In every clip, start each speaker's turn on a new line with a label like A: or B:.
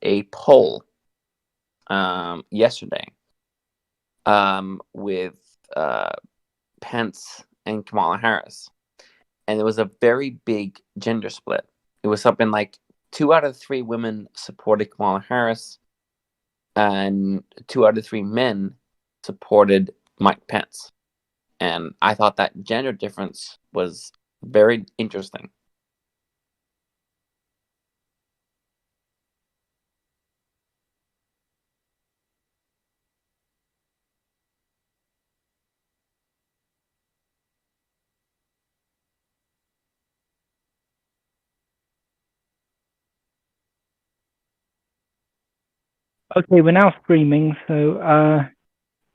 A: a poll yesterday with Pence and Kamala Harris, and it was a very big gender split. It was something like 2 out of 3 women supported Kamala Harris, and 2 out of 3 men supported Mike Pence. And I thought that gender difference was very interesting.
B: Okay, we're now streaming, so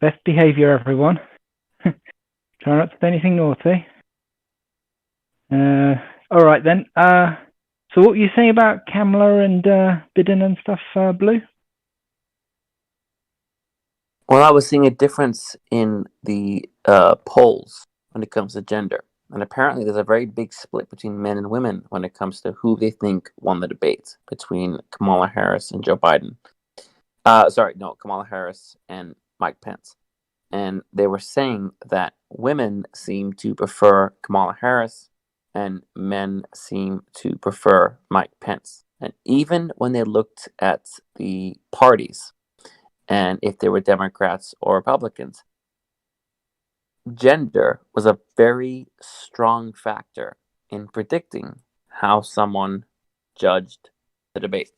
B: best behavior, everyone. Try not to do anything naughty. All right then. So what were you saying about Kamala and Biden and stuff, Blue?
A: Well, I was seeing a difference in the polls when it comes to gender. And apparently there's a very big split between men and women when it comes to who they think won the debate between Kamala Harris and Joe Biden. Kamala Harris and Mike Pence. And they were saying that women seem to prefer Kamala Harris and men seem to prefer Mike Pence. And even when they looked at the parties and if they were Democrats or Republicans, gender was a very strong factor in predicting how someone judged the debate.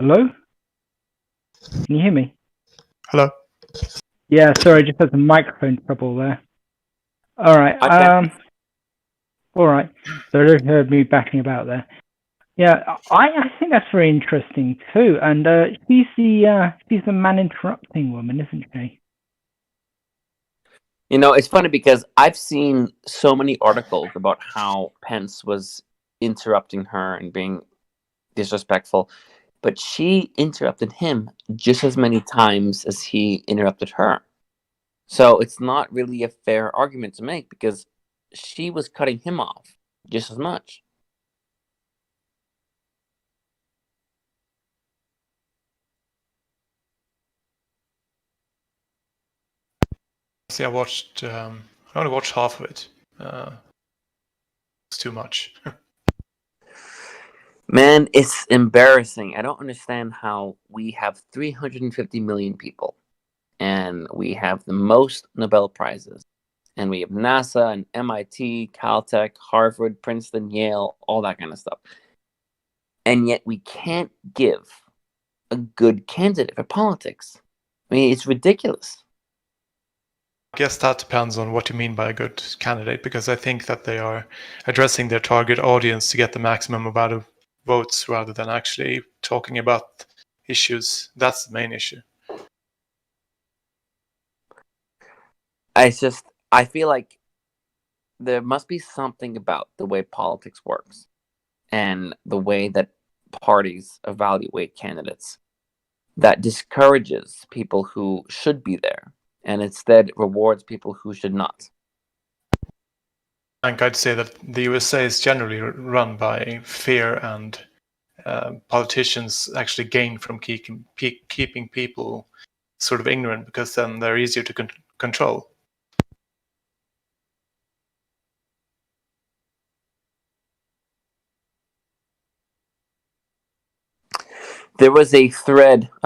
B: Hello? Can you hear me?
C: Hello.
B: Yeah, sorry, just had some microphone trouble there. All right. All right. So you heard me backing about there. Yeah, I think that's very interesting too. And she's the man interrupting woman, isn't she?
A: You know, it's funny because I've seen so many articles about how Pence was interrupting her and being disrespectful, but she interrupted him just as many times as he interrupted her. So it's not really a fair argument to make because she was cutting him off just as much.
C: See, I only watched half of it. It's too much.
A: Man, it's embarrassing. I don't understand how we have 350 million people and we have the most Nobel Prizes. And we have NASA and MIT, Caltech, Harvard, Princeton, Yale, all that kind of stuff. And yet we can't give a good candidate for politics. I mean, it's ridiculous.
C: I guess that depends on what you mean by a good candidate, because I think that they are addressing their target audience to get the maximum amount of votes rather than actually talking about issues. That's the main issue.
A: I feel like there must be something about the way politics works and the way that parties evaluate candidates that discourages people who should be there and instead rewards people who should not.
C: I think I'd say that the USA is generally run by fear, and politicians actually gain from keeping people sort of ignorant, because then they're easier to control.
A: There was a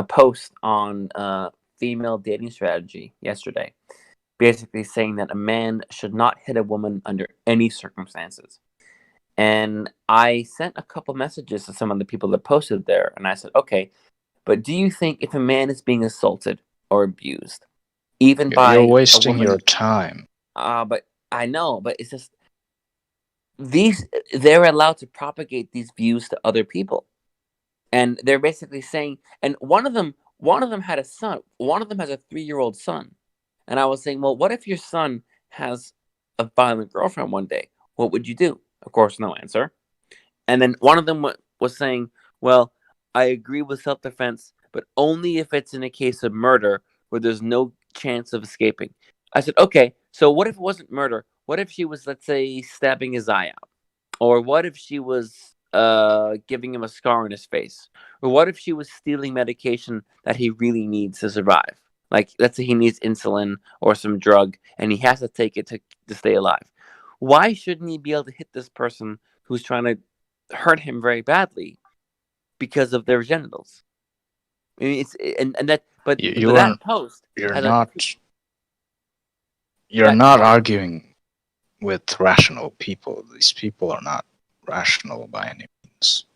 A: post on female dating strategy yesterday, basically saying that a man should not hit a woman under any circumstances. And I sent a couple messages to some of the people that posted there, and I said, okay, but do you think if a man is being assaulted or abused, even by
D: you're wasting
A: a woman,
D: your time.
A: But I know, but it's just they're allowed to propagate these views to other people. And they're basically saying, and one of them had a son. One of them has a 3-year-old son. And I was saying, well, what if your son has a violent girlfriend one day? What would you do? Of course, no answer. And then one of them was saying, well, I agree with self-defense, but only if it's in a case of murder where there's no chance of escaping. I said, okay, so what if it wasn't murder? What if she was, let's say, stabbing his eye out? Or what if she was giving him a scar on his face? Or what if she was stealing medication that he really needs to survive? Like, let's say he needs insulin or some drug, and he has to take it to stay alive. Why shouldn't he be able to hit this person who's trying to hurt him very badly because of their genitals? I mean, it's and that, but that post
D: you're not arguing with rational people. These people are not rational by any means.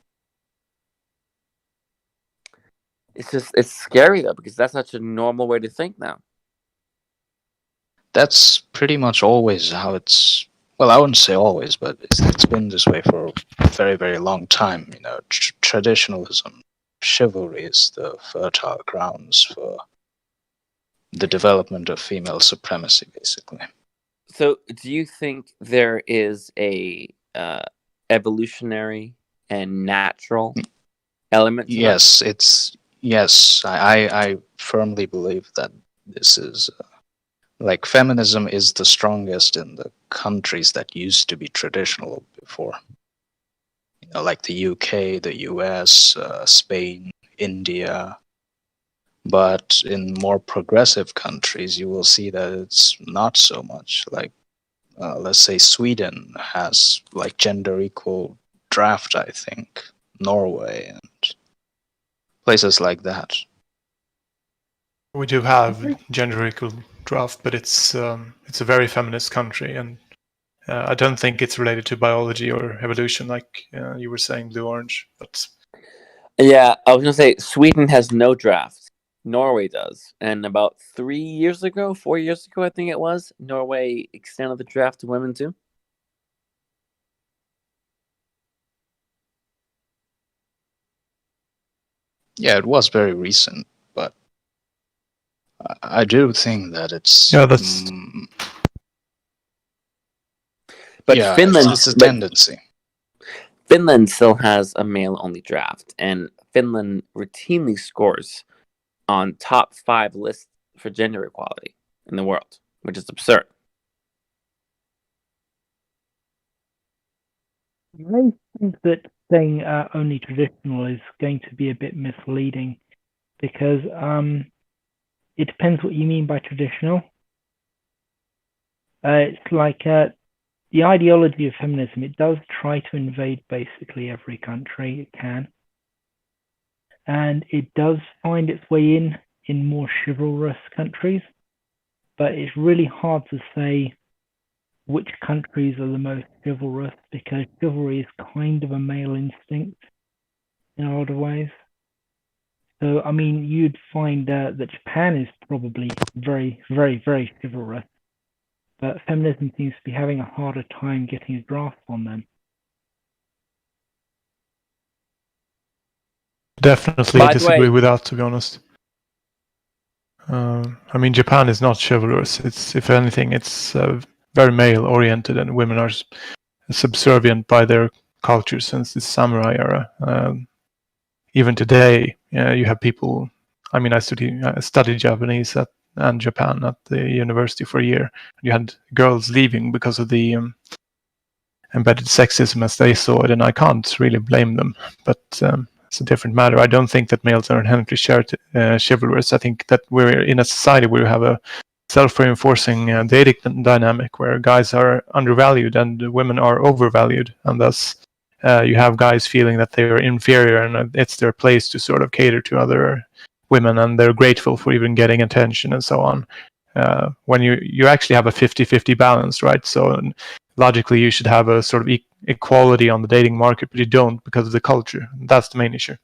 A: It's scary though, because that's such a normal way to think now.
D: That's pretty much always how it's. Well, I wouldn't say always, but it's been this way for a very, very long time. You know, traditionalism, chivalry is the fertile grounds for the development of female supremacy, basically.
A: So, do you think there is a evolutionary and natural element to
D: yes, that? Yes. I firmly believe that this is like feminism is the strongest in the countries that used to be traditional before. You know, like the UK, the US, Spain, India. But in more progressive countries, you will see that it's not so much. Like, let's say Sweden has like gender equal draft, I think. Norway and places like that.
C: We do have gender equal draft, but it's a very feminist country, and I don't think it's related to biology or evolution, like you were saying, Blue Orange. But
A: yeah, I was gonna say Sweden has no draft. Norway does, and about 4 years ago, I think it was, Norway extended the draft to women too.
D: Yeah, it was very recent, but I do think that it's
A: but Finland,
D: it's a tendency.
A: Finland still has a male-only draft, and Finland routinely scores on top 5 lists for gender equality in the world, which is absurd.
B: I think that saying only traditional is going to be a bit misleading, because it depends what you mean by traditional. It's like the ideology of feminism, it does try to invade basically every country it can. And it does find its way in more chivalrous countries. But it's really hard to say which countries are the most chivalrous, because chivalry is kind of a male instinct in a lot of ways. So, I mean, you'd find that Japan is probably very, very, very chivalrous, but feminism seems to be having a harder time getting a grasp on them.
C: Definitely disagree with that, to be honest. I mean, Japan is not chivalrous. It's, if anything, it's very male-oriented, and women are subservient by their culture since the samurai era. Even today, you have people. I mean, I studied Japanese and Japan at the university for a year. You had girls leaving because of the embedded sexism as they saw it, and I can't really blame them. But it's a different matter. I don't think that males are inherently chivalrous. I think that we're in a society where we have a self-reinforcing dating dynamic where guys are undervalued and women are overvalued, and thus you have guys feeling that they are inferior, and it's their place to sort of cater to other women, and they're grateful for even getting attention and so on. When you actually have a 50-50 balance, right? So logically you should have a sort of equality on the dating market, but you don't because of the culture. That's the main issue.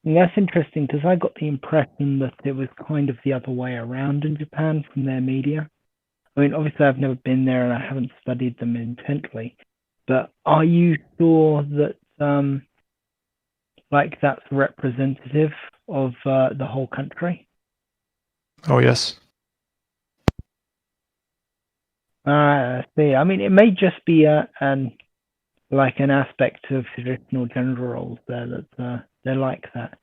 B: And that's interesting, because I got the impression that it was kind of the other way around in Japan from their media. I mean, obviously, I've never been there and I haven't studied them intently. But are you sure that like that's representative of the whole country?
C: Oh yes.
B: I see. I mean, it may just be an aspect of traditional gender roles there that they're like that.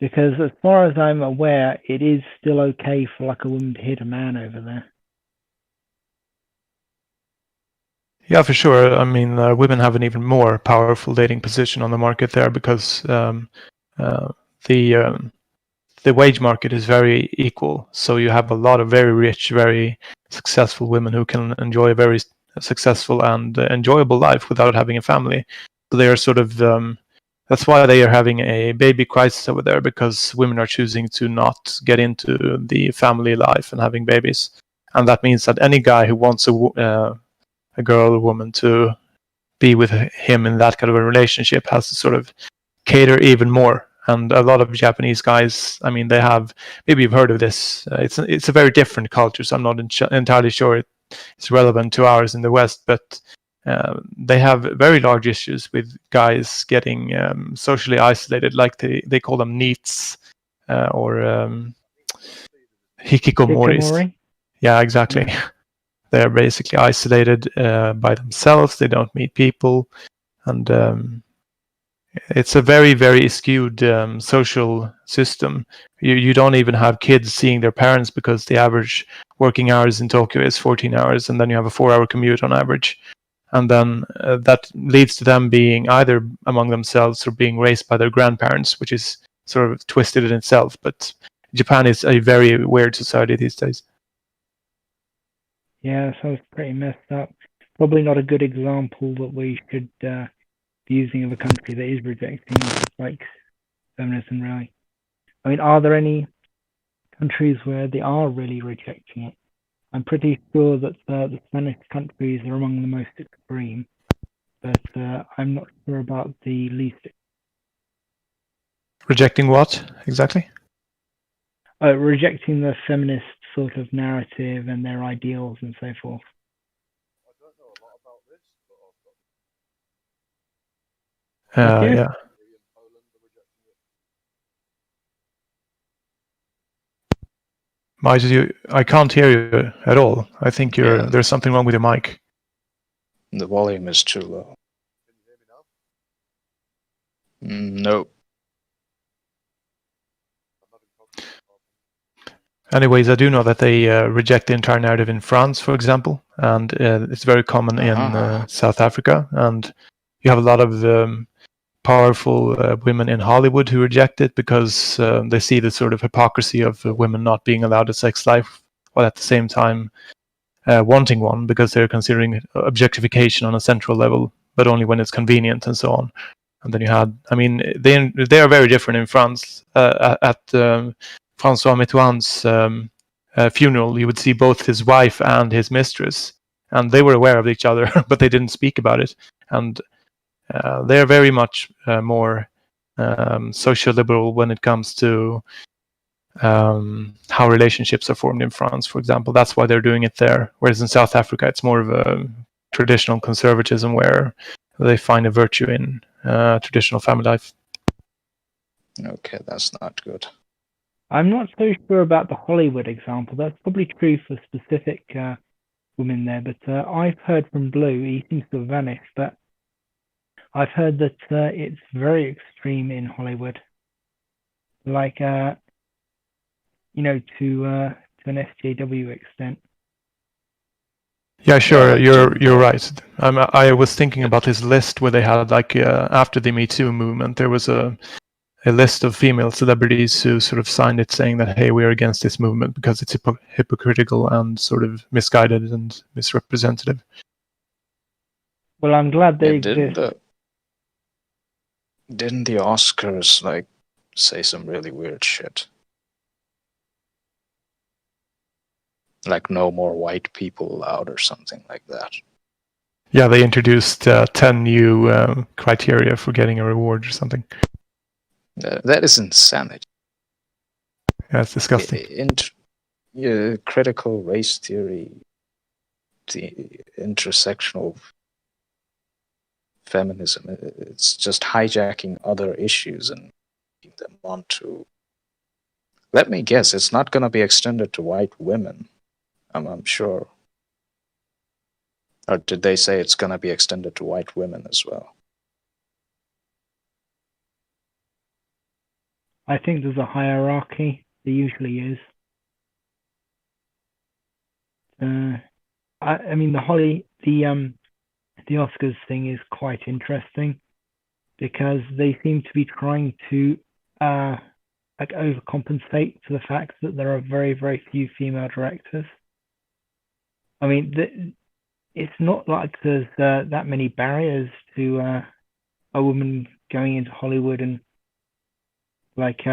B: Because as far as I'm aware, it is still okay for like a woman to hit a man over there.
C: Yeah, for sure. I mean, women have an even more powerful dating position on the market there because the wage market is very equal. So you have a lot of very rich, very successful women who can enjoy a very successful and enjoyable life without having a family. So they are sort of that's why they are having a baby crisis over there, because women are choosing to not get into the family life and having babies, and that means that any guy who wants a girl or woman to be with him in that kind of a relationship has to sort of cater even more. And a lot of Japanese guys, I mean, they have, maybe you've heard of this. It's a very different culture, so I'm not entirely sure it's relevant to ours in the West, but they have very large issues with guys getting socially isolated, like they call them NEETs or hikikomoris.
B: Hikikomori?
C: Yeah, exactly.
B: Yeah.
C: They're basically isolated by themselves. They don't meet people, and it's a very, very skewed social system. You don't even have kids seeing their parents because the average working hours in Tokyo is 14 hours, and then you have a 4-hour commute on average. And then that leads to them being either among themselves or being raised by their grandparents, which is sort of twisted in itself. But Japan is a very weird society these days.
B: Yeah, so it's pretty messed up. Probably not a good example that we should be using of a country that is rejecting like feminism, really. I mean, are there any countries where they are really rejecting it? I'm pretty sure that the Spanish countries are among the most extreme, but I'm not sure about the least.
C: Rejecting what exactly?
B: Rejecting the feminist sort of narrative and their ideals and so forth. Okay.
C: Yeah. I can't hear you at all. I think there's something wrong with your mic.
D: The volume is too low. No.
C: Anyways, I do know that they reject the entire narrative in France, for example, and it's very common in South Africa. And you have a lot of powerful women in Hollywood who reject it because they see the sort of hypocrisy of women not being allowed a sex life, while at the same time wanting one, because they're considering objectification on a central level, but only when it's convenient and so on. And then you had, I mean, they are very different in France. At François Mitterrand's funeral, you would see both his wife and his mistress, and they were aware of each other, but they didn't speak about it. And they're very much more social liberal when it comes to how relationships are formed in France, for example. That's why they're doing it there. Whereas in South Africa, it's more of a traditional conservatism where they find a virtue in traditional family life.
D: Okay, that's not good.
B: I'm not so sure about the Hollywood example. That's probably true for specific women there, but I've heard from Blue, he seems to have vanished, but I've heard that it's very extreme in Hollywood. Like, to an SJW extent.
C: Yeah, sure. You're right. I was thinking about this list where they had, like, after the Me Too movement, there was a list of female celebrities who sort of signed it saying that, hey, we're against this movement because it's hypocritical and sort of misguided and misrepresentative.
B: Well, I'm glad they exist.
D: Didn't the Oscars, like, say some really weird shit? Like, no more white people allowed or something like that.
C: Yeah, they introduced 10 new criteria for getting a reward or something.
D: That is insanity.
C: Yeah, it's disgusting.
D: Critical race theory the intersectional feminism. It's just hijacking other issues and making them onto. Let me guess, it's not going to be extended to white women. I'm sure. Or did they say it's going to be extended to white women as well?
B: I think there's a hierarchy. There usually is. I mean, the Oscars thing is quite interesting because they seem to be trying to like overcompensate for the fact that there are very, very few female directors. I mean, it's not like there's that many barriers to a woman going into Hollywood and like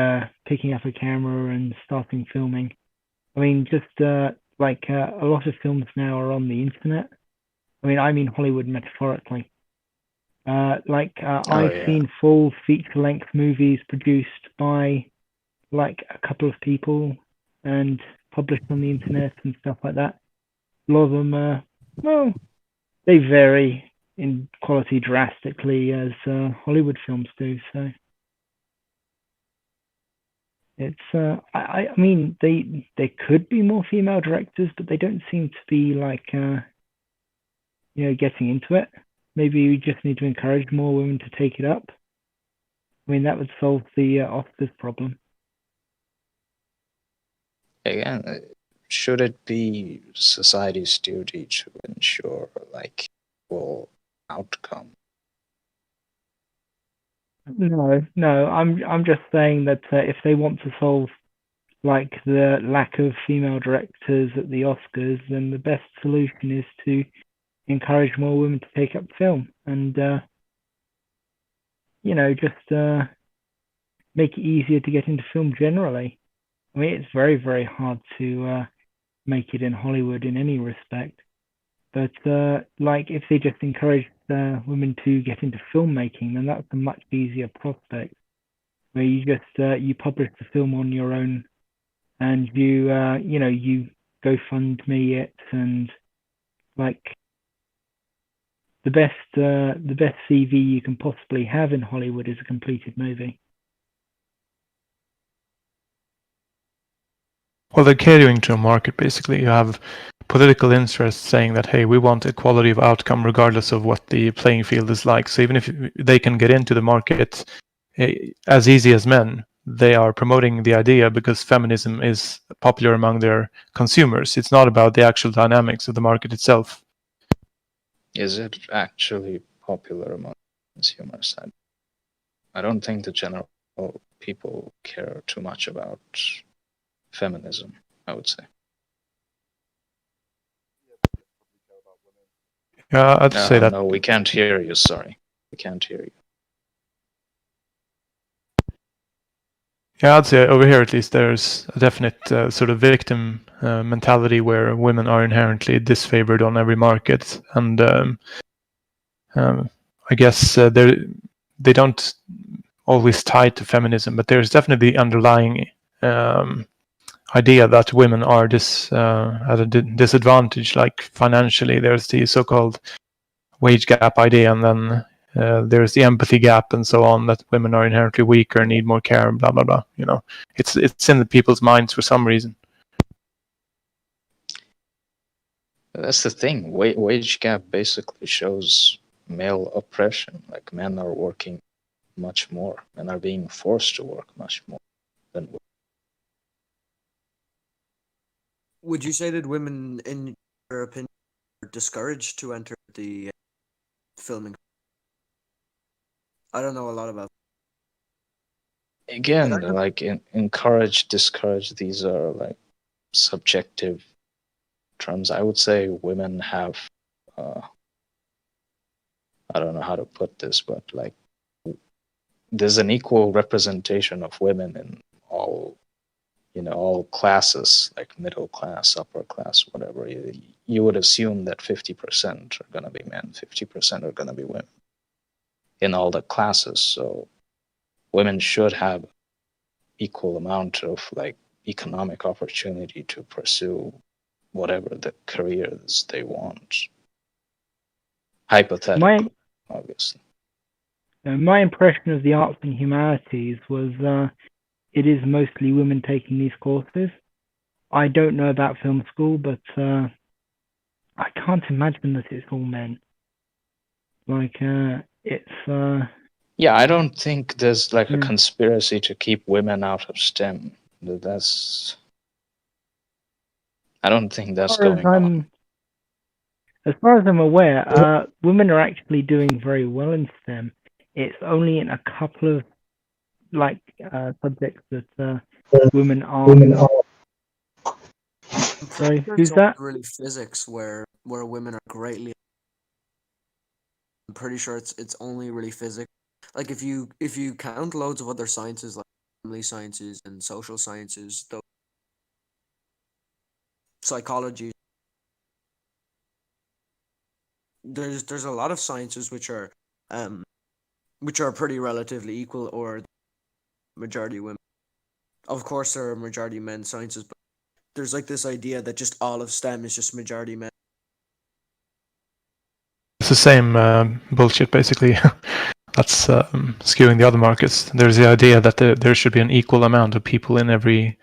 B: picking up a camera and starting filming. I mean, just like a lot of films now are on the internet. I mean Hollywood metaphorically. I've seen full feature-length movies produced by like a couple of people and published on the internet and stuff like that. A lot of them, well, they vary in quality drastically as Hollywood films do. So it's, I mean, they could be more female directors, but they don't seem to be like, getting into it. Maybe we just need to encourage more women to take it up. I mean, that would solve the Oscars problem.
D: Again, should it be society's duty to ensure like equal outcome?
B: No. I'm just saying that if they want to solve like the lack of female directors at the Oscars, then the best solution is to encourage more women to take up film and just make it easier to get into film generally. I mean, it's very, very hard to make it in Hollywood in any respect. But like if they just encourage women to get into filmmaking, then that's a much easier prospect. Where you just you publish the film on your own, and you GoFundMe it, and like the best CV you can possibly have in Hollywood is a completed movie.
C: Well, they're catering to a market, basically. You have political interests saying that, hey, we want equality of outcome regardless of what the playing field is like. So even if they can get into the market as easy as men, they are promoting the idea because feminism is popular among their consumers. It's not about the actual dynamics of the market itself.
D: Is it actually popular among consumers? I don't think the general people care too much about feminism, I would say.
C: Yeah, I'd say that.
D: No, we can't hear you. Sorry, we can't hear you.
C: Yeah, I'd say over here at least there's a definite sort of victim mentality where women are inherently disfavored on every market, and I guess they don't always tie to feminism, but there's definitely the underlying idea that women are at a disadvantage, like financially. There's the so-called wage gap idea, and then there's the empathy gap and so on, that women are inherently weaker, need more care, blah blah blah. It's in the people's minds for some reason.
D: That's the thing. Wage gap basically shows male oppression. Like men are working much more. Men are being forced to work much more than women.
E: Would you say that women, in your opinion, are discouraged to enter the filming? I don't know a lot about.
D: Again, like encourage, discourage, these are like subjective terms. I would say women have, I don't know how to put this, but like there's an equal representation of women in all classes, like middle class, upper class, whatever. You would assume that 50% are going to be men, 50% are going to be women in all the classes. So women should have equal amount of like economic opportunity to pursue whatever the careers they want. Hypothetical, obviously.
B: My impression of the arts and humanities was it is mostly women taking these courses. I don't know about film school, but I can't imagine that it's all men. Like, it's...
D: Yeah, I don't think there's like a
B: Yeah.
D: conspiracy to keep women out of STEM. That's... I don't think that's going on.
B: As far as I'm aware, women are actually doing very well in STEM. It's only in a couple of subjects that women are. Sorry, who's that?
E: Really, physics where women are greatly. I'm pretty sure it's only really physics. Like if you count loads of other sciences like family sciences and social sciences, though psychology. There's a lot of sciences which are pretty relatively equal or majority women. Of course, there are majority men sciences, but there's like this idea that just all of STEM is just majority men.
C: It's the same bullshit, basically. That's skewing the other markets. There's the idea that there should be an equal amount of people in every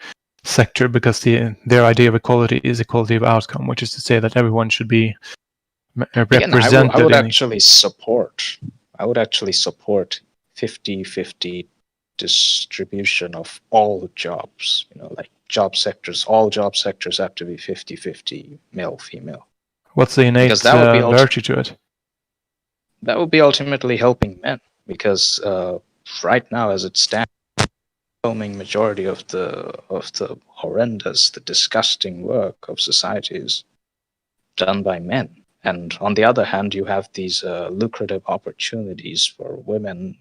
C: sector because their idea of equality is equality of outcome, which is to say that everyone should be represented.
D: Again, I would actually support 50-50 distribution of all jobs. Like job sectors, all job sectors have to be 50-50 male, female.
C: What's the innate virtue to it?
D: That would be ultimately helping men, because right now, as it stands, the overwhelming majority of the horrendous, the disgusting work of society is done by men. And on the other hand, you have these lucrative opportunities for women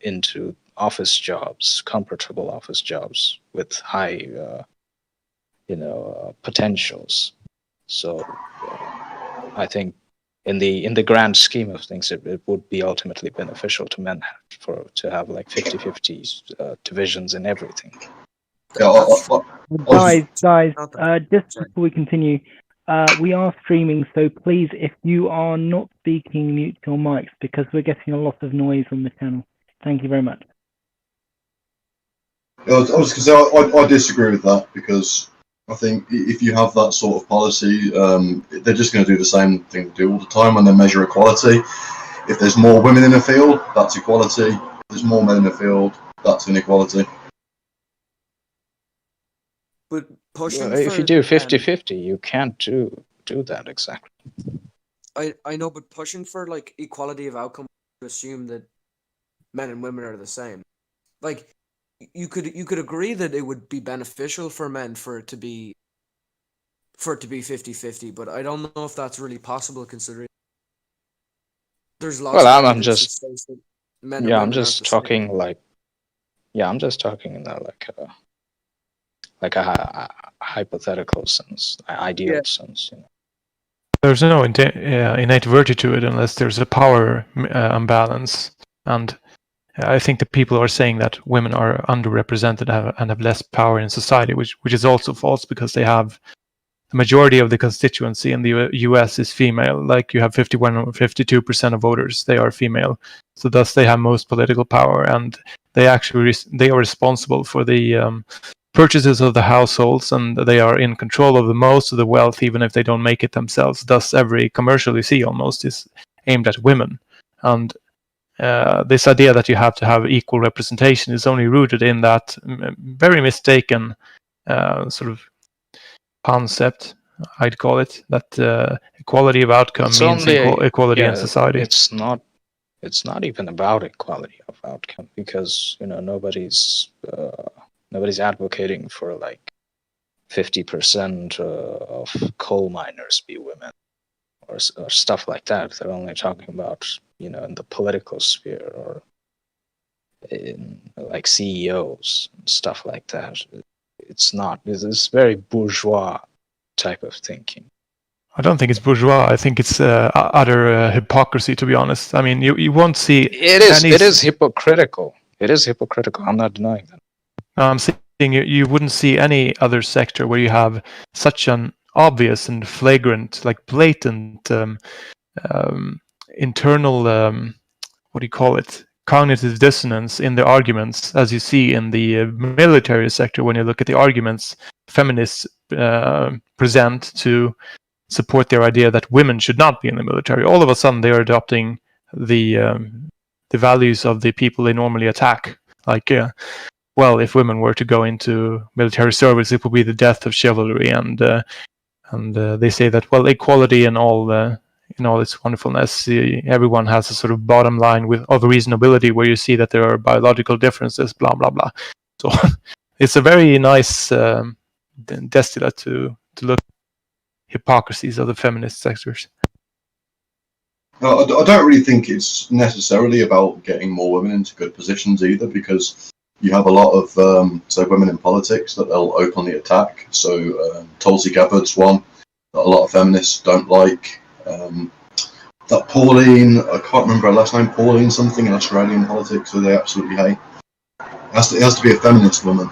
D: into office jobs, comfortable office jobs with high, potentials. So I think in the grand scheme of things, it would be ultimately beneficial to men to have like 50-50 divisions in everything.
B: Guys, just before we continue, we are streaming, so please, if you are not speaking, mute your mics because we're getting a lot of noise on the channel. Thank you very much.
F: I was going to say, I disagree with that, because I think if you have that sort of policy, they're just going to do the same thing they do all the time when they measure equality. If there's more women in the field, that's equality. If there's more men in the field, that's inequality.
E: But pushing
D: if you do 50-50, you can't do that exactly.
E: I know, but pushing for like equality of outcome to assume that men and women are the same. Like you could agree that it would be beneficial for men for it to be 50-50, but I don't know if that's really possible considering there's lots of
D: I'm
E: evidence
D: just
E: that says that men and women
D: I'm just
E: aren't the
D: talking
E: same.
D: I'm just talking in a hypothetical sense, ideal sense.
C: There's no innate virtue to it unless there's a power imbalance, and I think the people are saying that women are underrepresented and have less power in society, which is also false, because they have the majority of the constituency in the U.S. is female. Like you have 51 or 52% of voters, they are female, so thus they have most political power, and they are responsible for the purchases of the households, and they are in control of the most of the wealth, even if they don't make it themselves. Thus, every commercial you see almost is aimed at women. And this idea that you have to have equal representation is only rooted in that very mistaken sort of concept, I'd call it, that equality of outcome means equality in society.
D: It's not even about equality of outcome, because nobody's advocating for like 50% of coal miners be women or stuff like that. They're only talking about in the political sphere or in like CEOs and stuff like that. It's not. It's very bourgeois type of thinking.
C: I don't think it's bourgeois. I think it's utter hypocrisy, to be honest. I mean, you won't see
D: it is hypocritical. It is hypocritical. I'm not denying that.
C: I'm saying you wouldn't see any other sector where you have such an obvious and flagrant, like blatant internal what do you call it, cognitive dissonance in the arguments, as you see in the military sector when you look at the arguments feminists present to support their idea that women should not be in the military. All of a sudden, they are adopting the values of the people they normally attack. Like, well, if women were to go into military service, it would be the death of chivalry, and they say that, well, equality and all its wonderfulness, everyone has a sort of bottom line of reasonability where you see that there are biological differences, blah blah blah. So it's a very nice distillate to look at hypocrisies of the feminist sectors.
F: I don't really think it's necessarily about getting more women into good positions either, because you have a lot of say women in politics that they'll openly attack. So Tulsi Gabbard's one that a lot of feminists don't like. That Pauline, I can't remember her last name, Pauline something in Australian politics, who they absolutely hate. It has to be a feminist woman.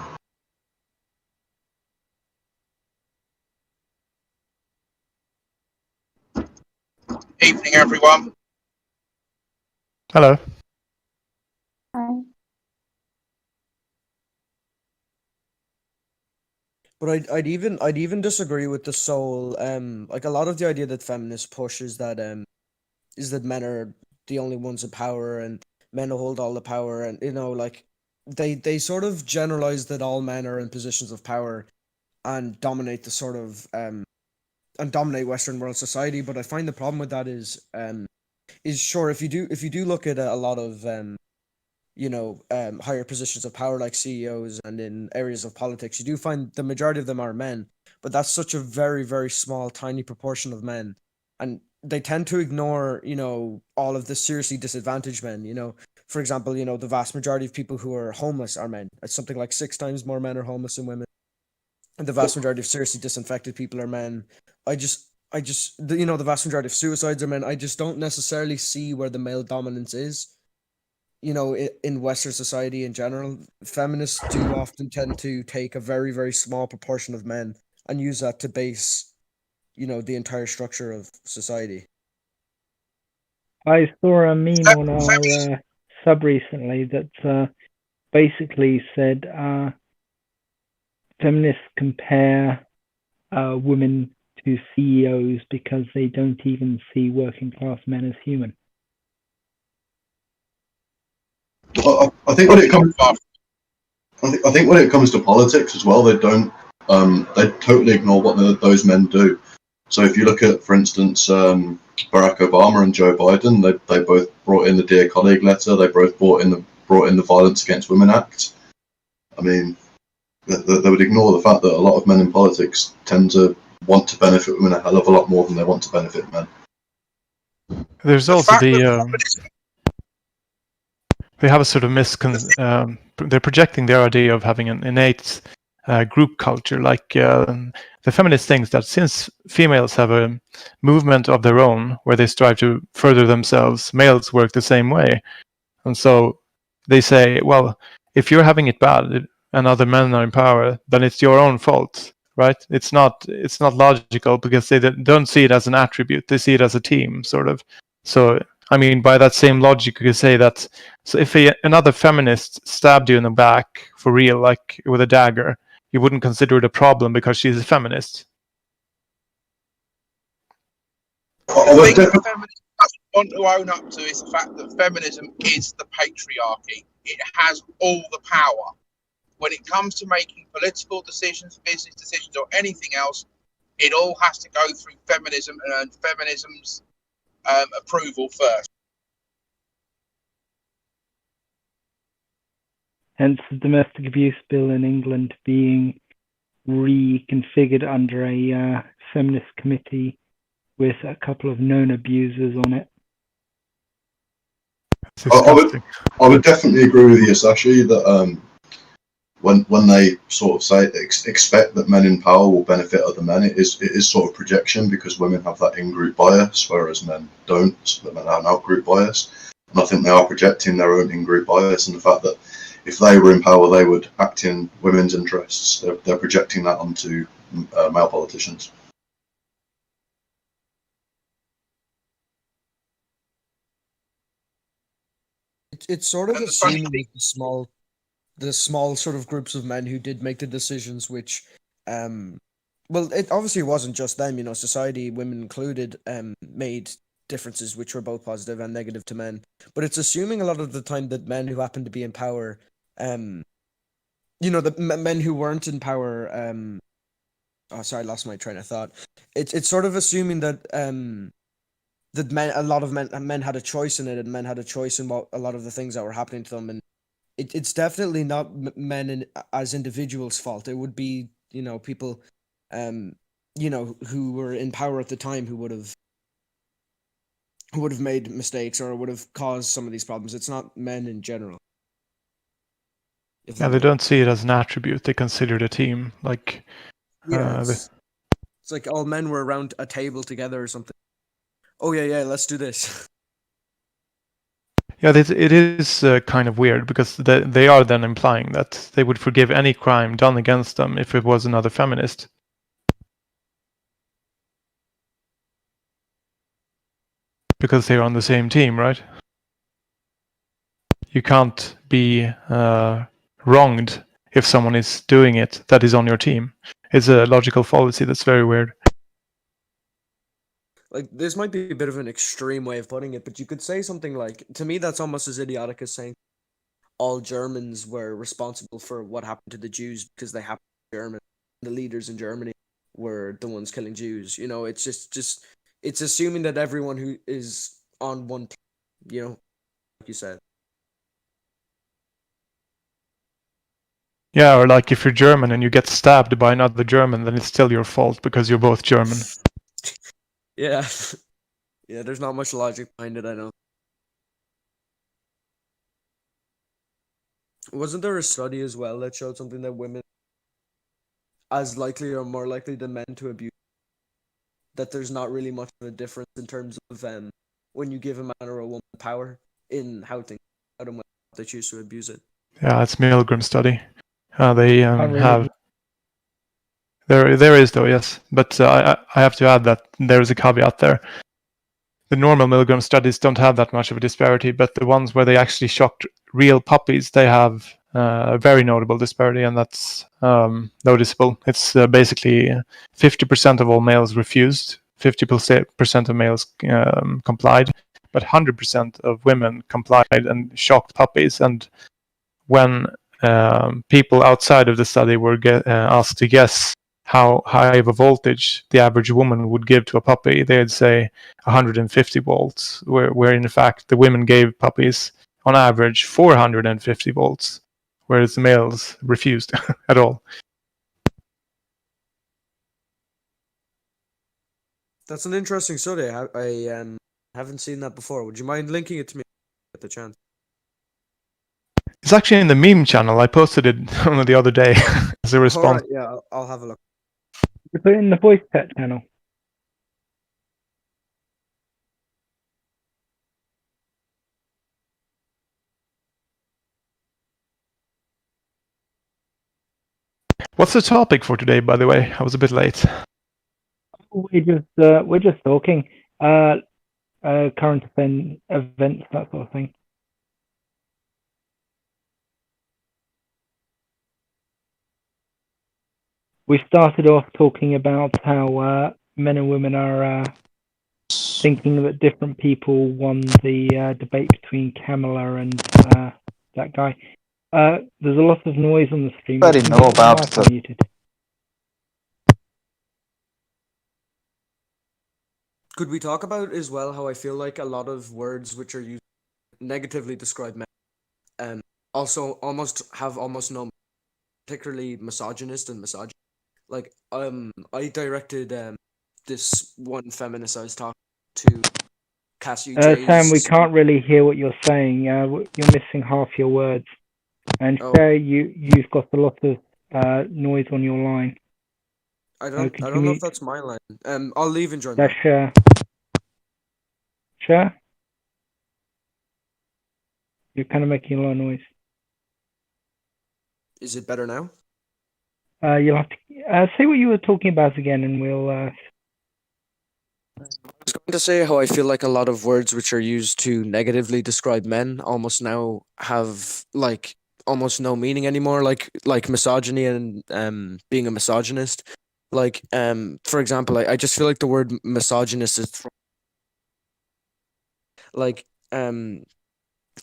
G: Evening, everyone.
C: Hello.
H: Hi.
E: But I'd even disagree with the soul. Like a lot of the idea that feminists push is that men are the only ones in power and men hold all the power, and like they sort of generalize that all men are in positions of power and dominate the sort of and dominate Western world society. But I find the problem with that is sure, if you do look at a lot of higher positions of power like CEOs and in areas of politics, you do find the majority of them are men, but that's such a very, very small, tiny proportion of men, and they tend to ignore all of the seriously disadvantaged men. For example, the vast majority of people who are homeless are men. It's something like 6 times more men are homeless than women, and the vast majority of seriously disinfected people are men. The vast majority of suicides are men. I just don't necessarily see where the male dominance is. In Western society in general, feminists do often tend to take a very, very small proportion of men and use that to base, the entire structure of society.
B: I saw a meme on our sub recently that basically said feminists compare women to CEOs because they don't even see working class men as human.
F: I think when it comes, I think when it comes to politics as well, they don't. They totally ignore what those men do. So if you look at, for instance, Barack Obama and Joe Biden, they both brought in the Dear Colleague letter. They both brought in the Violence Against Women Act. I mean, they would ignore the fact that a lot of men in politics tend to want to benefit women a hell of a lot more than they want to benefit men.
C: There's also they have a sort of they're projecting their idea of having an innate group culture. Like the feminist thinks that since females have a movement of their own where they strive to further themselves, males work the same way. And so they say, well, if you're having it bad and other men are in power, then it's your own fault, right? It's not logical because they don't see it as an attribute. They see it as a team, sort of. So I mean, by that same logic, you could say that so if another feminist stabbed you in the back for real, like with a dagger, you wouldn't consider it a problem because she's a feminist.
G: I think the feminists want to own up to is the fact that feminism is the patriarchy. It has all the power. When it comes to making political decisions, business decisions, or anything else, it all has to go through feminism and feminism's approval first.
B: Hence the domestic abuse bill in England being reconfigured under a feminist committee with a couple of known abusers on it.
F: I would definitely agree with you, Sashi, that when they sort of say expect that men in power will benefit other men, it is sort of projection, because women have that in-group bias, whereas men don't. But men have an out-group bias, and I think they are projecting their own in-group bias, and the fact that if they were in power, they would act in women's interests. They're projecting that onto male politicians.
E: It's sort of
G: And the funny
E: assuming
G: thing,
E: that the small sort of groups of men who did make the decisions, which, well, it obviously wasn't just them. You know, society, women included, made differences which were both positive and negative to men. But it's assuming a lot of the time that men who happen to be in power, you know, the men who weren't in power, oh, sorry, I lost my train of thought. It's sort of assuming that that a lot of men had a choice in it, and men had a choice in what a lot of the things that were happening to them, and it's definitely not men as individuals' fault. It would be, you know, people, you know, who were in power at the time who would have made mistakes or would have caused some of these problems. It's not men in general.
C: Yeah, they don't see it as an attribute. They consider it a team. Like,
E: yeah, it's like all men were around a table together or something. Oh yeah, let's do this.
C: yeah, it is kind of weird because they are then implying that they would forgive any crime done against them if it was another feminist. Because they're on the same team, right? You can't be wronged if someone is doing it that is on your team. It's a logical fallacy that's very weird.
E: Like, this might be a bit of an extreme way of putting it, but you could say something like, to me, that's almost as idiotic as saying all Germans were responsible for what happened to the Jews because they happened to be German. The leaders in Germany were the ones killing Jews. You know, it's just it's assuming that everyone who is on one team, you know, like you said.
C: Yeah, or like if you're German and you get stabbed by another German, then it's still your fault because you're both German.
E: Yeah. Yeah, there's not much logic behind it, I know. Wasn't there a study as well that showed something that women as likely or more likely than men to abuse? That there's not really much of a difference in terms of when you give a man or a woman power in how things out and when they choose to abuse it.
C: Yeah, it's Milgram study. They
B: Can't really-
C: have. There is though, yes, but I have to add that there is a caveat there. The normal Milgram studies don't have that much of a disparity, but the ones where they actually shocked real puppies, they have a very notable disparity, and that's noticeable. It's basically 50% of all males refused, 50% of males complied, but 100% of women complied and shocked puppies. And when people outside of the study were asked to guess how high of a voltage the average woman would give to a puppy, they'd say 150 volts, where in fact the women gave puppies on average 450 volts, whereas the males refused at all.
E: That's an interesting study. I haven't seen that before. Would you mind linking it to me at the chance?
C: It's actually in the meme channel. I posted it only the other day as a response.
E: Alright, yeah, I'll have a look.
B: You put it in the voice chat channel.
C: What's the topic for today, by the way? I was a bit late.
B: We're just talking current events, that sort of thing. We started off talking about how men and women are thinking that different people won the debate between Kamala and that guy. There's a lot of noise on the stream.
D: I didn't know about the...
B: Muted.
E: Could we talk about as well how I feel like a lot of words which are used negatively describe men, also almost no, particularly misogynist and misogynist. Like I directed this one feminist I was talking to, Cassie J's.
B: Sam, we can't really hear what you're saying. You're missing half your words, and you've got a lot of noise on your line.
E: I don't know if that's my line. I'll leave and join.
B: That's Sure. You're kind of making a lot of noise.
E: Is it better now?
B: You'll have to say what you were talking about again, and we'll.
E: I was to say how I feel like a lot of words which are used to negatively describe men almost now have like almost no meaning anymore, like misogyny and being a misogynist. Like for example, I just feel like the word misogynist is like an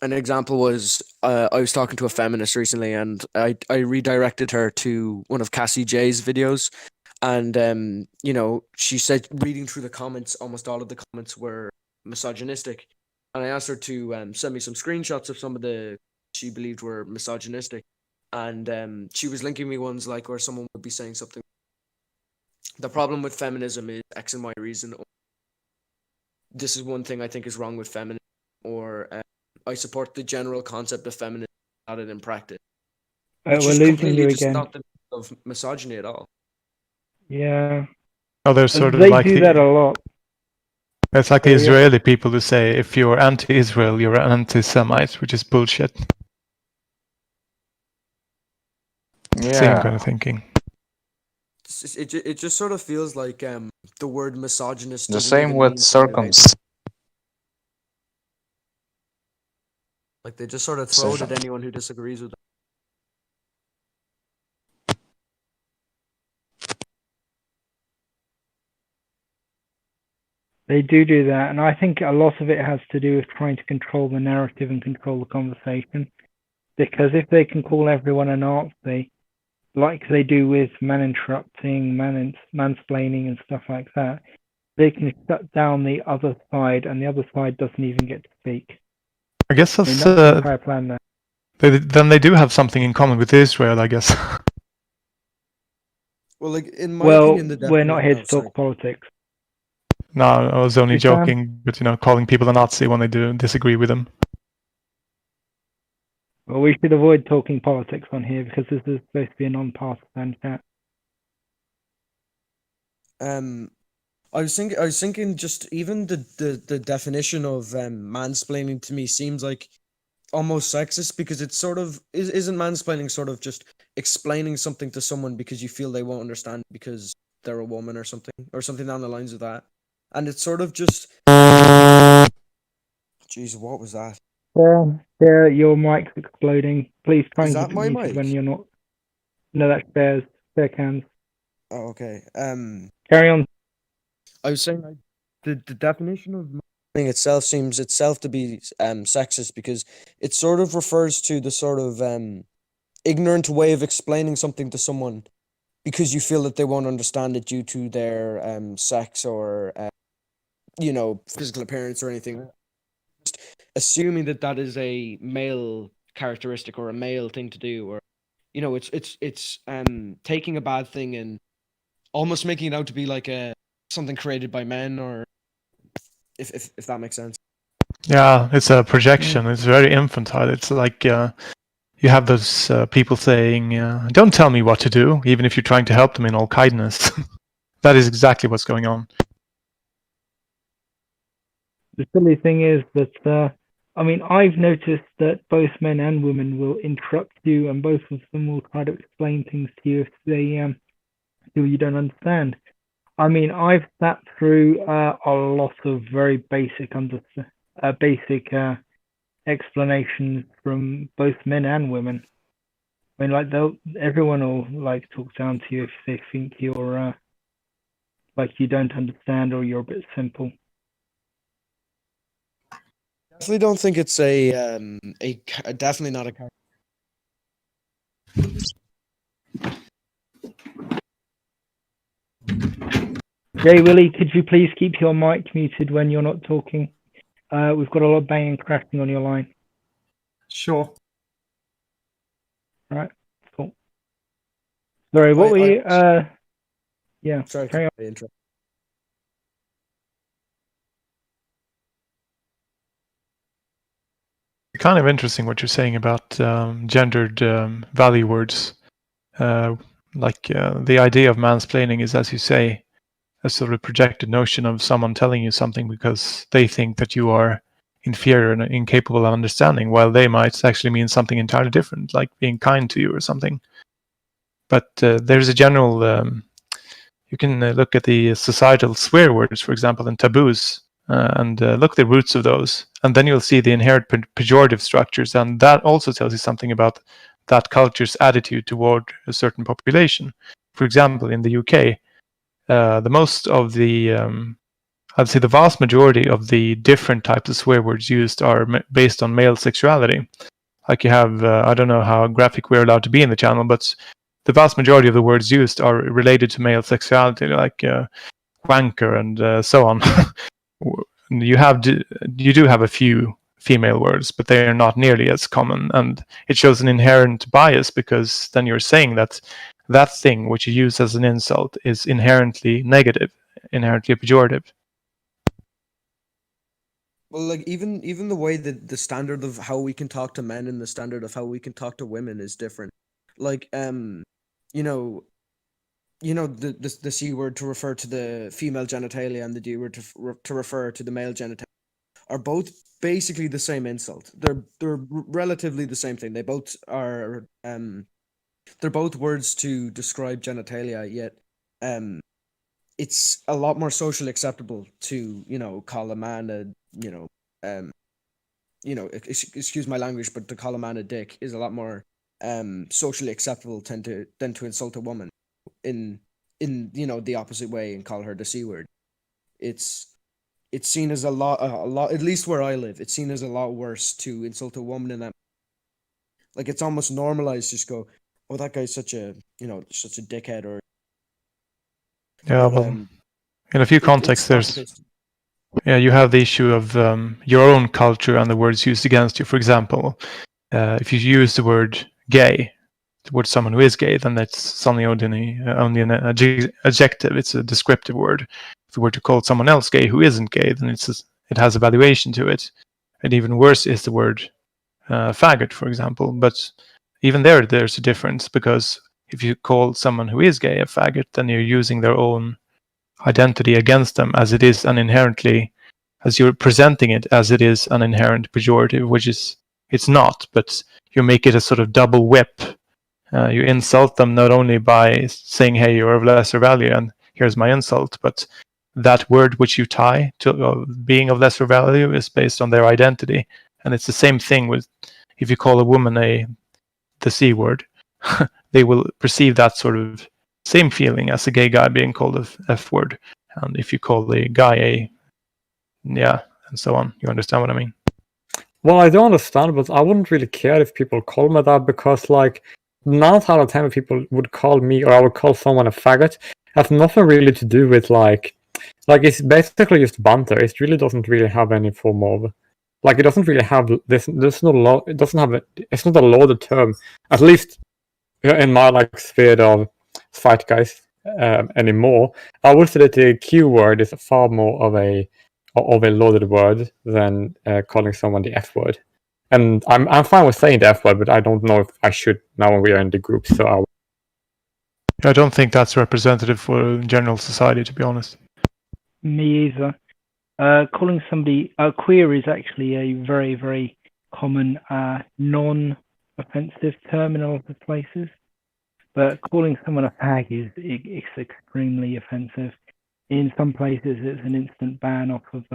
E: example was I was talking to a feminist recently, and I redirected her to one of Cassie J's videos, and you know, she said reading through the comments, almost all of the comments were misogynistic, and I asked her to send me some screenshots of some of the she believed were misogynistic, and she was linking me ones like where someone would be saying something. The problem with feminism is X and Y reason. This is one thing I think is wrong with feminism, or I support the general concept of feminism, not it in practice. Which
B: We're
E: is
B: losing
E: completely
B: you
E: just
B: again.
E: not the of misogyny at all.
B: Yeah.
C: Oh, there's sort of
B: They
C: like
B: do that a lot.
C: it's like the
B: So, yeah.
C: Israeli people who say if you're anti-Israel, you're an anti-Semite, which is bullshit. Same kind of thinking.
E: It just sort of feels like the word misogynist.
D: The
E: doesn't
D: same
E: even
D: with
E: mean something about-
D: circumcision.
E: Like they just sort of throw it at anyone who disagrees with them.
B: They do that, and I think a lot of it has to do with trying to control the narrative and control the conversation. Because if they can call everyone a Nazi, like they do with man interrupting, mansplaining, and stuff like that, they can shut down the other side, and the other side doesn't even get to speak.
C: I guess
B: I mean,
C: that's,
B: that's the entire plan there.
C: then they do have something in common with Israel, I guess.
E: Well, like in my
B: Well,
E: opinion, the
B: we're not here to
E: sorry.
B: talk politics.
C: No, I was only
B: Hey, Sam?
C: joking, but you know, calling people a Nazi when they do disagree with them.
B: Well, we should avoid talking politics on here because this is supposed to be a non-partisan chat.
E: I was thinking just even the definition of mansplaining to me seems like almost sexist, because it's sort of isn't mansplaining sort of just explaining something to someone because you feel they won't understand because they're a woman or something down the lines of that, and it's sort of just jeez, what was that?
B: Yeah, your mic's exploding. Please try
E: Is
B: and
E: that
B: keep
E: my
B: it muted
E: mic?
B: when you're not. No, that's Bear Cans.
E: Oh, okay.
B: Carry on.
E: I was saying the definition of mansplaining itself seems itself to be sexist, because it sort of refers to the sort of ignorant way of explaining something to someone because you feel that they won't understand it due to their sex or you know, physical appearance or anything. Just assuming that is a male characteristic or a male thing to do, or you know, it's taking a bad thing and almost making it out to be like a something created by men, or if that makes sense.
C: Yeah, it's a projection. It's very infantile. It's like you have those people saying, "Don't tell me what to do," even if you're trying to help them in all kindness. That is exactly what's going on.
B: The silly thing is that, I mean, I've noticed that both men and women will interrupt you, and both of them will try to explain things to you if they feel you don't understand. I mean, I've sat through a lot of very basic explanations from both men and women. I mean, like everyone will like talk down to you if they think you're like you don't understand or you're a bit simple.
E: Definitely don't think it's definitely not a character.
B: Jay Willie, could you please keep your mic muted when you're not talking? We've got a lot of banging and crashing on your line.
I: Sure.
B: Right, cool. Sorry, what were you? Yeah,
E: Sorry,
B: carry on.
E: interrupt.
C: Kind of interesting what you're saying about gendered value words. The idea of mansplaining is, as you say, a sort of projected notion of someone telling you something because they think that you are inferior and incapable of understanding, while they might actually mean something entirely different, like being kind to you or something. But there's a general... you can look at the societal swear words, for example, and taboos. and look at the roots of those, and then you'll see the inherent pejorative structures, and that also tells you something about that culture's attitude toward a certain population. For example, in the UK, I'd say the vast majority of the different types of swear words used are based on male sexuality. Like you have, I don't know how graphic we're allowed to be in the channel, but the vast majority of the words used are related to male sexuality, like wanker and so on. You do have a few female words, but they are not nearly as common, and it shows an inherent bias, because then you're saying that that thing which you use as an insult is inherently negative, inherently pejorative.
E: Well, like even the way that the standard of how we can talk to men and the standard of how we can talk to women is different. Like you know the C word to refer to the female genitalia and the D word to refer to the male genitalia are both basically the same insult. They're relatively the same thing. They both are they're both words to describe genitalia, yet it's a lot more socially acceptable to, call a man a, excuse my language, but to call a man a dick is a lot more socially acceptable than to insult a woman in the opposite way and call her the C word. It's seen as a lot, at least where I live, it's seen as a lot worse to insult a woman in that. Like, it's almost normalized. Just go, oh, that guy's such a dickhead, or
C: yeah. Well, in a few contexts, you have the issue of your own culture and the words used against you. For example, if you use the word gay towards someone who is gay, then that's suddenly only an adjective. It's a descriptive word. If you were to call someone else gay who isn't gay, then it has a valuation to it. And even worse is the word faggot, for example. But even there's a difference, because if you call someone who is gay a faggot, then you're using their own identity against them, as it is as you're presenting it as it is an inherent pejorative, which it's not, but you make it a sort of double whip. You insult them not only by saying, hey, you're of lesser value and here's my insult, but that word which you tie to being of lesser value is based on their identity. And it's the same thing with if you call a woman the C word, they will perceive that sort of same feeling as a gay guy being called a F word. And if you call the guy and so on. You understand what I mean?
I: Well, I don't understand, but I wouldn't really care if people call me that, because, like, 9 out of 10 people would call me, or I would call someone a faggot, has nothing really to do with, like it's basically just banter. It really doesn't really have any form of, like, it doesn't really have this. There's no law. It doesn't have. It's not a loaded term, at least in my sphere of fight guys anymore. I would say that the Q word is far more of a loaded word than calling someone the F word. And I'm fine with saying the F word, but I don't know if I should now when we are in the group. So
C: I don't think that's representative for general society, to be honest.
B: Me either. Calling somebody queer is actually a very, very common non-offensive term in a lot of places. But calling someone a fag it's extremely offensive. In some places, it's an instant ban off of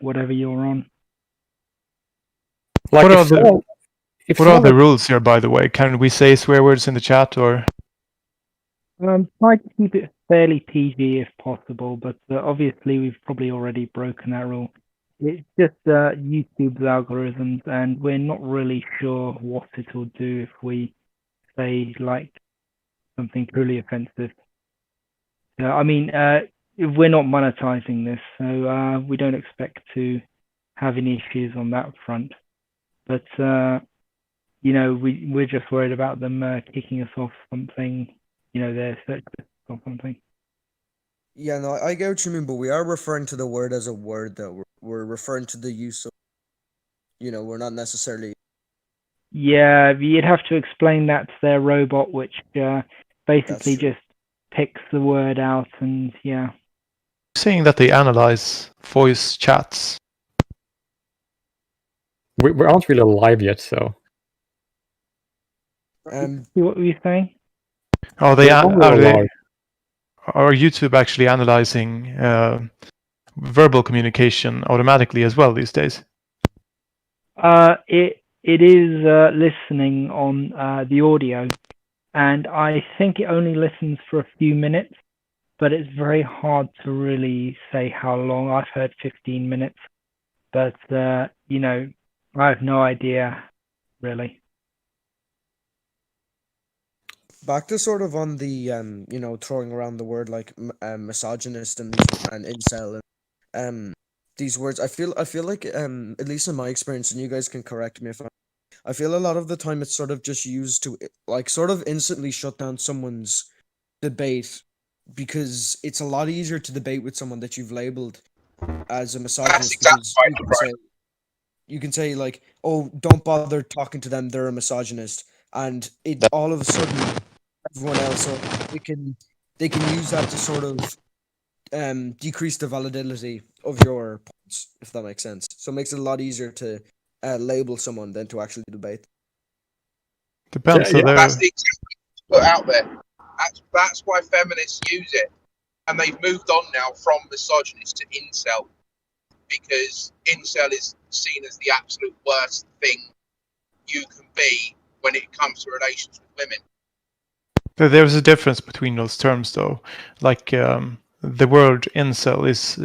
B: whatever you're on.
C: What are the rules here, by the way? Can we say swear words in the chat, or?
B: Try to keep it fairly PG if possible, but obviously we've probably already broken that rule. It's just YouTube's algorithms, and we're not really sure what it will do if we say something truly offensive. I mean, we're not monetizing this, so we don't expect to have any issues on that front. But we're just worried about them kicking us off something. Their search or something.
E: Yeah, no, I get what you mean, but we are referring to the word as a word, though. We're referring to the use of, we're not necessarily.
B: Yeah, you'd have to explain that to their robot, which basically just picks the word out, and
C: Saying that they analyze voice chats.
I: We aren't really live yet, so.
B: What were you saying?
C: Are YouTube actually analyzing verbal communication automatically as well these days?
B: It is listening on the audio, and I think it only listens for a few minutes, but it's very hard to really say how long. I've heard 15 minutes, but you know, I have no idea really.
E: Back to sort of on the you know, throwing around the word like misogynist and incel and these words. I feel like at least in my experience, and you guys can correct me if I feel a lot of the time it's sort of just used to like sort of instantly shut down someone's debate, because it's a lot easier to debate with someone that you've labeled as a misogynist.
G: That's exactly
E: Because
G: right.
E: you can say like, oh, don't bother talking to them, they're a misogynist, and it all of a sudden everyone else, so they can use that to sort of decrease the validity of your points, if that makes sense. So it makes it a lot easier to label someone than to actually debate.
C: Depends.
I: Yeah,
C: So there,
G: That's the example put out there. That's why feminists use it, and they've moved on now from misogynist to incel, because incel is seen as the absolute worst thing you can be when it comes to relations with women.
C: there's a difference between those terms, though. Like the word incel is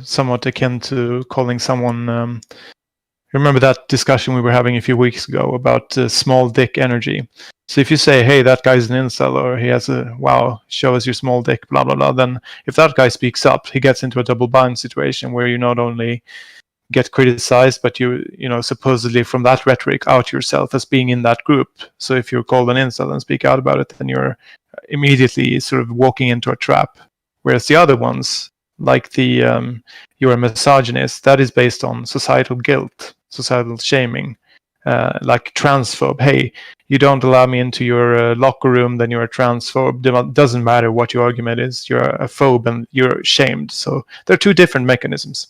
C: somewhat akin to calling someone. Remember that discussion we were having a few weeks ago about small dick energy? So if you say, hey, that guy's an incel, or he has a, wow, show us your small dick, blah, blah, blah, then if that guy speaks up, he gets into a double bind situation where you not only get criticized, but you know, supposedly from that rhetoric out yourself as being in that group. So if you're called an incel and speak out about it, then you're immediately sort of walking into a trap. Whereas the other ones, like the you're a misogynist, that is based on societal guilt, societal shaming, like transphobe. Hey, you don't allow me into your locker room, then you're a transphobe. It doesn't matter what your argument is, you're a phobe and you're shamed. So there are two different mechanisms.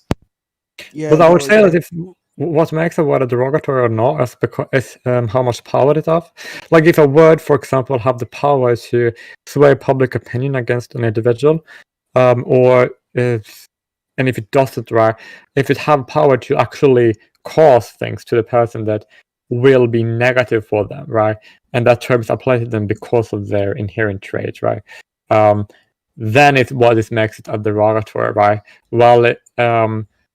E: Yeah,
I: But I would say that if what makes a word a derogatory or not is how much power it has. Like if a word, for example, have the power to sway public opinion against an individual, and if it doesn't, right, if it have power to actually cause things to the person that will be negative for them, right, and that term is applied to them because of their inherent traits, right, then it's what it makes it a derogatory, right? While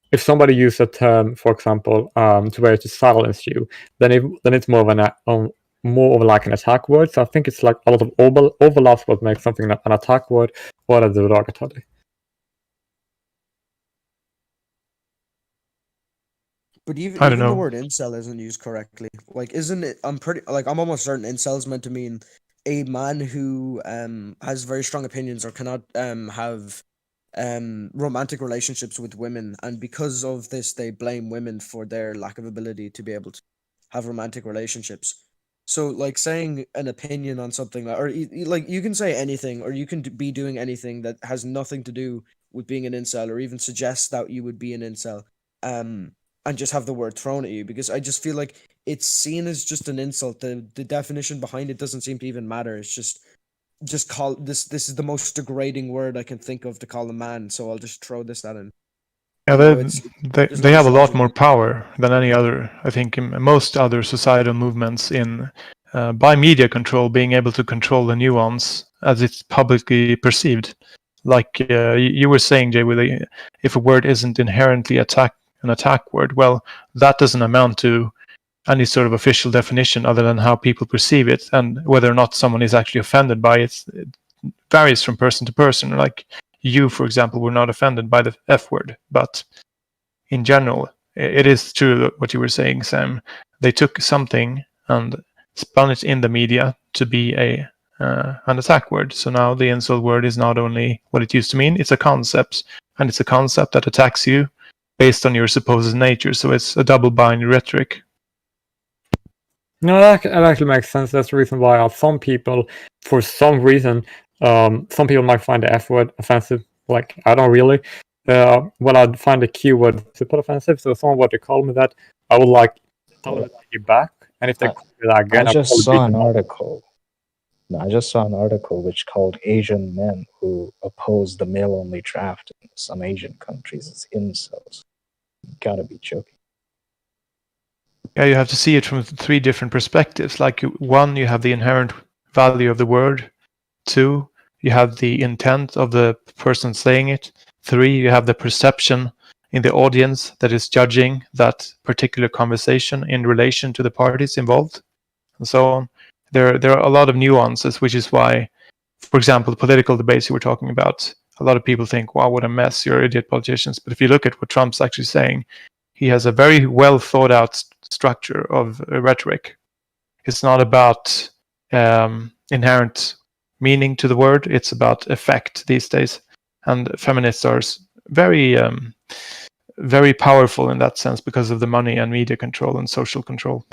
I: if somebody uses a term, for example, to silence you, then it's more of like an attack word. So I think it's like a lot of overlaps what makes something an attack word or a derogatory.
E: But even
C: I don't
E: the
C: know.
E: word incel isn't used correctly. Like, isn't it? I'm almost certain incel is meant to mean a man who has very strong opinions or cannot have romantic relationships with women, and because of this they blame women for their lack of ability to be able to have romantic relationships. So like saying an opinion on something like, or like you can say anything, or you can be doing anything that has nothing to do with being an incel, or even suggest that you would be an incel, and just have the word thrown at you, because I just feel like it's seen as just an insult. The definition behind it doesn't seem to even matter. It's just call this is the most degrading word I can think of to call a man, so I'll just throw this at him.
C: Yeah, they have a lot more
E: misogyny.
C: power than any other. I think in most other societal movements in by media control, being able to control the nuance as it's publicly perceived. Like you were saying, Jay, if a word isn't inherently an attack word, well, that doesn't amount to any sort of official definition other than how people perceive it, and whether or not someone is actually offended by it, it varies from person to person. Like you, for example, were not offended by the F word, but in general, it is true what you were saying, Sam. They took something and spun it in the media to be an attack word. So now the incel word is not only what it used to mean, it's a concept, and it's a concept that attacks you based on your supposed nature. So it's a double bind rhetoric.
I: No, that actually makes sense. That's the reason why some people, for some reason, some people might find the F word offensive. Like, I don't really. When I find the Q word super offensive, so if someone were to call me that, I would like tell them to get back. And if they call me that again,
D: I just saw an article No, I just saw an article which called Asian men who oppose the male-only draft in some Asian countries as incels. You gotta be joking.
C: Yeah, you have to see it from 3 different perspectives. Like, 1, you have the inherent value of the word. 2, you have the intent of the person saying it. 3, you have the perception in the audience that is judging that particular conversation in relation to the parties involved, and so on. There are a lot of nuances, which is why, for example, the political debates you were talking about, a lot of people think, wow, what a mess, you're idiot politicians. But if you look at what Trump's actually saying, he has a very well thought out structure of rhetoric. It's not about inherent meaning to the word, it's about effect these days. And feminists are very, very powerful in that sense because of the money and media control and social control.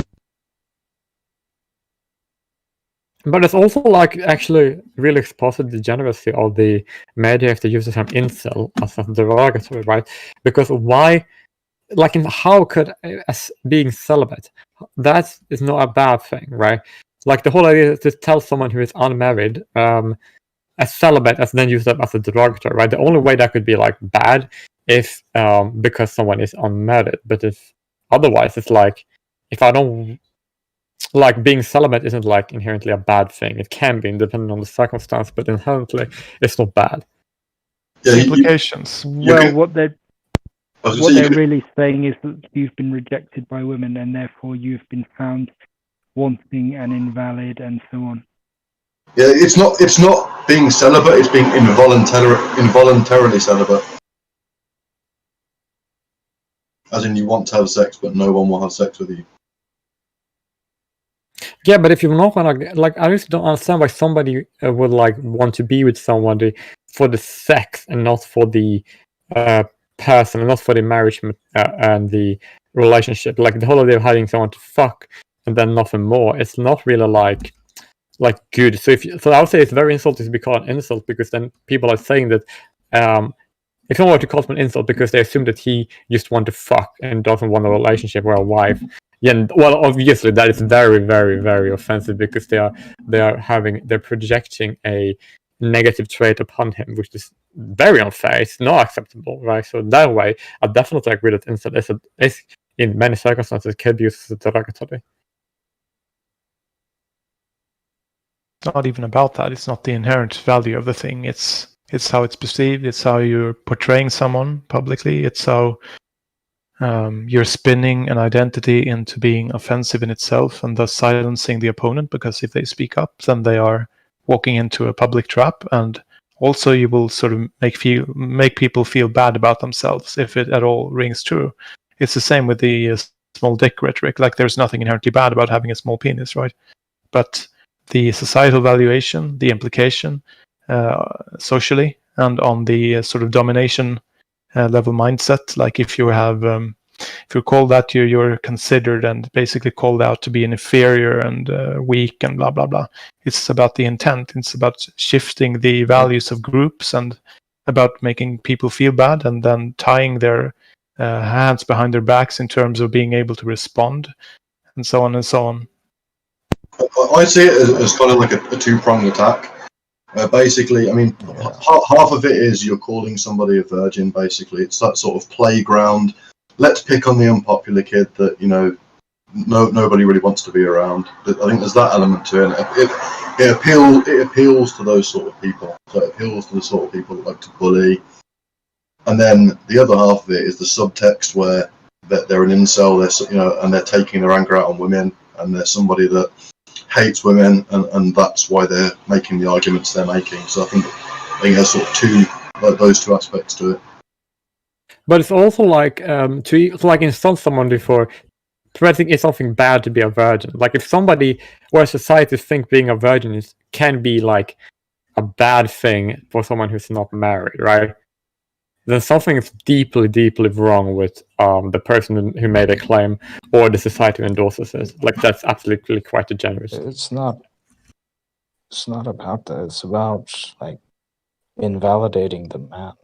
I: But it's also like actually really exposed the degeneracy of the media if they use the term incel as a derogatory, right? Because why, like, how could as being celibate, that is not a bad thing, right? Like the whole idea is to tell someone who is unmarried as celibate as then use them as a derogatory, right? The only way that could be like bad if because someone is unmarried, but if otherwise it's like if I don't. Like being celibate isn't like inherently a bad thing. It can be depending on the circumstance, but inherently it's not bad.
F: Yeah,
C: Implications.
B: Well, what they're really saying is that you've been rejected by women, and therefore you've been found wanting and invalid, and so on.
F: Yeah, it's not being celibate. It's being involuntarily celibate. As in, you want to have sex, but no one will have sex with you.
I: Yeah, but if you're not gonna like, I just don't understand why somebody would like want to be with somebody for the sex and not for the person, and not for the marriage and the relationship. Like the whole idea of having someone to fuck and then nothing more. It's not really like good. So I would say it's very insulting to be called an insult, because then people are saying that if someone were to call him an insult because they assume that he just want to fuck and doesn't want a relationship or a wife. Yeah, well, obviously that is very, very, very offensive, because they're projecting a negative trait upon him, which is very unfair. It's not acceptable, right? So that way, I definitely agree that insult is in many circumstances can be used as a derogatory.
C: It's not even about that. It's not the inherent value of the thing. It's how it's perceived. It's how you're portraying someone publicly. It's how you're spinning an identity into being offensive in itself, and thus silencing the opponent, because if they speak up, then they are walking into a public trap, and also you will sort of make people feel bad about themselves if it at all rings true. It's the same with the small dick rhetoric. Like, there's nothing inherently bad about having a small penis, right? But the societal valuation, the implication socially, and on the sort of domination level mindset, like if you have if you're called that, you're considered and basically called out to be an inferior and weak and blah blah blah. It's about the intent. It's about shifting the values of groups and about making people feel bad, and then tying their hands behind their backs in terms of being able to respond, and so on and so on.
F: I see it as kind of like a two-pronged attack. Basically, I mean, half of it is you're calling somebody a virgin. Basically, it's that sort of playground. Let's pick on the unpopular kid that nobody really wants to be around. I think there's that element to it. It appeals to those sort of people. So it appeals to the sort of people that like to bully. And then the other half of it is the subtext where they're an incel. And they're taking their anger out on women, and they're somebody that hates women, and that's why they're making the arguments they're making. So I think there's sort of those two aspects to it.
I: But it's also like to insult someone for think it's something bad to be a virgin. Like if somebody or society think being a virgin can be like a bad thing for someone who's not married, right? Then something is deeply, deeply wrong with the person who made a claim or the society who endorses it. Like that's absolutely quite degenerate.
D: It's not about that. It's about like invalidating the man.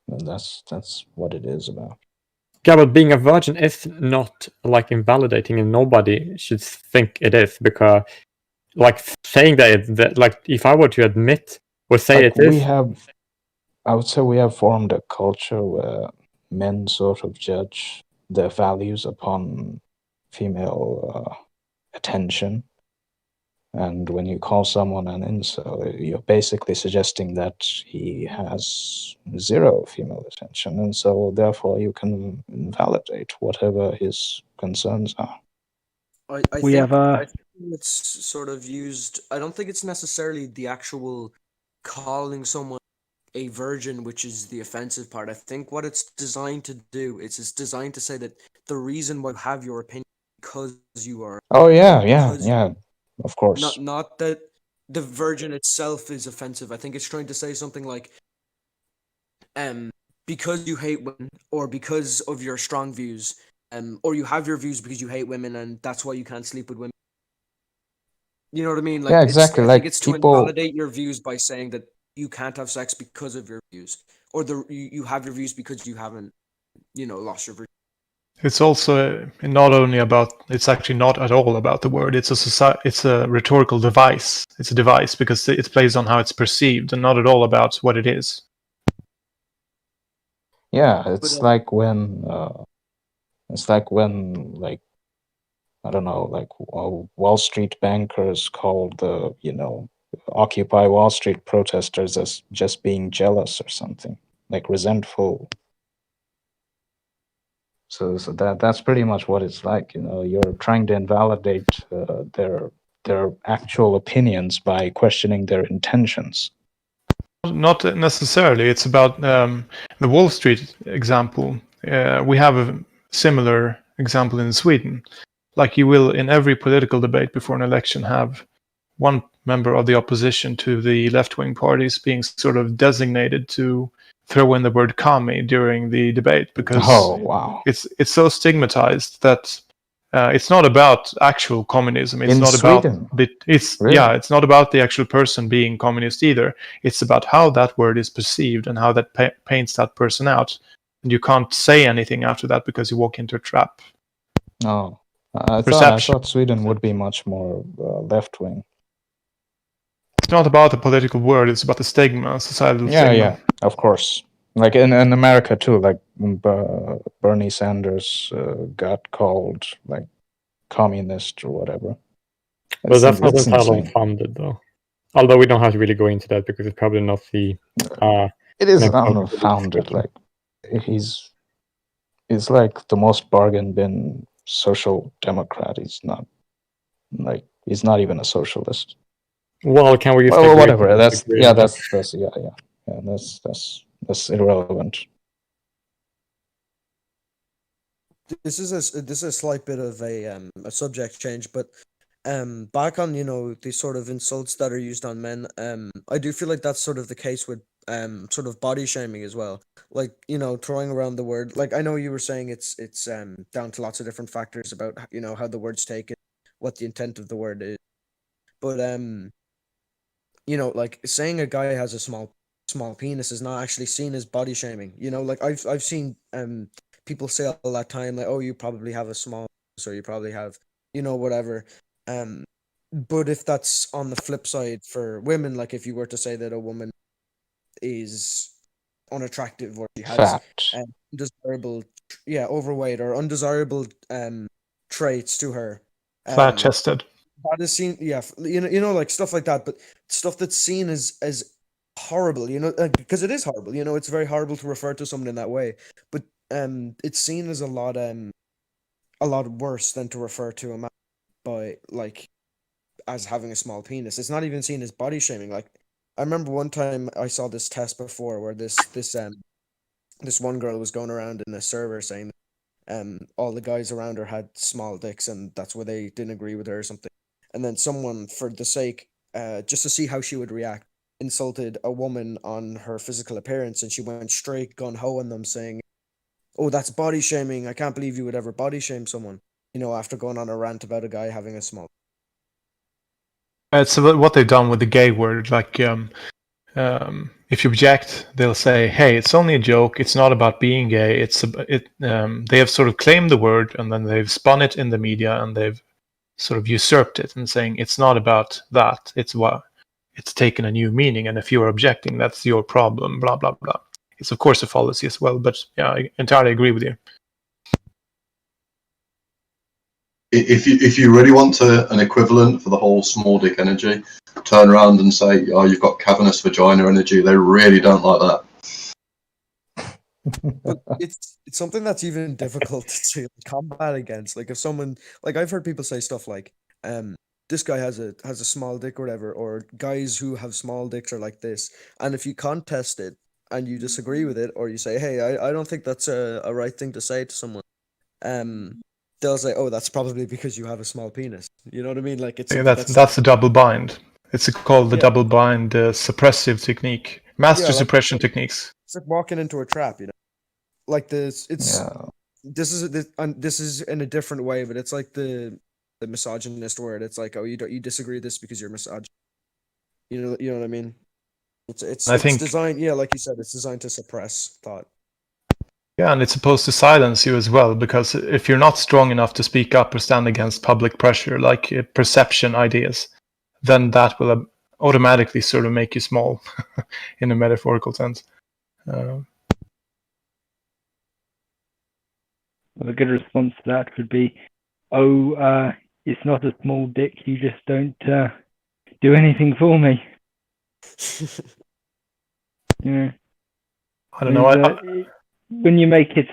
D: And that's what it is about.
I: Yeah, but being a virgin is not like invalidating, and nobody should think it is, because like saying that like if I were to admit or say
D: Like
I: it
D: we
I: is,
D: have, I would say we have formed a culture where men sort of judge their values upon female attention. And when you call someone an incel, you're basically suggesting that he has zero female attention, and so therefore you can invalidate whatever his concerns are.
E: I
B: We
E: think
B: have a-
E: I think it's sort of used. I don't think it's necessarily the actual calling someone a virgin, which is the offensive part. I think what it's designed to do is it's designed to say that the reason why you have your opinion because you are
D: Oh yeah,
E: because
D: of course.
E: not that the virgin itself is offensive. I think it's trying to say something like because you hate women or because of your strong views, or you have your views because you hate women and that's why you can't sleep with women. You know what I mean? Like,
D: Yeah, exactly.
E: I
D: Like
E: think it's to
D: people,
E: invalidate your views by saying that you can't have sex because of your views, or you have your views because you haven't, lost your virginity.
C: It's also not only about. It's actually not at all about the word. It's a rhetorical device. It's a device because it plays on how it's perceived, and not at all about what it is.
D: yeah, it's
E: But,
D: like when, like, I don't know, like Wall Street bankers called the, Occupy Wall Street protesters as just being jealous or something, like resentful. So that's pretty much what it's like. You're trying to invalidate their actual opinions by questioning their intentions.
C: Not necessarily. It's about the Wall Street example. We have a similar example in Sweden. Like you will, in every political debate before an election, have one member of the opposition to the left-wing parties being sort of designated to throw in the word commie during the debate because it's so stigmatized that it's not about actual communism. It's
D: in
C: not
D: Sweden.
C: about it's it's not about the actual person being communist either. It's about how that word is perceived and how that paints that person out. And you can't say anything after that because you walk into a trap.
D: No, I thought Sweden would be much more left-wing.
C: It's not about the political word. It's about the stigma, societal stigma.
D: Yeah, of course. Like in America too, like Bernie Sanders got called like communist or whatever.
I: But that's not entirely unfounded, though. Although we don't have to really go into that because it's probably not the.
D: It is unfounded. Like he's like the most bargain bin social democrat. He's not even a socialist.
I: Well, can we?
D: Well, whatever. That's irrelevant.
E: This is a slight bit of a subject change, but back on the sort of insults that are used on men, I do feel like that's sort of the case with sort of body shaming as well. Like throwing around the word. Like I know you were saying it's down to lots of different factors about how the word's taken, what the intent of the word is, but like saying a guy has a small penis is not actually seen as body shaming. Like I've seen people say all that time, like, oh, you probably have a small penis, or you probably have whatever. But if that's on the flip side for women, like if you were to say that a woman is unattractive or she has undesirable, overweight or undesirable traits to her,
C: flat-chested,
E: that is seen, like stuff like that, but stuff that's seen as horrible, because it is horrible. It's very horrible to refer to someone in that way, but it's seen as a lot worse than to refer to a man by as having a small penis. It's not even seen as body shaming. Like I remember one time I saw this test before where this one girl was going around in a server saying all the guys around her had small dicks and that's why they didn't agree with her or something. And then someone, for the sake, just to see how she would react, insulted a woman on her physical appearance, and she went straight gun-ho on them, saying, "Oh, that's body shaming. I can't believe you would ever body shame someone." After going on a rant about a guy having a small.
C: It's what they've done with the gay word. Like, if you object, they'll say, "Hey, it's only a joke. It's not about being gay. They have sort of claimed the word, and then they've spun it in the media, and they've sort of usurped it and saying it's not about that. It's taken a new meaning, and if you're objecting, that's your problem. Blah blah blah. It's of course a fallacy as well, but yeah, I entirely agree with you.
F: If you really want an equivalent for the whole small dick energy, turn around and say, oh, you've got cavernous vagina energy. They really don't like that.
J: But it's something that's even difficult to combat against. Like if someone, like I've heard people say stuff like, this guy has a small dick or whatever, or guys who have small dicks are like this. And if you contest it and you disagree with it, or you say, hey, I don't think that's a right thing to say to someone, they'll say, oh, that's probably because you have a small penis. You know what I mean? Like it's
C: that's a double bind. It's called the double bind suppressive technique, master suppression techniques.
J: It's like walking into a trap, you know. Like this, this is in a different way, but it's like the misogynist word. It's like, oh, you disagree with this because you're misogynist. You know what I mean? It's designed, like you said, it's designed to suppress thought.
C: Yeah, and it's supposed to silence you as well, because if you're not strong enough to speak up or stand against public pressure, like perception ideas, then that will automatically sort of make you small in a metaphorical sense.
B: A good response to that would be, it's not a small dick, you just don't do anything for me. Yeah.
C: I don't know.
B: When you make it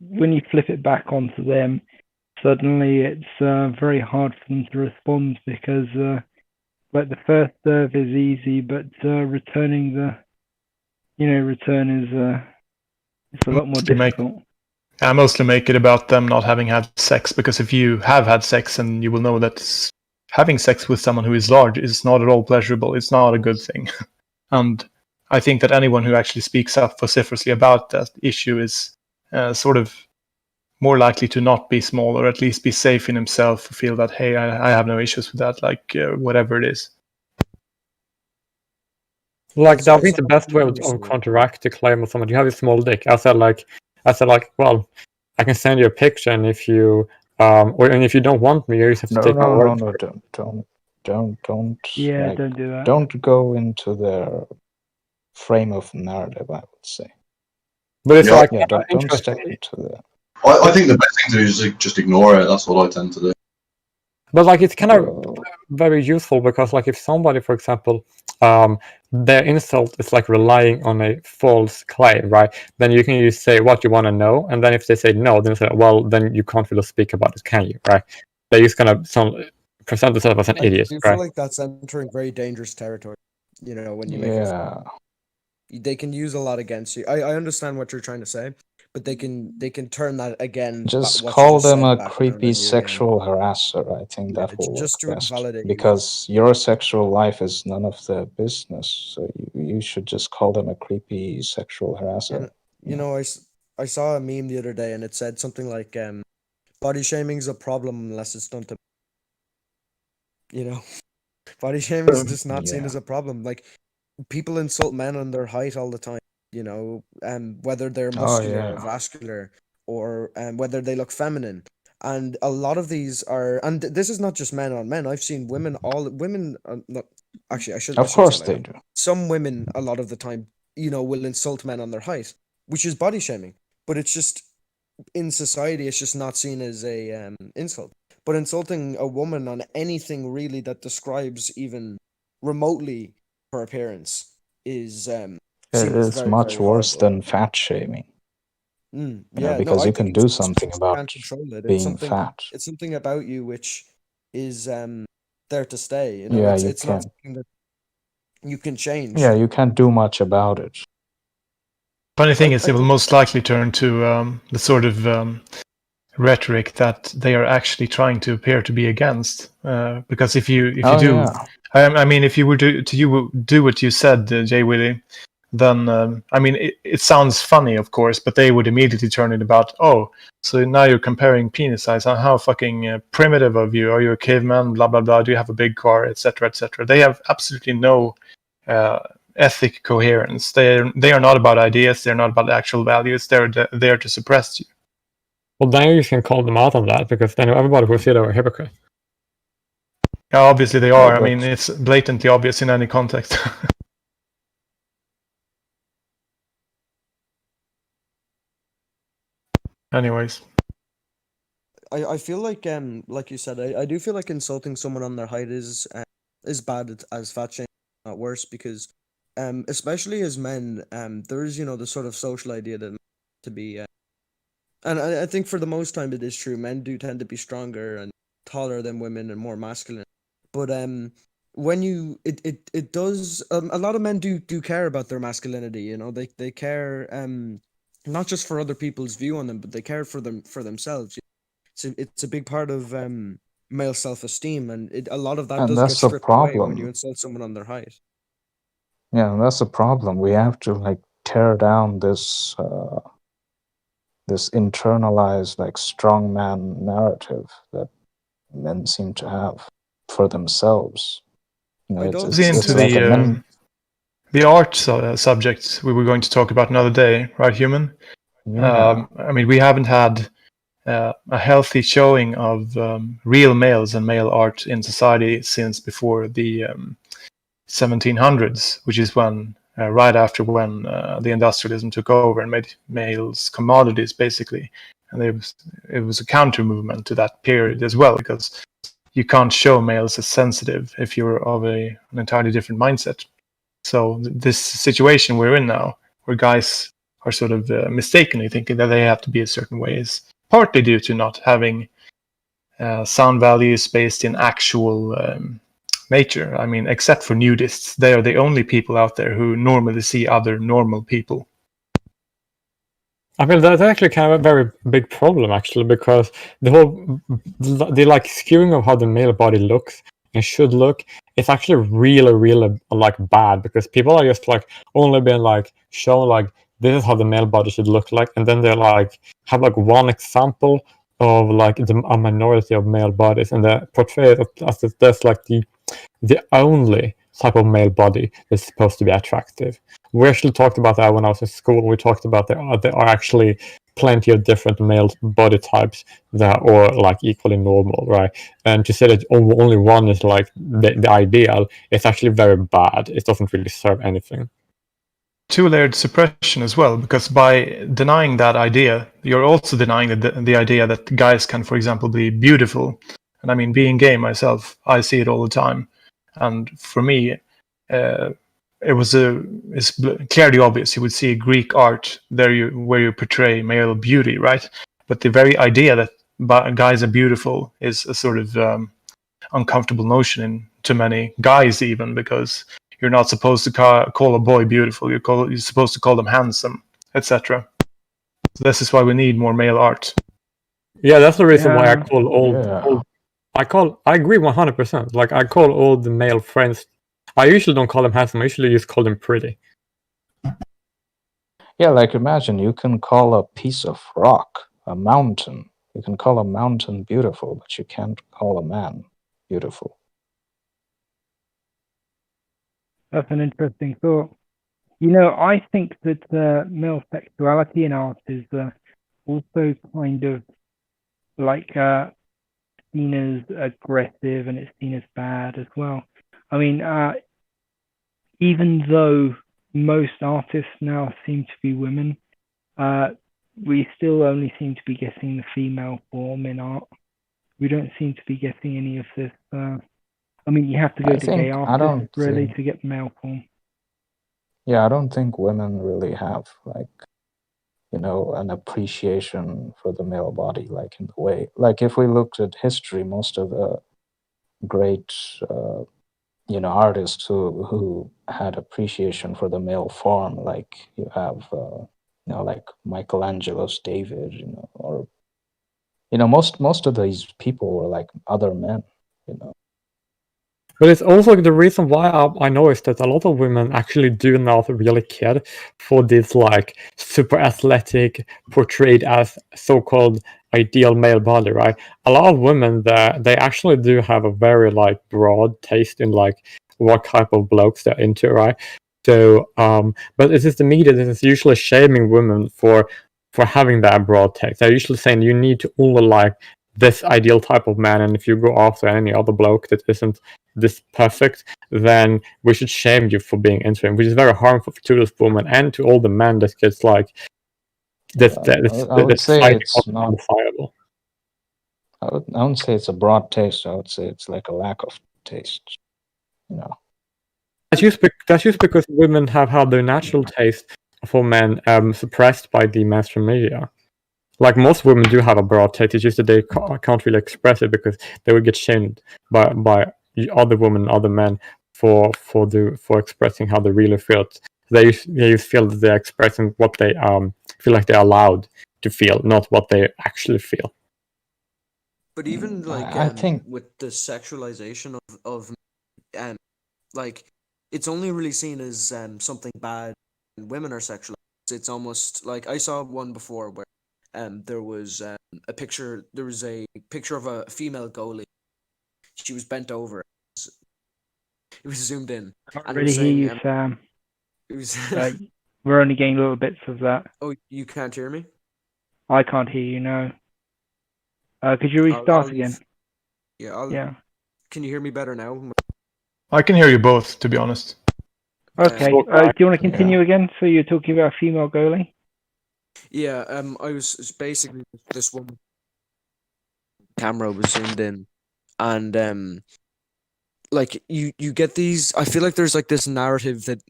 B: when you flip it back onto them, suddenly it's very hard for them to respond, because like the first serve is easy, but returning return is it's a lot more difficult.
C: I mostly make it about them not having had sex, because if you have had sex, and you will know that having sex with someone who is large is not at all pleasurable. It's not a good thing. And I think that anyone who actually speaks up vociferously about that issue is sort of more likely to not be small, or at least be safe in himself, feel that, hey, I have no issues with that, like whatever it is.
I: Like, that would be the best way of counteract the claim of someone, you have a small dick. I said, well, I can send you a picture, and if you and if you don't want me, you just have to take my word.
D: No, don't.
B: Yeah, don't do that.
D: Don't go into their frame of narrative, I would say.
I: But it's
D: don't step into that.
F: I think the best thing to do is just ignore it. That's what I tend to do.
I: But like, it's kind of very useful, because like if somebody, for example, their insult is like relying on a false claim, right? Then you can just say what you want to know, and then if they say no, then say, well, then you can't really speak about it, can you? Right? They're just gonna present themselves as an idiot.
J: I feel like that's entering very dangerous territory. You know, when you make they can use a lot against you. I understand what you're trying to say, but they can turn that again.
D: Just call them a creepy sexual harasser. I think that will
J: just
D: work
J: to
D: best,
J: invalidate
D: because your sexual life is none of their business. So you should just call them a creepy sexual harasser.
J: And, you know, I saw a meme the other day, and it said something like, "Body shaming is a problem unless it's done to." You know, body shaming is just not seen as a problem. Like, people insult men on their height all the time. You know, whether they're muscular or vascular, or whether they look feminine. And a lot of these are, and this is not just men on men. I've seen women, actually, I should.
D: Of course they do.
J: Some women, a lot of the time, will insult men on their height, which is body shaming. But it's just, in society, it's just not seen as a insult. But insulting a woman on anything really that describes even remotely her appearance is
D: it's
J: very,
D: much
J: very
D: worse
J: horrible.
D: than fat shaming.
J: Because
D: you can do something about being fat.
J: It's something about you which is there to stay. You
D: know?
J: It's not something that you can change.
D: Yeah, you can't do much about it.
C: Funny thing is, it will most likely turn to the sort of rhetoric that they are actually trying to appear to be against. Because if you do, I mean, if you were to do what you said, Jay Willie, then it sounds funny, of course, but they would immediately turn it about, so now you're comparing penis size, how fucking primitive of you, are you a caveman, blah blah blah, do you have a big car, etc., etc. They have absolutely no ethic coherence. They are not about ideas, they're not about actual values, they're there to suppress you.
I: Well, then you can call them out on that, because then everybody will see they were hypocrites.
C: Yeah, obviously they are. I
D: but-
C: mean, it's blatantly obvious in any context. Anyways,
J: I feel like you said, I do feel like insulting someone on their height is bad as fat shaming, not worse, because especially as men, there is, you know, the sort of social idea that to be and I think for the most time it is true, men do tend to be stronger and taller than women and more masculine, but when you it does a lot of men do care about their masculinity, you know, they care not just for other people's view on them, but they care for themselves. It's a big part of male self-esteem, and a lot of that
D: And
J: does get
D: that's a
J: stripped away when
D: problem.
J: you insult someone on their height.
D: Yeah, that's a problem. We have to like tear down this this internalized like strongman narrative that men seem to have for themselves. You know,
J: I
D: it's,
J: don't
D: it's,
J: think
C: into
D: it's like a men.
C: the art subject we were going to talk about another day, right, Human?
D: Yeah.
C: I mean, we haven't had a healthy showing of real males and male art in society since before the 1700s, which is when right after when the industrialism took over and made males commodities, basically. And it was a counter movement to that period as well, because you can't show males as sensitive if you're of an entirely different mindset. So this situation we're in now, where guys are sort of mistakenly thinking that they have to be a certain way, is partly due to not having sound values based in actual nature. I mean, except for nudists, they are the only people out there who normally see other normal people.
I: I mean, that's actually kind of a very big problem, actually, because the like skewing of how the male body looks and should look, it's actually really, really like bad, because people are just like only being like shown like this is how the male body should look like, and then they're like have like one example of like a minority of male bodies, and they portray it as if that's like the only type of male body that's supposed to be attractive. We actually talked about that when I was in school. We talked about there are actually plenty of different male body types that are like equally normal, right? And to say that only one is like the ideal, it's actually very bad. It doesn't really serve anything.
C: Two-layered suppression as well, because by denying that idea, you're also denying the idea that guys can, for example, be beautiful. And I mean, being gay myself, I see it all the time. And for me, it's clearly obvious. You would see Greek art there where you portray male beauty, right? But the very idea that guys are beautiful is a sort of uncomfortable notion to many guys, even, because you're not supposed to call a boy beautiful. You're supposed to call them handsome, etc. So this is why we need more male art.
I: Yeah, that's the reason why I
B: Yeah.
I: call old. I agree 100%. Like I call all the male friends. I usually don't call them handsome. I usually just call them pretty.
D: Yeah, like imagine you can call a piece of rock a mountain. You can call a mountain beautiful, but you can't call a man beautiful.
B: That's an interesting thought. You know, I think that male sexuality in art is also kind of like seen as aggressive, and it's seen as bad as well. I mean, even though most artists now seem to be women, we still only seem to be getting the female form in art. We don't seem to be getting any of this. I mean, you have to go to gay artists really to get the male form.
D: Yeah, I don't think women really have like, you know, an appreciation for the male body, like in the way, like if we looked at history, most of the great, you know, artists who had appreciation for the male form, like you have, you know, like Michelangelo's David, you know, or, you know, most of these people were like other men, you know.
I: But it's also the reason why I know is that a lot of women actually do not really care for this like super athletic, portrayed as so-called ideal male body, right? A lot of women they actually do have a very like broad taste in like what type of blokes they're into, right? So, but it is the media that is usually shaming women for having that broad taste. They're usually saying you need to only like this ideal type of man, and if you go after any other bloke that isn't this perfect, then we should shame you for being into him, which is very harmful to this woman and to all the men that gets like
D: I would say it's not.
I: undesirable.
D: I wouldn't say it's a broad taste. I would say it's like a lack of taste. You know.
I: That's just because women have had their natural taste for men suppressed by the mainstream media. Like most women do have a broad taste, it's just that they can't really express it because they would get shamed by other women, other men for expressing how they really feel. They feel that they're expressing what they feel like they're allowed to feel, not what they actually feel.
E: But even like
D: I think
E: with the sexualization of like it's only really seen as something bad when women are sexualized. It's almost like I saw one before where there was a picture. There was a picture of a female goalie. She was bent over. It was zoomed in.
B: I can't
E: And it
B: really
E: was
B: hear
E: saying,
B: you, Sam.
E: It was.
B: We're only getting little bits of that.
E: Oh, you can't hear me?
B: I can't hear you, no. Could you restart again?
E: Yeah. Can you hear me better now?
C: I can hear you both, to be honest.
B: Okay. Do you want to continue again? So you're talking about a female goalie?
E: Yeah. I was basically this woman. Camera was zoomed in, and like you get these. I feel like there's like this narrative that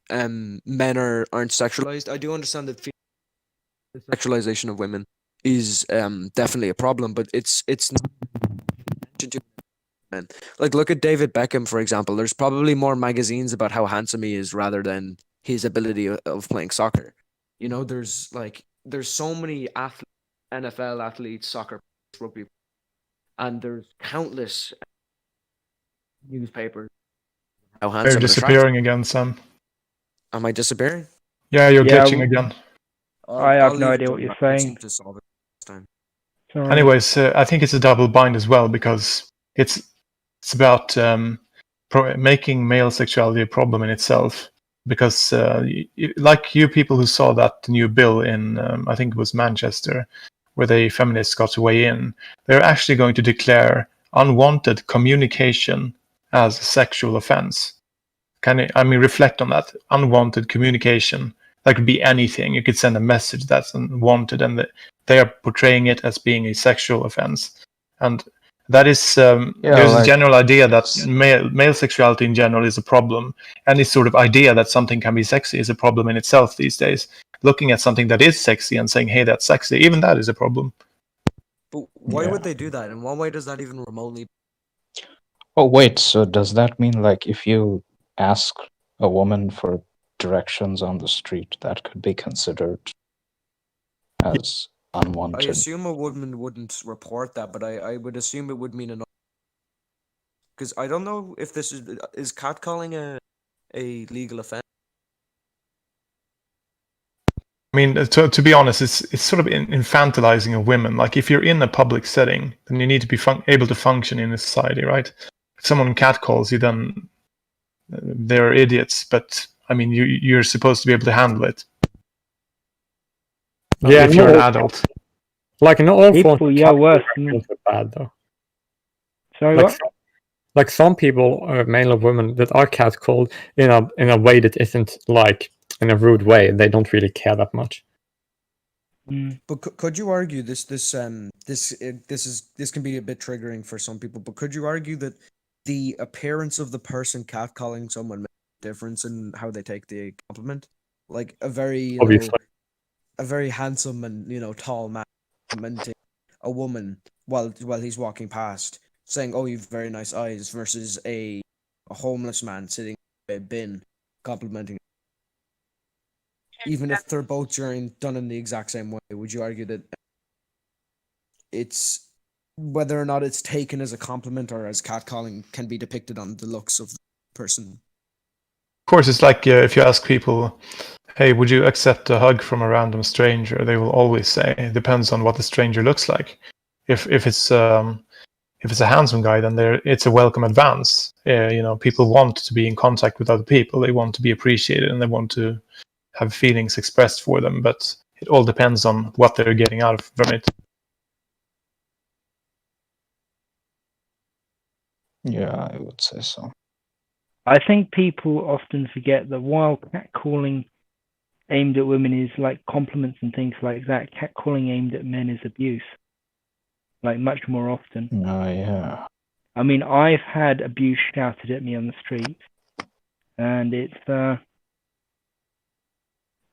E: men aren't sexualized. I do understand that the sexualization of women is definitely a problem, but it's not men. Like look at David Beckham, for example. There's probably more magazines about how handsome he is rather than his ability of playing soccer. You know, there's so many NFL athletes, soccer, rugby, and there's countless newspapers. How handsome
C: You're disappearing again, Sam.
E: Am I disappearing?
C: Yeah, you're glitching again.
B: I have no idea what you're saying.
C: Anyways, I think it's a double bind as well because it's about making male sexuality a problem in itself. Because like you people who saw that new bill in, I think it was Manchester, where the feminists got to weigh in, they're actually going to declare unwanted communication as a sexual offense. Reflect on that. Unwanted communication. That could be anything. You could send a message that's unwanted, and they are portraying it as being a sexual offense. And that is, there's a general idea that male sexuality in general is a problem. Any sort of idea that something can be sexy is a problem in itself these days. Looking at something that is sexy and saying, hey, that's sexy, even that is a problem.
E: But why would they do that? In what way does that even remotely...
D: Oh, wait, so does that mean, like, if you ask a woman for directions on the street, that could be considered as unwanted?
E: I assume a woman wouldn't report that, but I would assume it would mean enough. Because I don't know if this is catcalling a legal offense.
C: I mean, to be honest, it's sort of infantilizing of women. Like, if you're in a public setting, then you need to be able to function in a society, right? If someone catcalls you, then they're idiots. But I mean, you're supposed to be able to handle it.
I: Yeah,
C: if you're an adult.
I: Like, not all
B: People,
I: forms
B: yeah,
I: of
B: worse.
I: catcalling are bad though.
B: Sorry,
I: Like,
B: what?
I: like some people, male or women, that are catcalled in a way that isn't like in a rude way. They don't really care that much.
J: But could you argue this can be a bit triggering for some people, but could you argue that the appearance of the person catcalling someone makes a difference in how they take the compliment? Like a very a very handsome and tall man complimenting a woman while he's walking past, saying, "Oh, you've very nice eyes," versus a homeless man sitting in a bin complimenting. Even if they're both done in the exact same way, would you argue that it's whether or not it's taken as a compliment or as catcalling can be depicted on the looks of the person?
C: Of course, it's like if you ask people, hey, would you accept a hug from a random stranger? They will always say it depends on what the stranger looks like. If it's a handsome guy, then it's a welcome advance. People want to be in contact with other people. They want to be appreciated, and they want to have feelings expressed for them. But it all depends on what they're getting out from it.
D: Yeah, I would say so.
B: I think people often forget that while catcalling aimed at women is like compliments and things like that, catcalling aimed at men is abuse, like much more often.
D: Oh, yeah.
B: I mean, I've had abuse shouted at me on the streets, and it's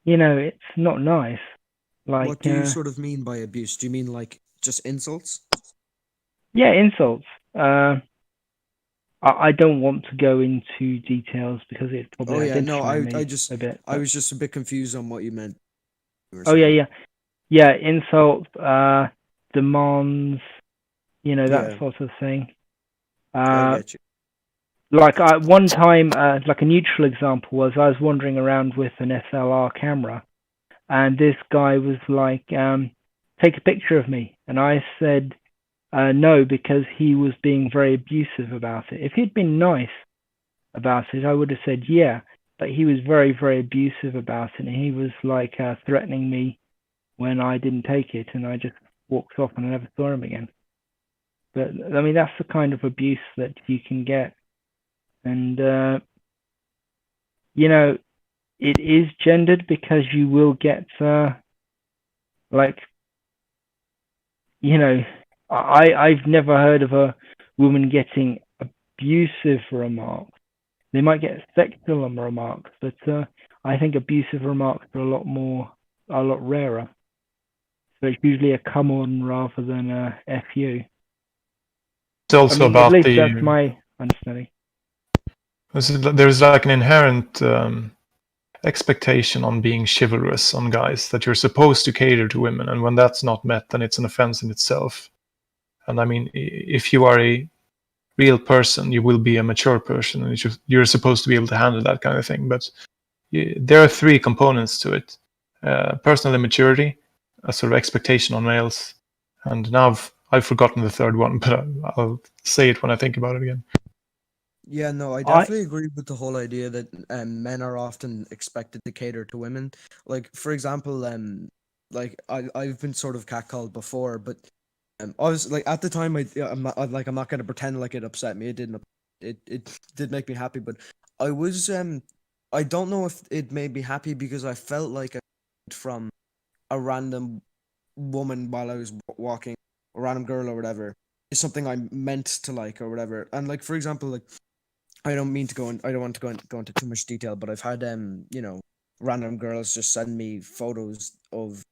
B: it's not nice. Like,
J: What do you sort of mean by abuse? Do you mean like just insults?
B: yeah, insults. I don't want to go into details because it probably
J: Oh yeah, no,
B: identify me
J: I just
B: a bit.
J: I was just a bit confused on what you meant. You were
B: Oh
J: saying.
B: yeah, insults, demands, that
J: Yeah.
B: sort of thing.
J: I get you.
B: Like one time, like a neutral example was I was wandering around with an SLR camera, and this guy was like, "Take a picture of me," and I said, "No," because he was being very abusive about it. If he'd been nice about it, I would have said yeah, but he was very, very abusive about it, and he was like threatening me when I didn't take it, and I just walked off and I never saw him again. But I mean, that's the kind of abuse that you can get. And, it is gendered because you will get, I've never heard of a woman getting abusive remarks. They might get sexual remarks, but I think abusive remarks are a lot rarer. So it's usually a come on rather than a F you.
C: It's also
B: at
C: about
B: least that's my understanding.
C: There's like an inherent expectation on being chivalrous on guys, that you're supposed to cater to women, and when that's not met, then it's an offense in itself. And I mean, if you are a real person, you will be a mature person, and you're supposed to be able to handle that kind of thing. But there are three components to it: personal immaturity, a sort of expectation on males, and now I've forgotten the third one, but I'll say it when I think about it again.
J: Yeah, no, I definitely agree with the whole idea that men are often expected to cater to women. Like, for example, like I've been sort of catcalled before, but I was like at the time I'm not gonna pretend like it upset me. It didn't. It did make me happy, but I was I don't know if it made me happy because I felt like I from a random woman while I was walking, a random girl or whatever, is something I meant to like or whatever. And like for example, like I don't want to go into too much detail, but I've had random girls just send me photos of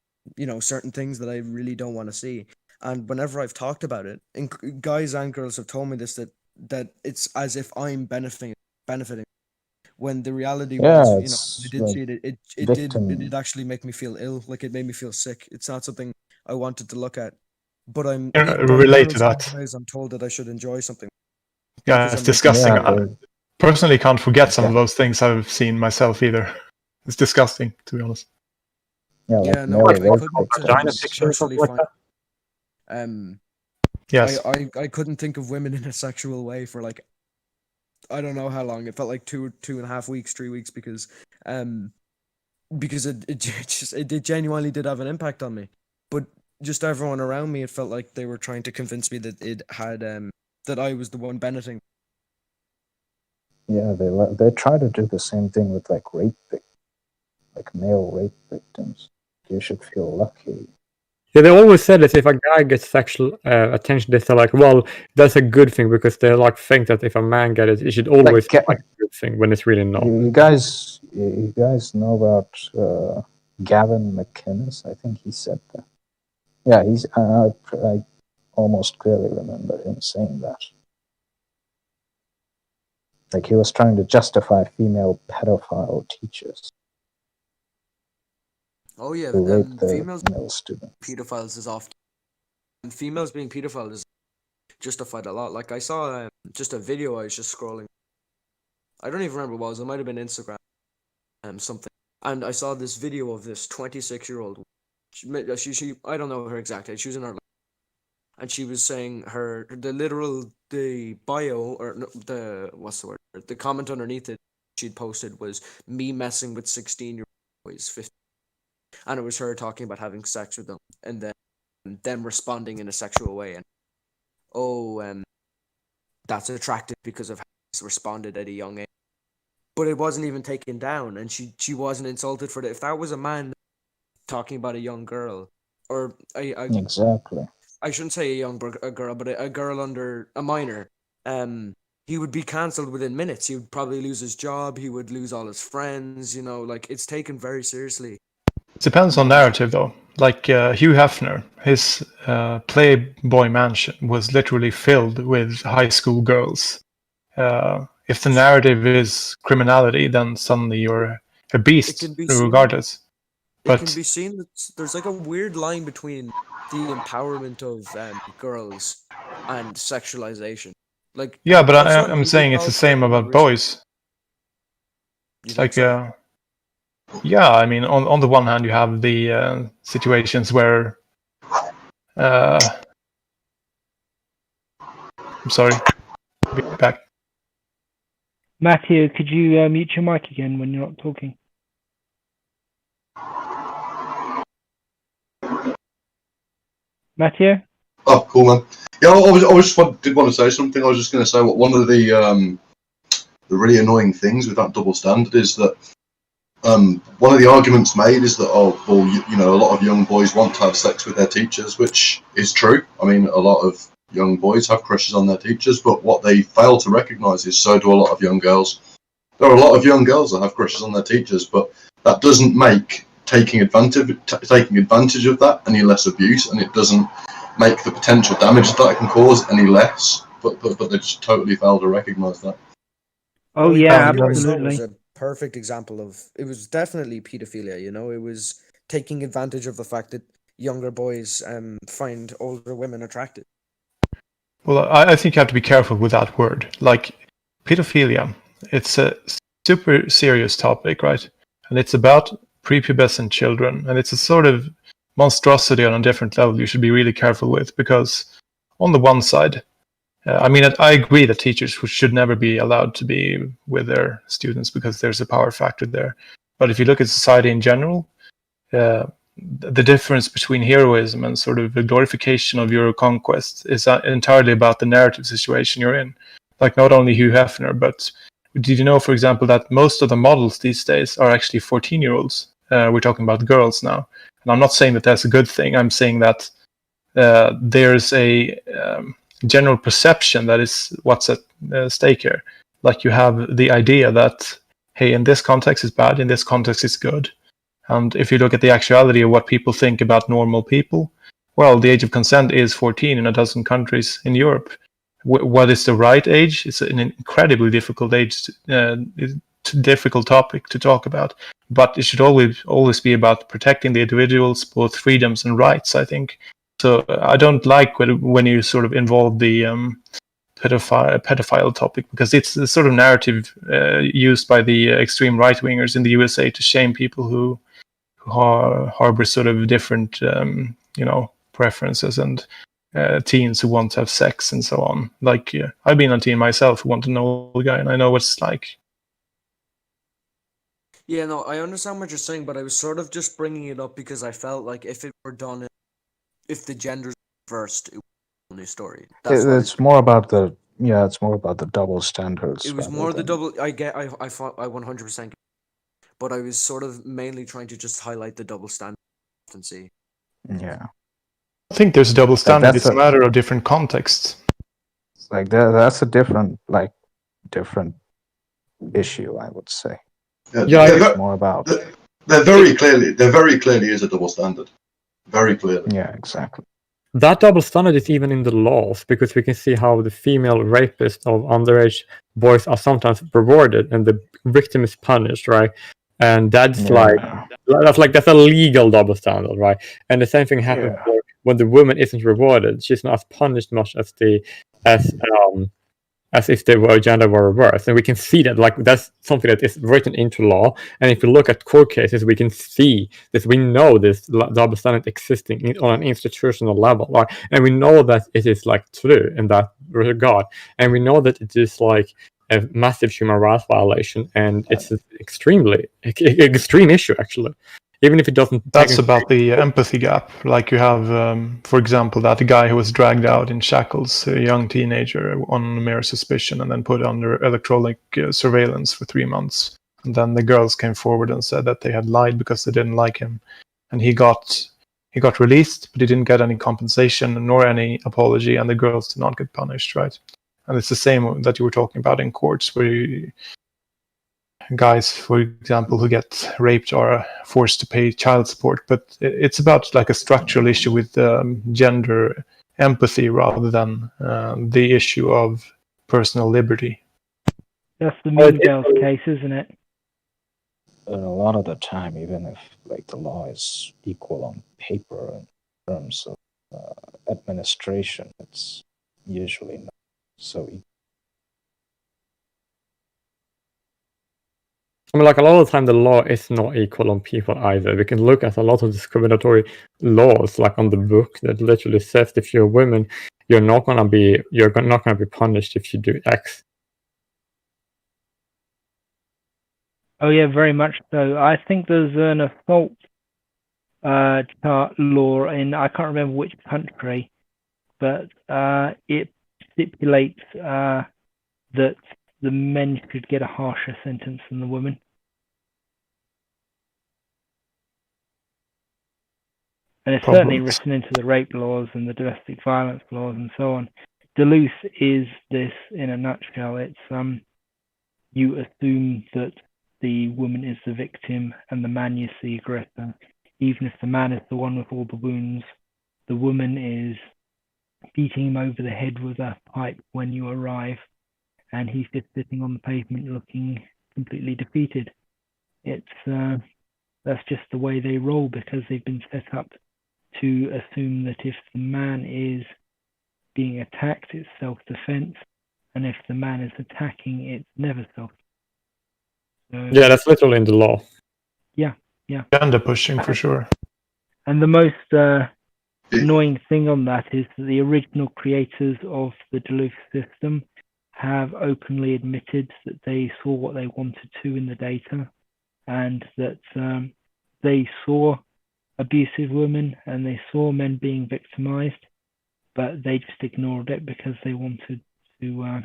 J: certain things that I really don't want to see. And whenever I've talked about it, and guys and girls have told me this, that it's as if I'm benefiting, when the reality was,
D: Yeah,
J: I
D: it's
J: did
D: like
J: see it. It
D: victim.
J: did actually make me feel ill. Like it made me feel sick. It's not something I wanted to look at. But by
C: Relate to
J: girls
C: that.
J: nowadays, I'm told that I should enjoy something.
C: Yeah,
J: because
C: it's
J: I'm
C: disgusting.
D: Yeah,
C: I personally can't forget some of
D: yeah,
C: those things I've seen myself either. It's disgusting, to be honest.
D: yeah,
J: Yeah,
D: like
J: no,
D: male
J: I
D: rape
J: couldn't
I: Vagina
D: victims.
I: picture or
J: personally
I: something like
J: find.
I: that.
C: Yes.
J: I couldn't think of women in a sexual way for like I don't know how long. It felt like 2.5 weeks, 3 weeks because it genuinely did have an impact on me. But just everyone around me, it felt like they were trying to convince me that it had that I was the one benefiting.
D: Yeah, they try to do the same thing with like like male rape victims. You should feel lucky.
I: Yeah, they always said that if a guy gets sexual attention, they say like, well, that's a good thing because they like think that if a man gets it, it should always be like a good thing when it's really not.
D: You guys know about Gavin McInnes? I think he said that. Yeah, I almost clearly remember him saying that. Like he was trying to justify female pedophile teachers
E: Oh yeah,
D: who rape the
E: females
D: male students.
E: pedophiles is often, and females being pedophiles is justified a lot. Like I saw just a video. I was just scrolling. I don't even remember what it was. It might have been Instagram, something. And I saw this video of this 26-year-old. She I don't know her exact age. She was in her, and she was saying the bio or no, the what's the word, the comment underneath it she'd posted was me messing with 16-year-old boys, 15, and it was her talking about having sex with them, and then them responding in a sexual way, and that's attractive because of how he's responded at a young age. But it wasn't even taken down, and she wasn't insulted for that. If that was a man talking about a young girl, or
D: Exactly.
E: I shouldn't say a girl, but a girl under a minor, he would be cancelled within minutes. He would probably lose his job. He would lose all his friends. You know, like, it's taken very seriously.
C: It depends on narrative, though. Like Hugh Hefner, his Playboy mansion was literally filled with high school girls. If the narrative is criminality, then suddenly you're a beast, regardless.
E: It can be seen that there's like a weird line between the empowerment of girls and sexualization. Like,
C: yeah, but I'm saying it's the same about boys. It's like yeah, I mean, on the one hand, you have the situations where I'm sorry, I'll be back.
B: Matthew, could you mute your mic again when you're not talking? Matthew?
F: Oh, cool, man. Yeah, did want to say something. I was just going to say one of the really annoying things with that double standard is that one of the arguments made is that, oh, well, you know, a lot of young boys want to have sex with their teachers, which is true. I mean, a lot of young boys have crushes on their teachers, but what they fail to recognise is so do a lot of young girls. There are a lot of young girls that have crushes on their teachers, but that doesn't make taking advantage of that any less abuse, and it doesn't make the potential damage that it can cause any less. But they just totally fail to recognise that.
B: Oh yeah,
J: It
B: absolutely.
J: was a perfect example of, it was definitely pedophilia. You know, it was taking advantage of the fact that younger boys find older women attractive.
C: Well, I think you have to be careful with that word. Like, pedophilia, it's a super serious topic, right? And it's about prepubescent children, and it's a sort of monstrosity on a different level you should be really careful with, because on the one side, I mean, I agree that teachers should never be allowed to be with their students because there's a power factor there. But if you look at society in general, the difference between heroism and sort of the glorification of your conquest is entirely about the narrative situation you're in. Like, not only Hugh Hefner, but did you know, for example, that most of the models these days are actually 14-year-olds? We're talking about girls now. And I'm not saying that that's a good thing. I'm saying that there's a general perception that is what's at stake here. Like, you have the idea that, hey, in this context it's bad, in this context it's good. And if you look at the actuality of what people think about normal people, well, the age of consent is 14 in a dozen countries in Europe. What is the right age? It's an incredibly difficult difficult topic to talk about. But it should always be about protecting the individual's both freedoms and rights, I think. So I don't like when you sort of involve the pedophile topic, because it's the sort of narrative used by the extreme right-wingers in the USA to shame people who harbor sort of different, preferences, and teens who want to have sex and so on. Like, I've been a teen myself who want to know the guy, and I know what it's like.
E: Yeah, no, I understand what you're saying, but I was sort of just bringing it up because I felt like if it were done, if the genders reversed, it would be a new story.
D: It's more about the double standards.
E: It was more the double. I 100%. But I was sort of mainly trying to just highlight the double standard.
D: Yeah.
C: I think there's a double standard. It's a matter of different contexts.
D: Like that's a different issue, I would say.
F: Yeah,
D: it's more about.
F: There very clearly is a double standard. Very clearly.
D: Yeah, exactly.
I: That double standard is even in the laws, because we can see how the female rapists of underage boys are sometimes rewarded and the victim is punished, right? And that's that's a legal double standard, right? And the same thing happens when the woman isn't rewarded. She's not as punished much as if the gender were reversed. And we can see that, like, that's something that is written into law. And if you look at court cases, we can see that we know this double standard existing on an institutional level, right? And we know that it is, like, true in that regard. And we know that it is, like, a massive human rights violation, and it's an extreme issue, actually. even if it doesn't.
C: That's
I: technically-
C: about the empathy gap. Like you have, for example, that guy who was dragged out in shackles, a young teenager, on mere suspicion, and then put under electronic surveillance for 3 months. And then the girls came forward and said that they had lied because they didn't like him, and he got released, but he didn't get any compensation nor any apology, and the girls did not get punished, right? And it's the same that you were talking about in courts, where guys, for example, who get raped are forced to pay child support. But it's about like a structural issue with gender empathy rather than the issue of personal liberty.
B: That's the Mean Girls case, isn't it?
D: A lot of the time, even if like the law is equal on paper in terms of administration, it's usually not so equal.
I: I mean, like a lot of the time, the law is not equal on people either. We can look at a lot of discriminatory laws, like on the book, that literally says if you're a woman, you're not gonna be punished if you do X.
B: Oh yeah, very much so. I think there's an assault law in, I can't remember which country, but it stipulates that the men should get a harsher sentence than the women. And it's certainly written into the rape laws and the domestic violence laws and so on. Duluth is this in a nutshell. It's you assume that the woman is the victim and the man is the aggressor. Even if the man is the one with all the wounds, the woman is beating him over the head with a pipe when you arrive, and he's just sitting on the pavement looking completely defeated. It's that's just the way they roll, because they've been set up to assume that if the man is being attacked, it's self-defense, and if the man is attacking, it's never self-defense. So,
I: Yeah, that's literally in the law.
B: Yeah.
C: Gender pushing for sure.
B: And the most annoying thing on that is that the original creators of the Duluth system have openly admitted that they saw what they wanted to in the data, and that they saw abusive women and they saw men being victimized, but they just ignored it because they wanted to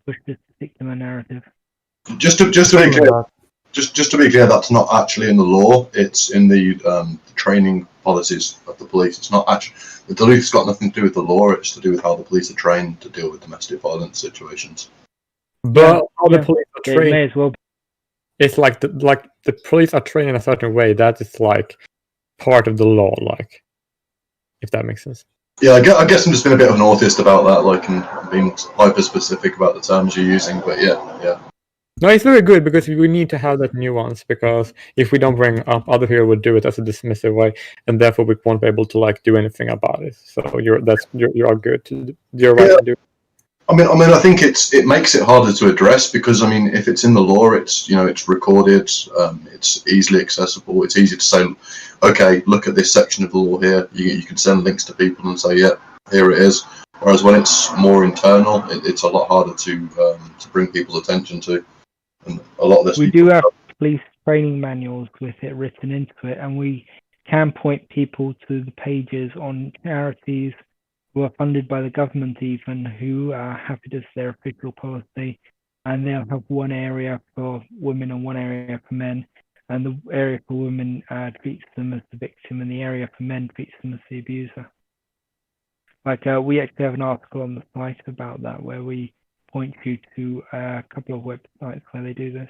B: push this particular narrative.
F: Just to be clear, just to be clear, that's not actually in the law. It's in the training policies of the police. It's not actually, the Duluth's got nothing to do with the law. It's to do with how the police are trained to deal with domestic violence situations.
I: But how the police are
B: It
I: trained,
B: may as well.
I: it's like the police are trained in a certain way. That is like part of the law, like, if that makes sense.
F: Yeah, I guess I'm just being a bit of an autist about that, like, and being hyper specific about the terms you're using. But yeah.
I: No, it's very good, because we need to have that nuance, because if we don't bring up, other people would do it as a dismissive way, and therefore we won't be able to like do anything about it. So you are good to you're right to do.
F: I mean, I think it makes it harder to address, because I mean, if it's in the law, it's it's recorded, it's easily accessible. It's easy to say, okay, look at this section of the law here. You can send links to people and say, yeah, here it is. Whereas when it's more internal, it's a lot harder to bring people's attention to. And a lot of this.
B: We do have police training manuals with it written into it, and we can point people to the pages on charities who are funded by the government, even, who have it as their official policy, and they'll have one area for women and one area for men, and the area for women treats them as the victim, and the area for men treats them as the abuser. Like, we actually have an article on the site about that, where we point you to a couple of websites where they do this.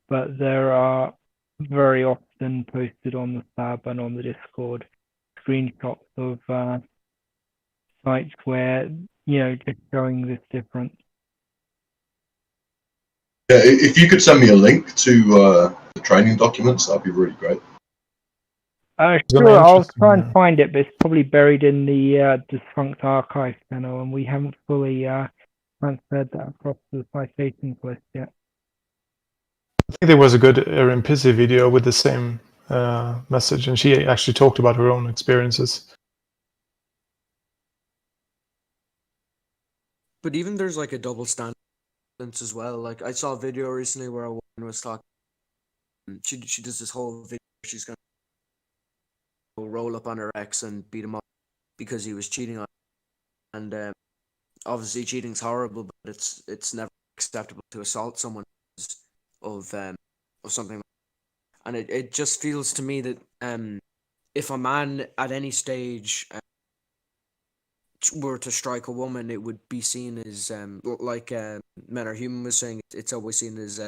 B: But there are very often posted on the Stab and on the Discord screenshots of sites where, just showing this difference.
F: Yeah, if you could send me a link to the training documents, that'd be really great.
B: Sure, I'll try and find it, but it's probably buried in the defunct archive channel, and we haven't fully transferred that across to the citations list yet.
C: I think there was a good Erin Pizzi video with the same message, and she actually talked about her own experiences.
E: But even there's like a double standard as well. Like, I saw a video recently where a woman was talking. She does this whole video. She's gonna roll up on her ex and beat him up because he was cheating on her. And obviously cheating's horrible, but it's never acceptable to assault someone of something. And it just feels to me that if a man at any stage were to strike a woman, it would be seen as like Men Are Human was saying, it's always seen as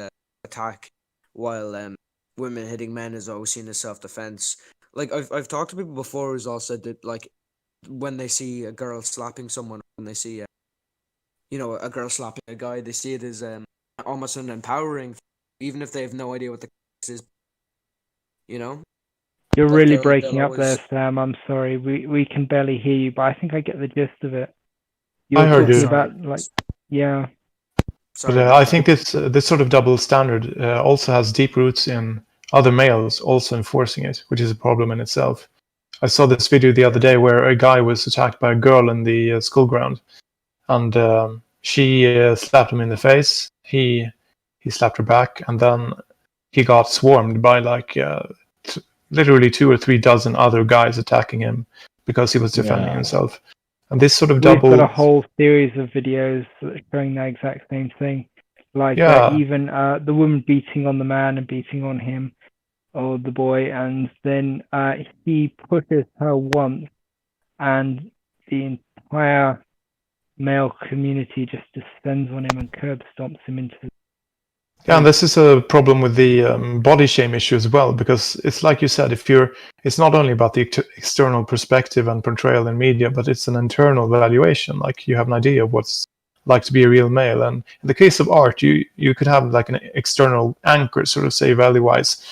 E: attack, while women hitting men is always seen as self-defense. Like I've talked to people before who's all said that, like, when they see a girl slapping someone, when they see a girl slapping a guy, they see it as almost an empowering, even if they have no idea what the is.
B: You're
E: Like,
B: really
E: they'll
B: breaking up
E: always-
B: there, Sam. I'm sorry. We can barely hear you, but I think I get the gist of it.
C: I
B: You're
C: heard
B: talking
C: you.
B: about, like, yeah.
C: But
E: Sorry,
C: I think this sort of double standard also has deep roots in other males also enforcing it, which is a problem in itself. I saw this video the other day where a guy was attacked by a girl in the school ground, and she slapped him in the face. He slapped her back, and then he got swarmed by like literally 2 or 3 dozen other guys attacking him because he was defending
D: Yeah.
C: himself. And this sort of
B: We've
C: double.
B: got a whole series of videos showing the exact same thing. Like
C: Yeah.
B: even the woman beating on the man and beating on him, or the boy, and then he pushes her once, and the entire male community just descends on him and curb stomps him into the
C: Yeah, and this is a problem with the body shame issue as well, because it's like you said, it's not only about the external perspective and portrayal in media, but it's an internal valuation. Like, you have an idea of what's like to be a real male, and in the case of art, you could have like an external anchor, sort of say value-wise,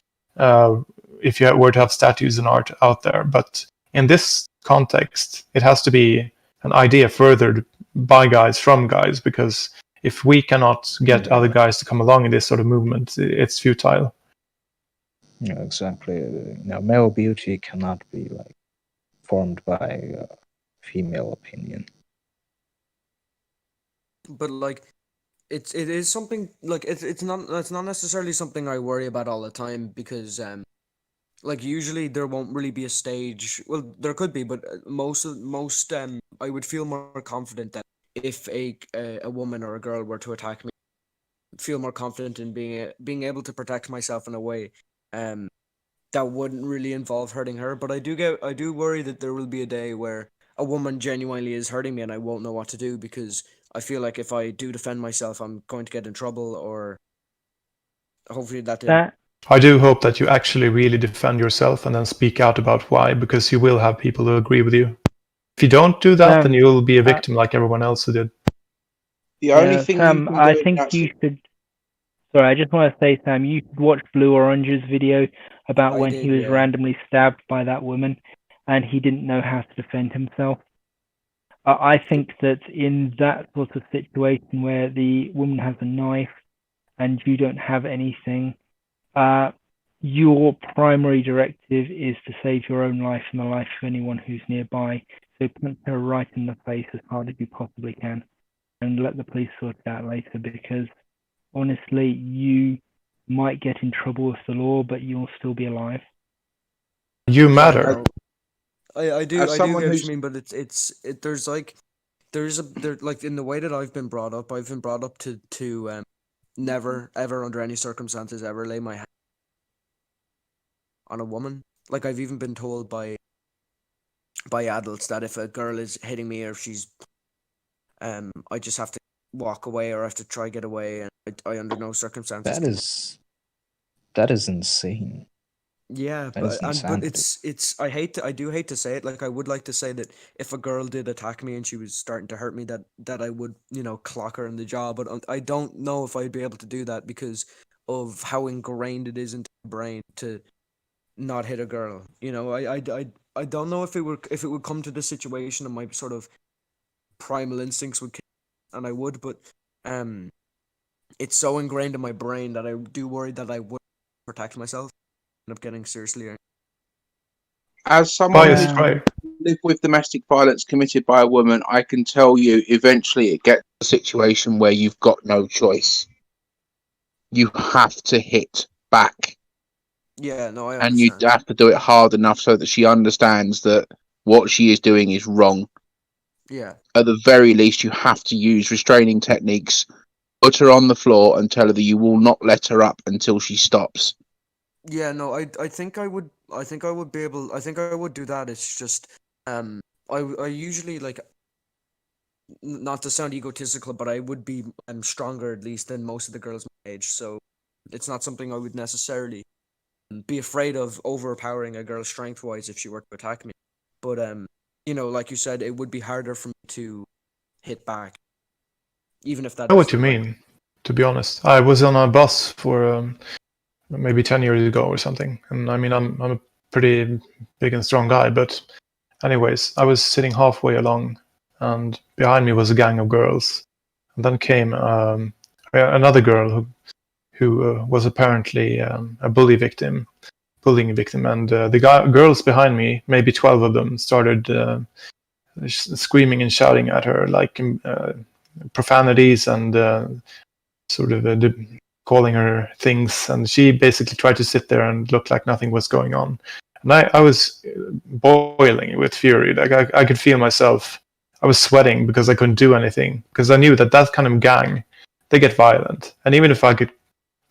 C: if you were to have statues and art out there. But in this context, it has to be an idea furthered by guys from guys, because if we cannot get other guys to come along in this sort of movement, it's futile.
D: Yeah, exactly. Male beauty cannot be like formed by female opinion.
E: But like, it is something, like, it's not necessarily something I worry about all the time, because like, usually there won't really be a stage. Well, there could be, but most I would feel more confident that if a woman or a girl were to attack me, feel more confident in being able to protect myself in a way that wouldn't really involve hurting her. But I do worry that there will be a day where a woman genuinely is hurting me and I won't know what to do, because I feel like if I do defend myself, I'm going to get in trouble, or hopefully that didn't.
C: I do hope that you actually really defend yourself and then speak out about why, because you will have people who agree with you. If you don't do that, then you will be a victim like everyone else who did.
G: The only thing
B: Sam,
G: you can
B: I
G: do
B: think
G: that's-
B: you should. Sorry, I just want to say, Sam, you should watch Blue Orange's video about
E: I
B: when
E: did,
B: he was
E: yeah.
B: randomly stabbed by that woman, and he didn't know how to defend himself. I think that in that sort of situation where the woman has a knife and you don't have anything, your primary directive is to save your own life and the life of anyone who's nearby. So punch her right in the face as hard as you possibly can, and let the police sort it out later, because honestly, you might get in trouble with the law, but you'll still be alive.
C: You matter.
E: I do
G: As
E: get
G: someone
E: what
G: who's-
E: you mean, but there's like in the way that I've been brought up to never ever under any circumstances ever lay my hand on a woman. Like, I've even been told by adults that if a girl is hitting me, or if she's I just have to walk away, or I have to try get away, and I under no circumstances.
D: That is insane.
E: Yeah,
D: That is
E: but
D: insanity.
E: it's I do hate to say it. Like, I would like to say that if a girl did attack me and she was starting to hurt me, that I would, clock her in the jaw. But I don't know if I'd be able to do that because of how ingrained it is into my brain to not hit a girl. I don't know if it would come to this situation and my sort of primal instincts would kick, and I would, but it's so ingrained in my brain that I do worry that I would protect myself. Up getting seriously.
G: As someone
C: Bias,
G: who's
C: right?
G: lived with domestic violence committed by a woman, I can tell you eventually it gets to a situation where you've got no choice. You have to hit back.
E: Yeah, no, I
G: and you
E: understand.
G: have to do it hard enough so that she understands that what she is doing is wrong.
E: Yeah.
G: At the very least, you have to use restraining techniques, put her on the floor, and tell her that you will not let her up until she stops.
E: Yeah, no, I think I would be able, I think I would do that. It's just I usually like, not to sound egotistical, but I would be stronger at least than most of the girls my age, so it's not something I would necessarily be afraid of overpowering a girl strength wise if she were to attack me. But you know, like you said, it would be harder for me to hit back, even if that
C: I know
E: is
C: what you
E: the right.
C: mean, to be honest. I was on a bus for maybe 10 years ago or something. And I mean, I'm a pretty big and strong guy, but anyways, I was sitting halfway along, and behind me was a gang of girls. And then came another girl who was apparently a bullying victim, and the girls behind me, maybe 12 of them, started screaming and shouting at her like profanities and sort of calling her things, and she basically tried to sit there and look like nothing was going on. And I was boiling with fury. Like I could feel myself. I was sweating because I couldn't do anything, because I knew that kind of gang, they get violent, and even if I could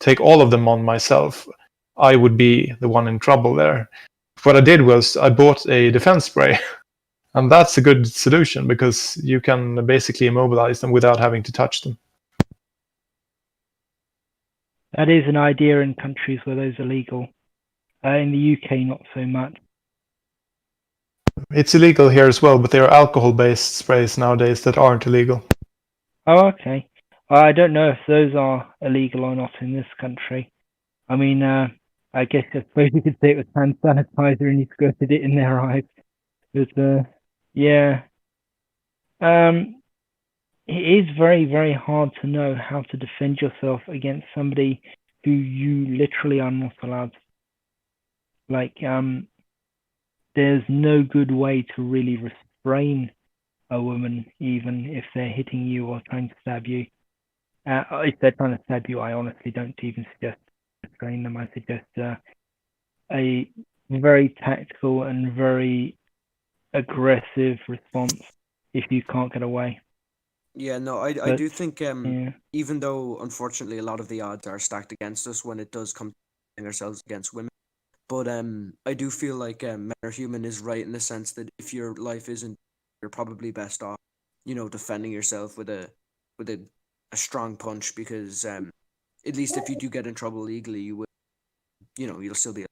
C: take all of them on myself, I would be the one in trouble there. What I did was I bought a defense spray, and that's a good solution because you can basically immobilize them without having to touch them.
B: That is an idea in countries where those are legal. In the UK, not so much.
C: It's illegal here as well, but there are alcohol-based sprays nowadays that aren't illegal.
B: Oh, okay. I don't know if those are illegal or not in this country. I mean, I guess I suppose you could say it was hand sanitizer and you squirted it in their eyes. But, yeah. It is very, very hard to know how to defend yourself against somebody who you literally are not allowed to. Like, there's no good way to really restrain a woman, even if they're hitting you or trying to stab you. If they're trying to stab you, I honestly don't even suggest restrain them. I suggest a very tactical and very aggressive response if you can't get away.
E: Yeah, no, I
B: But,
E: do think
B: yeah.
E: even though unfortunately a lot of the odds are stacked against us when it does come to defending ourselves against women, but I do feel like men are human is right in the sense that if your life isn't, you're probably best off, you know, defending yourself with a strong punch, because at least if you do get in trouble legally, you will, you know, you'll still be.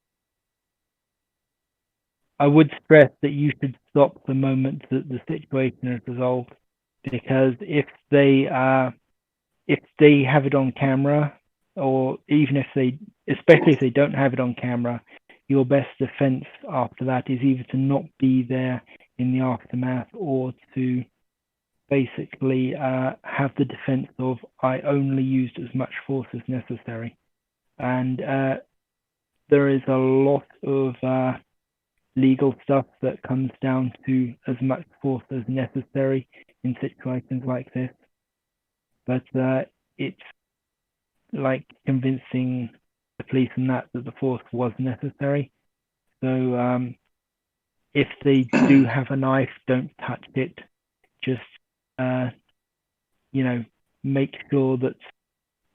B: I would stress that you should stop the moment that the situation is resolved, because if they have it on camera, or even especially if they don't have it on camera, your best defense after that is either to not be there in the aftermath, or to basically have the defense of, I only used as much force as necessary. And there is a lot of legal stuff that comes down to as much force as necessary in situations like this. But it's like convincing the police and that the force was necessary. So if they do have a knife, don't touch it. Just you know, make sure that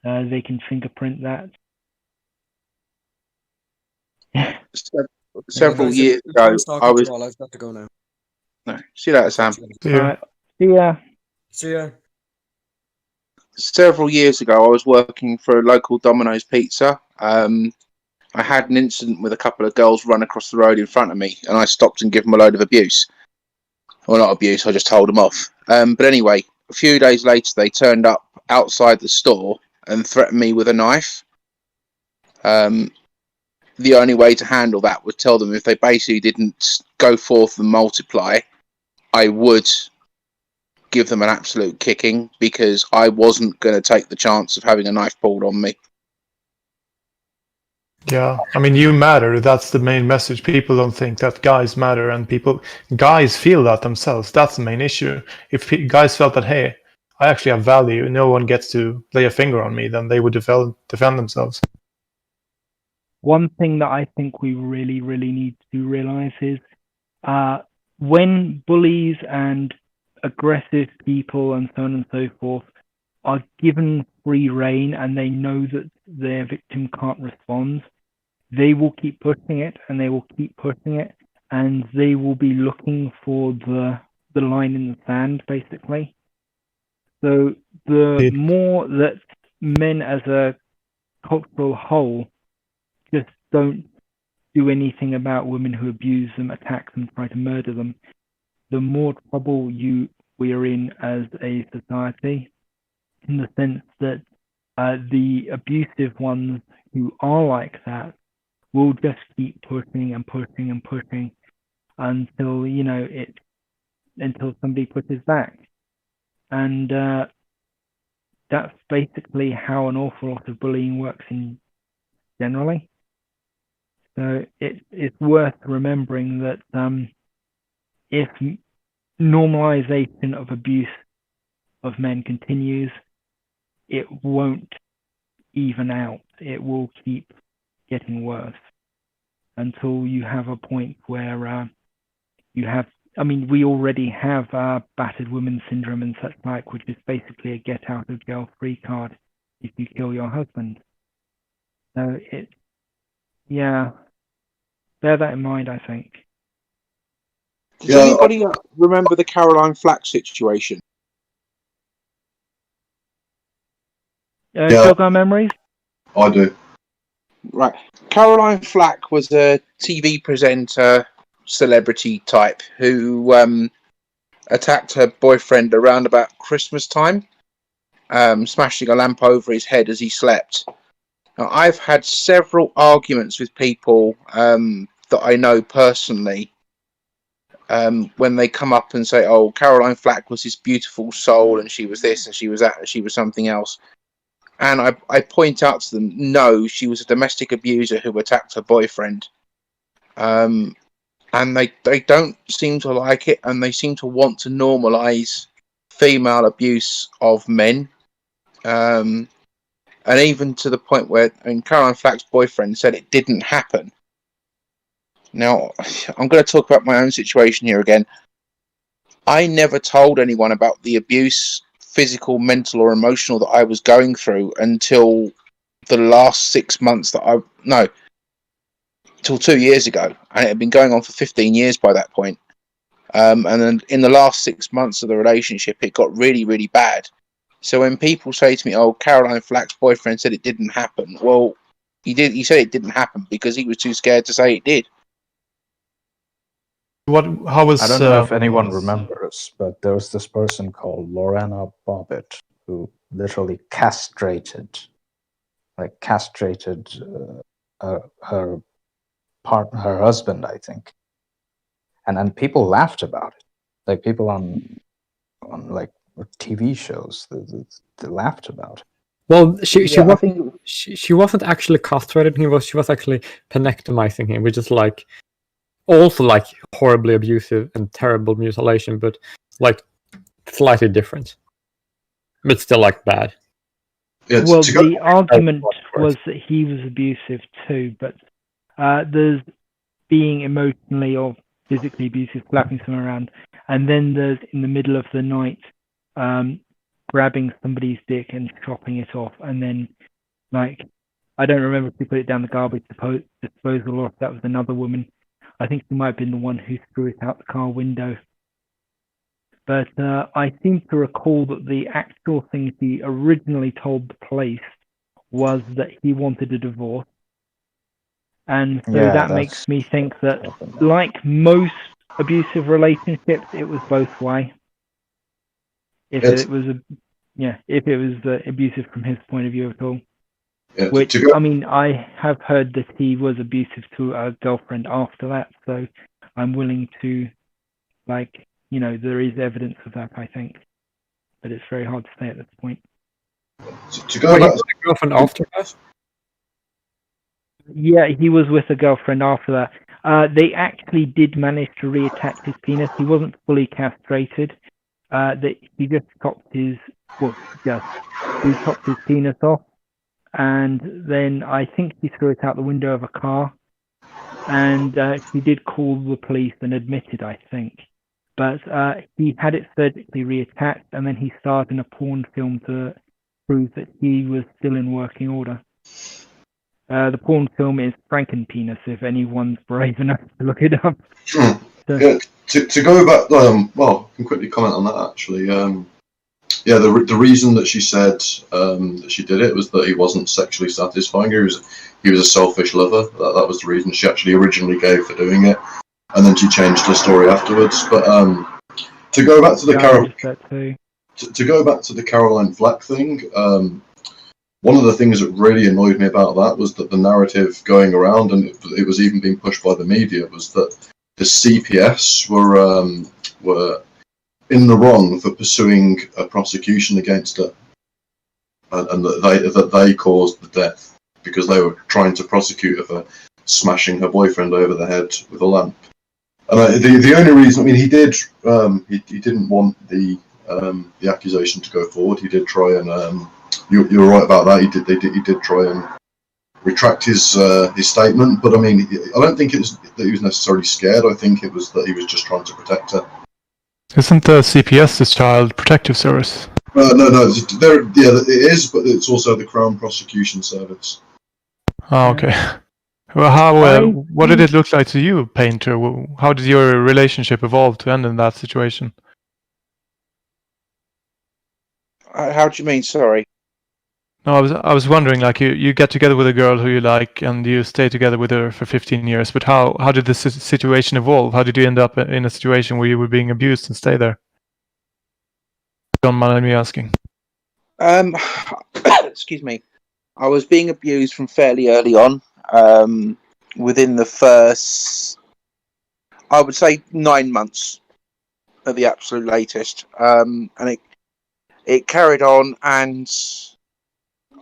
B: they can fingerprint that.
G: Several years ago, I was.
E: I've got to go now.
G: No, see you later, Sam.
C: See you.
B: See ya.
E: See ya.
G: Several years ago, I was working for a local Domino's Pizza. I had an incident with a couple of girls run across the road in front of me, and I stopped and gave them a load of abuse. Well, not abuse, I just told them off. But anyway, a few days later, they turned up outside the store and threatened me with a knife. The only way to handle that was tell them if they basically didn't go forth and multiply, I would give them an absolute kicking, because I wasn't going to take the chance of having a knife pulled on me.
C: Yeah, I mean, you matter. That's the main message. People don't think that guys matter, and guys feel that themselves. That's the main issue. If guys felt that, hey, I actually have value, no one gets to lay a finger on me, then they would defend themselves.
B: one thing that I think we really, really need to realize is when bullies and aggressive people and so on and so forth are given free rein and they know that their victim can't respond, they will keep pushing it and they will keep pushing it, and they will be looking for the line in the sand, basically. So the more that men as a cultural whole just don't do anything about women who abuse them, attack them, try to murder them, the more trouble we are in as a society, in the sense that the abusive ones who are like that will just keep pushing and pushing and pushing until until somebody pushes back. And that's basically how an awful lot of bullying works in generally. So it's worth remembering that if normalization of abuse of men continues, it won't even out. It will keep getting worse until you have a point where we already have battered women syndrome and such like, which is basically a get out of jail free card if you kill your husband. So bear that in mind, I think.
G: Does anybody remember the Caroline Flack situation?
B: Jog our memories?
F: I do.
G: Right. Caroline Flack was a TV presenter, celebrity type, who attacked her boyfriend around about Christmas time, smashing a lamp over his head as he slept. Now, I've had several arguments with people that I know personally when they come up and say, oh, Caroline Flack was this beautiful soul and she was this and she was that and she was something else. And I point out to them, no, she was a domestic abuser who attacked her boyfriend. And they don't seem to like it, and they seem to want to normalise female abuse of men. And even to the point where Caroline Flack's boyfriend said it didn't happen. Now, I'm going to talk about my own situation here again. I never told anyone about the abuse, physical, mental, or emotional, that I was going through until the last 6 months till 2 years ago. And it had been going on for 15 years by that point. And then in the last 6 months of the relationship, it got really, really bad. So when people say to me, oh, Caroline Flack's boyfriend said it didn't happen. Well, he said it didn't happen because he was too scared to say it did.
D: I don't know if anyone remembers, but there was this person called Lorena Bobbitt who literally castrated her husband, I think, and people laughed about it. Like people on like TV shows, they laughed about it.
I: Well, she wasn't actually castrated. She was actually penectomizing him, which is like also like horribly abusive and terrible mutilation, but like slightly different, but still like bad.
F: Yeah,
B: well, the argument was that he was abusive too, but there's being emotionally or physically abusive, slapping someone around, and then there's in the middle of the night grabbing somebody's dick and chopping it off, and then like I don't remember if he put it down the garbage disposal or if that was another woman. I think he might have been the one who threw it out the car window. But I seem to recall that the actual thing he originally told the police was that he wanted a divorce. And so that makes me think that, like most abusive relationships, it was both way. If it was abusive from his point of view at all.
F: Yeah,
B: Which, I mean, I have heard that he was abusive to a girlfriend after that, so I'm willing to, there is evidence of that, I think. But it's very hard to say at this point.
F: To go back to
I: the girlfriend after that?
B: Yeah, he was with a girlfriend after that. They actually did manage to reattach his penis. He wasn't fully castrated. He just chopped his penis off. and then I think he threw it out the window of a car. And he did call the police and admitted, I think. But he had it surgically reattached, and then he starred in a porn film to prove that he was still in working order. The porn film is Frankenpenis, if anyone's brave enough to look it up. So,
F: Yeah, to go back, well, I can quickly comment on that actually. Yeah, the reason that she said that she did it was that he wasn't sexually satisfying her. He was a selfish lover. That was the reason she actually originally gave for doing it, and then she changed her story afterwards. But to go back to the Caroline Flack thing, one of the things that really annoyed me about that was that the narrative going around, and it was even being pushed by the media, was that the CPS were in the wrong for pursuing a prosecution against her, and that they caused the death because they were trying to prosecute her for smashing her boyfriend over the head with a lamp. And the only reason, I mean, he didn't want the accusation to go forward. He did try and you're right about that. He did try and retract his statement, but I mean, I don't think it was that he was necessarily scared. I think it was that he was just trying to protect her.
C: Isn't the CPS the Child Protective Service?
F: No, it is, but it's also the Crown Prosecution Service.
C: Oh, okay. Well, what did it look like to you, Painter? How did your relationship evolve to end in that situation?
G: How do you mean? Sorry.
C: No, I was wondering, like, you get together with a girl who you like, and you stay together with her for 15 years. But how did the situation evolve? How did you end up in a situation where you were being abused and stay there? Don't mind me asking.
G: Excuse me. I was being abused from fairly early on. Within the first, I would say, 9 months at the absolute latest. And it carried on, and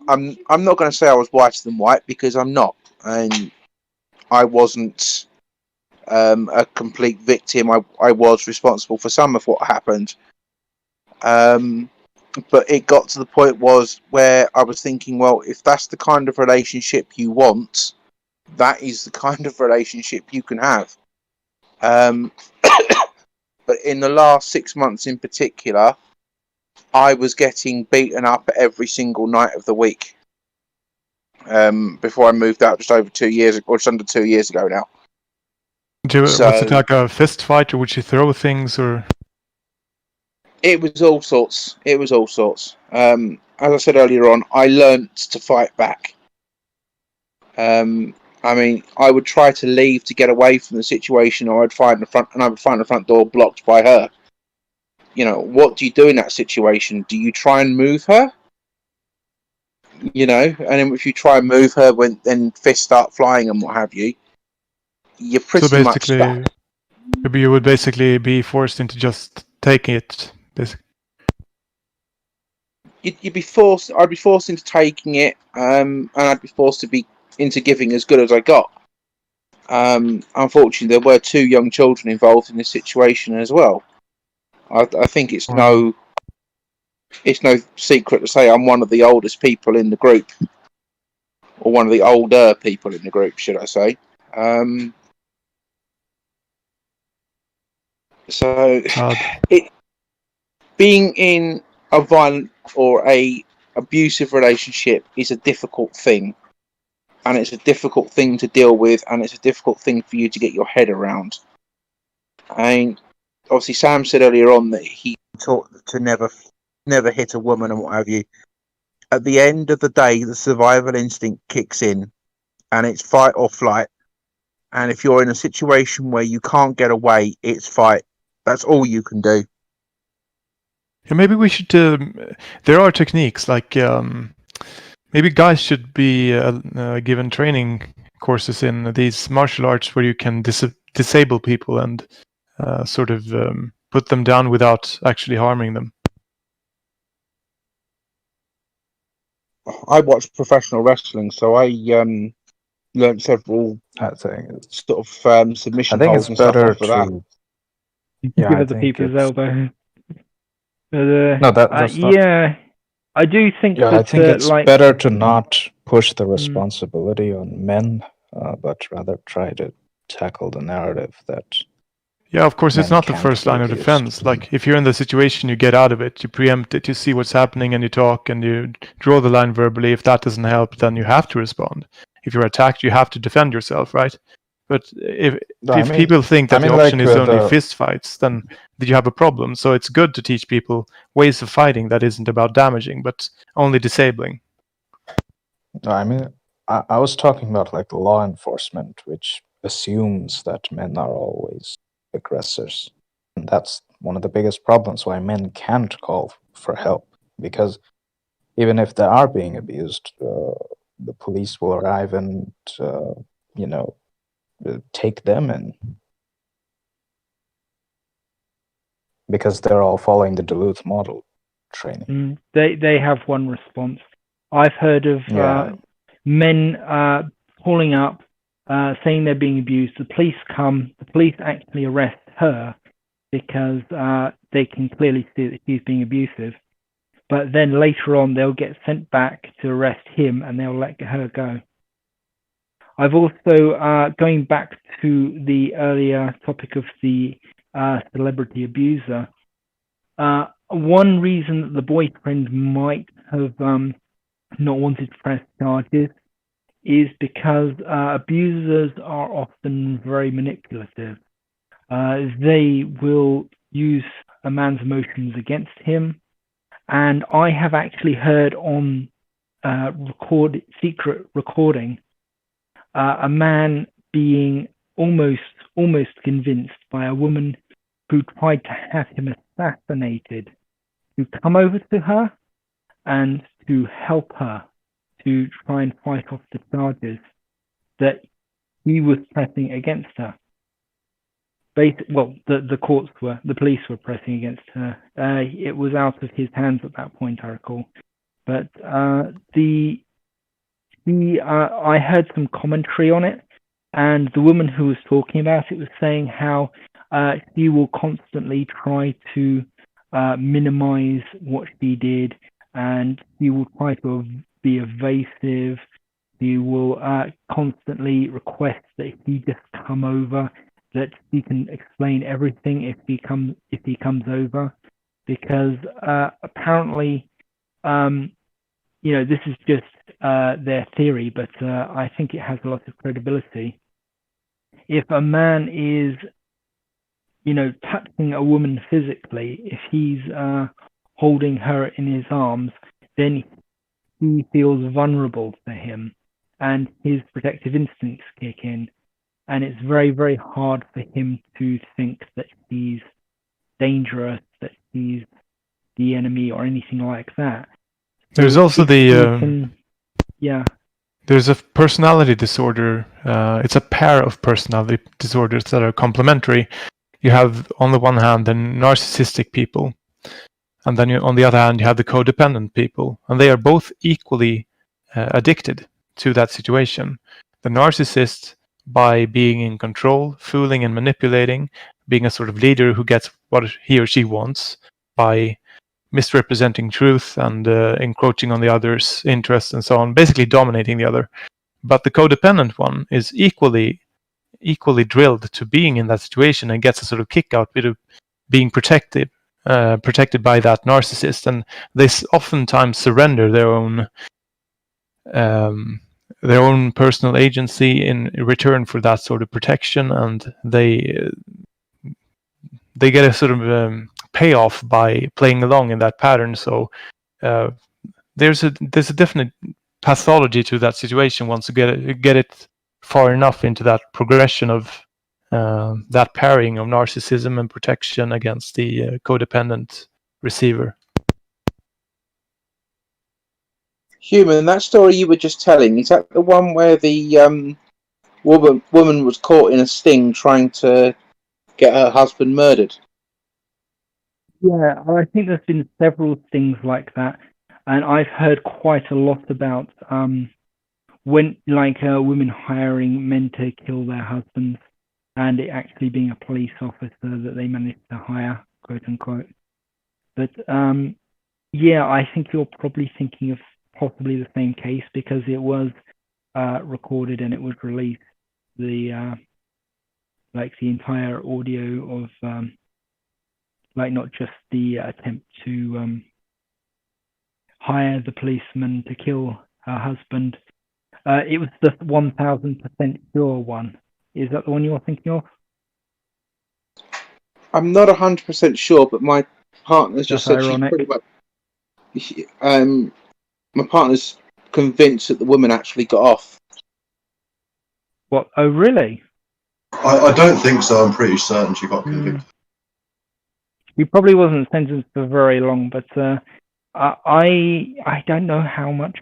G: I'm not going to say I was whiter than white, because I'm not, and I wasn't a complete victim. I was responsible for some of what happened. But it got to the point where I was thinking, well, if that's the kind of relationship you want, that is the kind of relationship you can have. But in the last 6 months in particular, I was getting beaten up every single night of the week. Before I moved out just over 2 years, or just under 2 years ago now.
C: Was it like a fist fight, or would you throw things, or?
G: It was all sorts. As I said earlier on, I learnt to fight back. I mean, I would try to leave to get away from the situation, or I would find the front door blocked by her. You know, what do you do in that situation? Do you try and move her? You know, and then if you try and move her, then fists start flying and what have you, you're pretty much stuck.
C: You would basically be forced into just taking it.
G: I'd be forced into taking it, and I'd be forced into giving as good as I got. Unfortunately, there were 2 young children involved in this situation as well. I think it's no secret to say I'm one of the oldest people in the group, or one of the older people in the group, should I say. Being in a violent or a abusive relationship is a difficult thing, and it's a difficult thing to deal with, and it's a difficult thing for you to get your head around. And obviously, Sam said earlier on that he taught to never hit a woman and what have you. At the end of the day, the survival instinct kicks in, and it's fight or flight. And if you're in a situation where you can't get away, it's fight. That's all you can do.
C: Yeah, maybe we should. There are techniques like maybe guys should be given training courses in these martial arts where you can disable people and sort of put them down without actually harming them.
G: I watched professional wrestling, so I learned several sort of submission holds and stuff off of that.
B: Give it the people's elbow. But,
D: No, that's not.
B: yeah, I do think
D: Yeah,
B: that,
D: I think it's better to not push the responsibility on men, but rather try to tackle the narrative that
C: Yeah, of course, it's
D: men
C: not the
D: can't
C: first
D: be
C: line of
D: abused.
C: defense. Like, if you're in the situation, you get out of it, you preempt it, you see what's happening, and you talk, and you draw the line verbally. If that doesn't help, then you have to respond. If you're attacked, you have to defend yourself, right? But if people think that the option is only fist fights, then you have a problem. So it's good to teach people ways of fighting that isn't about damaging, but only disabling.
D: No, I mean, I was talking about like law enforcement, which assumes that men are always aggressors. And that's one of the biggest problems why men can't call for help. Because even if they are being abused, the police will arrive and, take them in. Because they're all following the Duluth model training.
B: They have one response. I've heard of men pulling up, saying they're being abused. The police come. The police actually arrest her because they can clearly see that she's being abusive. But then later on, they'll get sent back to arrest him, and they'll let her go. I've also, going back to the earlier topic of the celebrity abuser, one reason that the boyfriend might have not wanted to press charges is because abusers are often very manipulative. They will use a man's emotions against him, and I have actually heard on secret recording a man being almost convinced by a woman who tried to have him assassinated to come over to her and to help her to try and fight off the charges that he was pressing against her. The police were pressing against her. It was out of his hands at that point, I recall. But I heard some commentary on it, and the woman who was talking about it was saying how she will constantly try to minimize what she did, and she will try to be evasive. She will constantly request that he just come over, that he can explain everything if he comes over, because apparently, this is just their theory, but I think it has a lot of credibility. If a man is, touching a woman physically, if he's holding her in his arms, then he feels vulnerable to him, and his protective instincts kick in, and it's very, very hard for him to think that he's dangerous, that he's the enemy, or anything like that.
C: There's also there's a personality disorder. It's a pair of personality disorders that are complementary. You have, on the one hand, the narcissistic people, and then on the other hand, you have the codependent people, and they are both equally addicted to that situation. The narcissist, by being in control, fooling and manipulating, being a sort of leader who gets what he or she wants by misrepresenting truth and encroaching on the other's interests and so on, basically dominating the other. But the codependent one is equally drilled to being in that situation and gets a sort of kick out of being protected by that narcissist, and they oftentimes surrender their own personal agency in return for that sort of protection, and they get a sort of payoff by playing along in that pattern. So there's a definite pathology to that situation once you get it far enough into that progression of that pairing of narcissism and protection against the codependent receiver.
G: Human, that story you were just telling, is that the one where the woman was caught in a sting trying to get her husband murdered?
B: Yeah, I think there's been several things like that, and I've heard quite a lot about women hiring men to kill their husbands, and it actually being a police officer that they managed to hire, quote unquote. But I think you're probably thinking of possibly the same case because it was recorded and it was released. The entire audio of not just the attempt to hire the policeman to kill her husband. It was the 1000% sure one. Is that the one you're thinking of?
G: I'm not 100% sure, but my partner's just
B: That's
G: said
B: ironic.
G: she's pretty much. My partner's convinced that the woman actually got off.
B: What? Oh, really?
F: I don't think so. I'm pretty certain she got convicted.
B: He probably wasn't sentenced for very long, but I don't know how much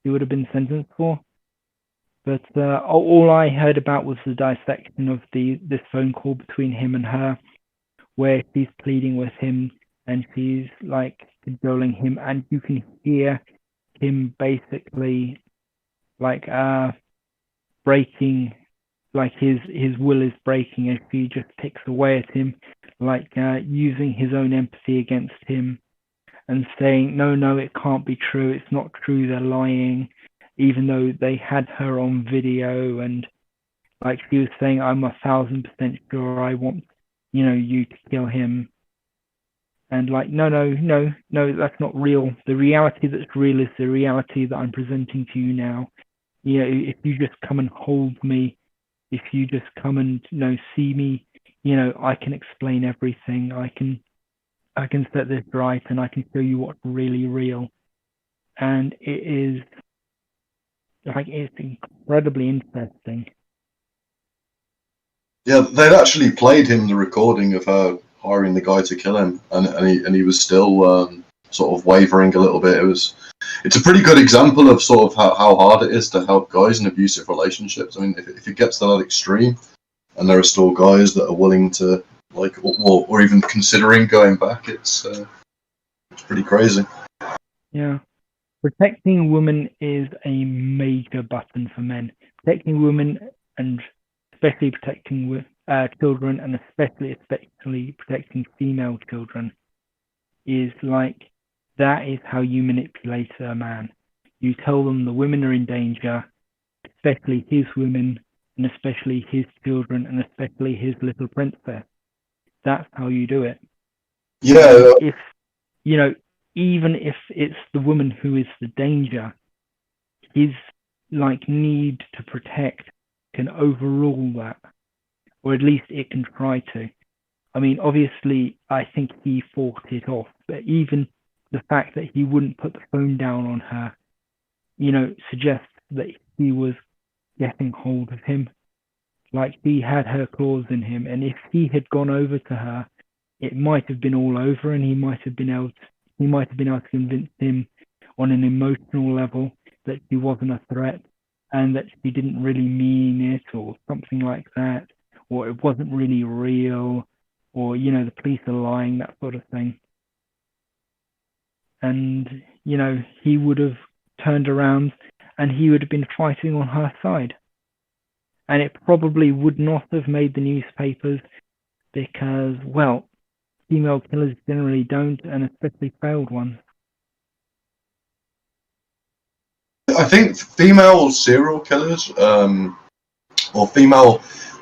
B: he would have been sentenced for. But all I heard about was the dissection of this phone call between him and her, where she's pleading with him and she's like cajoling him, and you can hear him basically breaking, like his will is breaking as she just picks away at him, using his own empathy against him and saying, no, it can't be true, it's not true, they're lying, even though they had her on video, and she was saying, I'm 1000% sure I want, you to kill him. And no, that's not real. The reality that's real is the reality that I'm presenting to you now. If you just come and hold me, if you just come and see me, I can explain everything. I can set this right, and I can show you what's really real. And it is it's incredibly interesting.
F: Yeah, they'd actually played him the recording of her hiring the guy to kill him, and he was still sort of wavering a little bit. It's a pretty good example of sort of how hard it is to help guys in abusive relationships. I mean, if it gets to that extreme, and there are still guys that are willing to or even considering going back, it's pretty crazy.
B: Yeah. Protecting women is a major button for men. Protecting women, and especially protecting children, and especially protecting female children, is that is how you manipulate a man. You tell them the women are in danger, especially his women, and especially his children, and especially his little princess. That's how you do it.
F: Yeah.
B: If even if it's the woman who is the danger, his need to protect can overrule that, or at least it can try to. I mean, obviously, I think he fought it off, but even the fact that he wouldn't put the phone down on her, suggests that he was getting hold of him. He had her claws in him, and if he had gone over to her, it might have been all over, and he might have been able to convince him on an emotional level that she wasn't a threat, and that she didn't really mean it, or something like that, or it wasn't really real, or the police are lying, that sort of thing. And he would have turned around and he would have been fighting on her side, and it probably would not have made the newspapers because, well, female killers generally don't, and especially failed ones.
F: I think female serial killers, or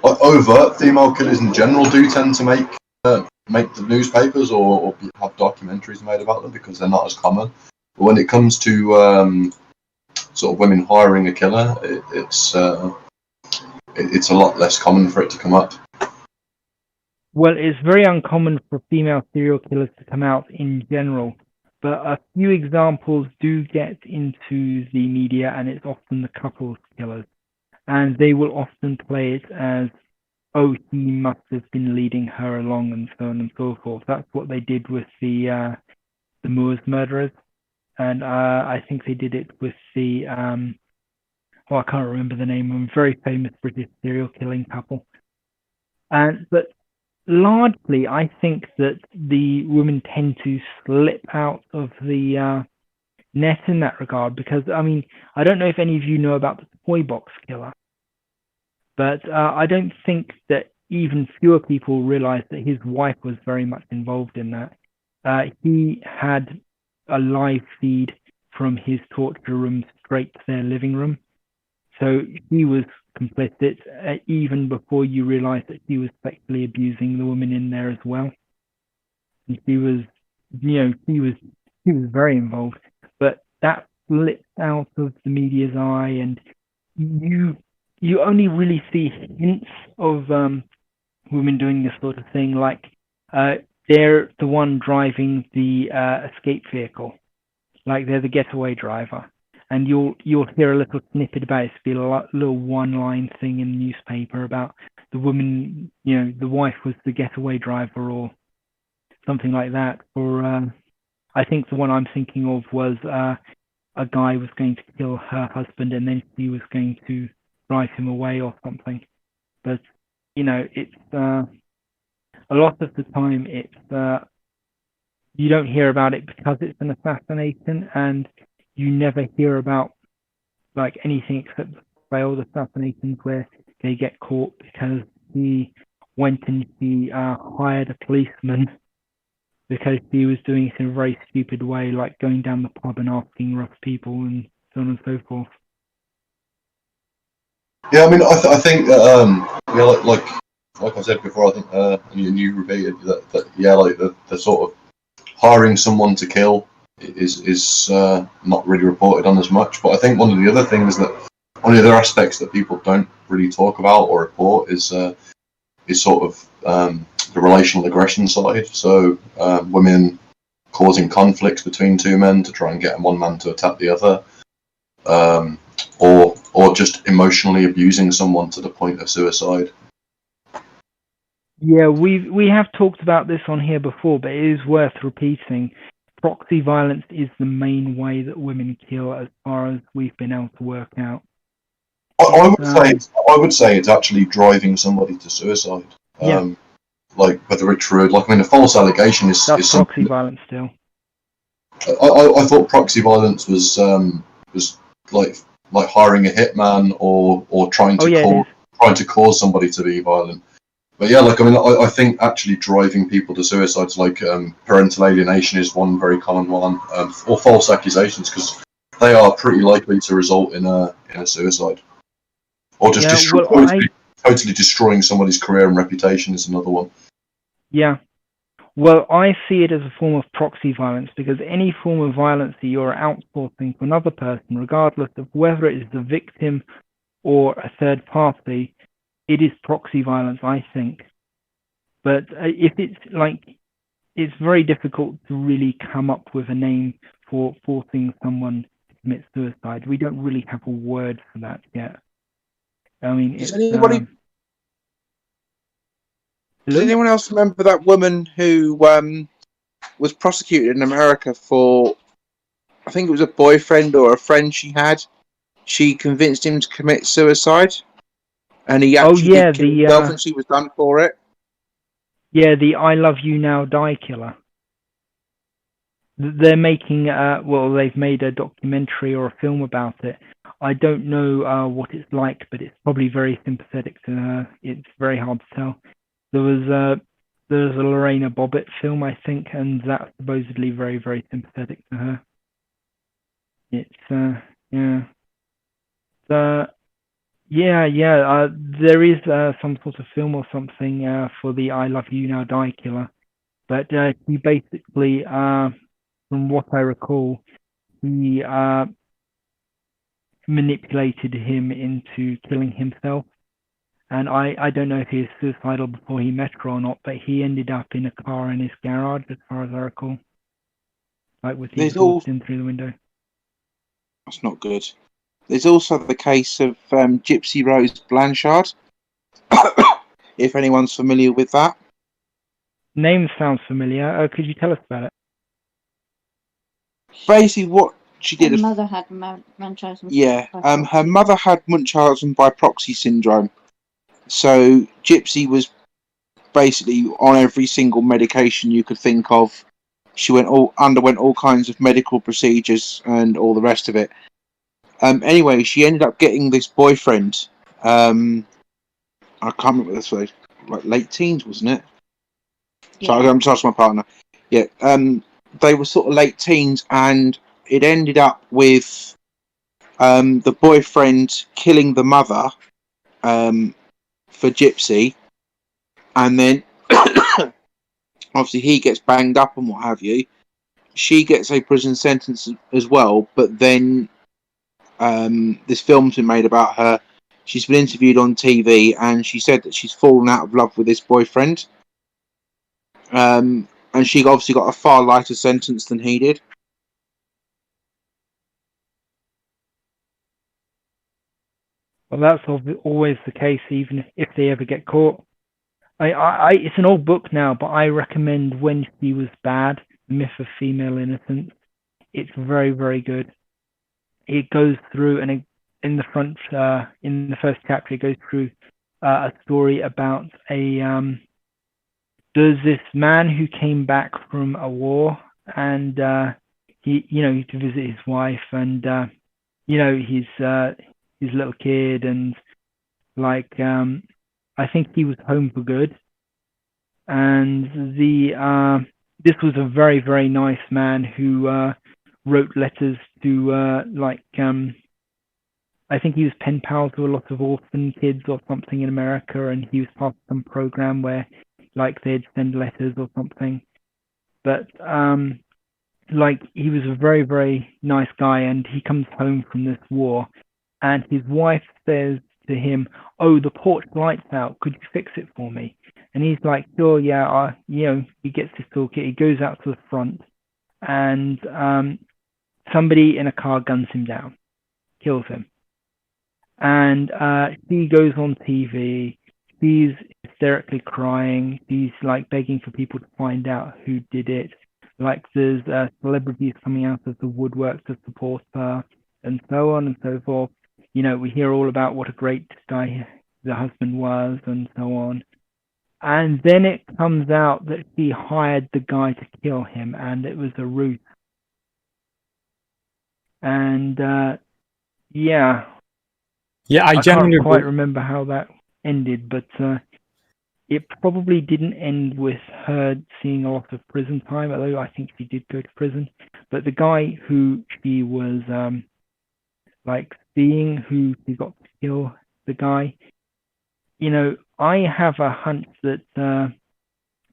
F: overt female killers in general, do tend to make the newspapers or have documentaries made about them because they're not as common. But when it comes to sort of women hiring a killer, it's a lot less common for it to come up.
B: Well, it's very uncommon for female serial killers to come out in general, but a few examples do get into the media, and it's often the couples killers. And they will often play it as, oh, he must have been leading her along, and so on and so forth. That's what they did with the Moors murderers. And I think they did it with the, I can't remember the name of a very famous British serial killing couple. But largely, I think that the women tend to slip out of the net in that regard, because, I mean, I don't know if any of you know about the toy box killer, but I don't think that even fewer people realize that his wife was very much involved in that. He had a live feed from his torture room straight to their living room. So she was complicit even before you realised that she was sexually abusing the woman in there as well. And she was, she was very involved. But that slipped out of the media's eye, and you only really see hints of women doing this sort of thing. Like they're the one driving the escape vehicle, like they're the getaway driver. And you'll hear a little snippet about it. It'll be a little one-line thing in the newspaper about the woman, the wife was the getaway driver or something like that. Or I think the one I'm thinking of was a guy was going to kill her husband and then she was going to drive him away or something. But it's a lot of the time it's you don't hear about it because it's an assassination, and you never hear about like anything except failed assassinations where they get caught because he went and he hired a policeman because he was doing it in a very stupid way, like going down the pub and asking rough people and so on and so forth.
F: Yeah, I mean, I think that like I said before, I think and you repeated that like the sort of hiring someone to kill is not really reported on as much. But I think one of the other things one of the other aspects that people don't really talk about or report is sort of the relational aggression side. So women causing conflicts between two men to try and get one man to attack the other, or just emotionally abusing someone to the point of suicide.
B: Yeah, we have talked about this on here before, but it is worth repeating. Proxy violence is the main way that women kill, as far as we've been able to work out.
F: I would say it's actually driving somebody to suicide.
B: Yeah.
F: Like whether it's true, like I mean, a false allegation is
B: proxy violence still.
F: I thought proxy violence was like hiring a hitman or trying to cause somebody to be violent. But yeah, like I mean, I think actually driving people to suicides, like parental alienation, is one very common one, or false accusations, because they are pretty likely to result in a suicide, or just totally destroying somebody's career and reputation is another one.
B: Yeah, well, I see it as a form of proxy violence, because any form of violence that you're outsourcing to another person, regardless of whether it is the victim or a third party, it is proxy violence, I think. But if it's it's very difficult to really come up with a name for forcing someone to commit suicide. We don't really have a word for that yet. I mean,
G: does anyone else remember that woman who was prosecuted in America for, I think it was a boyfriend or a friend she had? She convinced him to commit suicide. And he actually did kill himself, and she was done for it.
B: Yeah, the I Love You Now Die killer. They're making, they've made a documentary or a film about it. I don't know what it's like, but it's probably very sympathetic to her. It's very hard to tell. There was a Lorena Bobbitt film, I think, and that's supposedly very, very sympathetic to her. It's, there is some sort of film or something for the I Love You Now Die killer. But he basically, from what I recall, he manipulated him into killing himself. And I don't know if he was suicidal before he met her or not, but he ended up in a car in his garage, as far as I recall. Like with his in through the window.
G: That's not good. There's also the case of Gypsy Rose Blanchard, if anyone's familiar with that.
B: Name sounds familiar. Could you tell us about it?
G: Basically, what she did...
H: Her mother had Munchausen.
G: Yeah, her mother had Munchausen by proxy syndrome. So Gypsy was basically on every single medication you could think of. She underwent all kinds of medical procedures and all the rest of it. Anyway, she ended up getting this boyfriend. I can't remember this way. Like late teens, wasn't it? Yeah. So I'm just asking my partner. Yeah. They were sort of late teens, and it ended up with the boyfriend killing the mother for Gypsy, and then obviously he gets banged up and what have you. She gets a prison sentence as well, but then this film's been made about her. She's been interviewed on TV, and she said that she's fallen out of love with this boyfriend. And she obviously got a far lighter sentence than he did.
B: Well, that's always the case, even if they ever get caught. It's an old book now, but I recommend When She Was Bad, Myth of Female Innocence. It's very, very good. It goes through, and in the first chapter, it goes through a story about there's this man who came back from a war, and he to visit his wife, and his little kid, and I think he was home for good. And this was a very, very nice man who wrote letters to I think he was pen pals with a lot of orphan kids or something in America, and he was part of some program where they'd send letters or something. But he was a very, very nice guy, and he comes home from this war, and his wife says to him, "Oh, the porch light's out. Could you fix it for me?" And he's like, "Sure, yeah." He gets his toolkit. He goes out to the front, and somebody in a car guns him down, kills him. And she goes on TV. She's hysterically crying. She's begging for people to find out who did it. There's celebrities coming out of the woodwork to support her, and so on and so forth. We hear all about what a great guy the husband was, and so on. And then it comes out that she hired the guy to kill him, and it was a ruse. And yeah,
I: I genuinely
B: can't quite remember how that ended, but it probably didn't end with her seeing a lot of prison time, although I think she did go to prison. But the guy who she was seeing, who she got to kill, the guy, I have a hunch that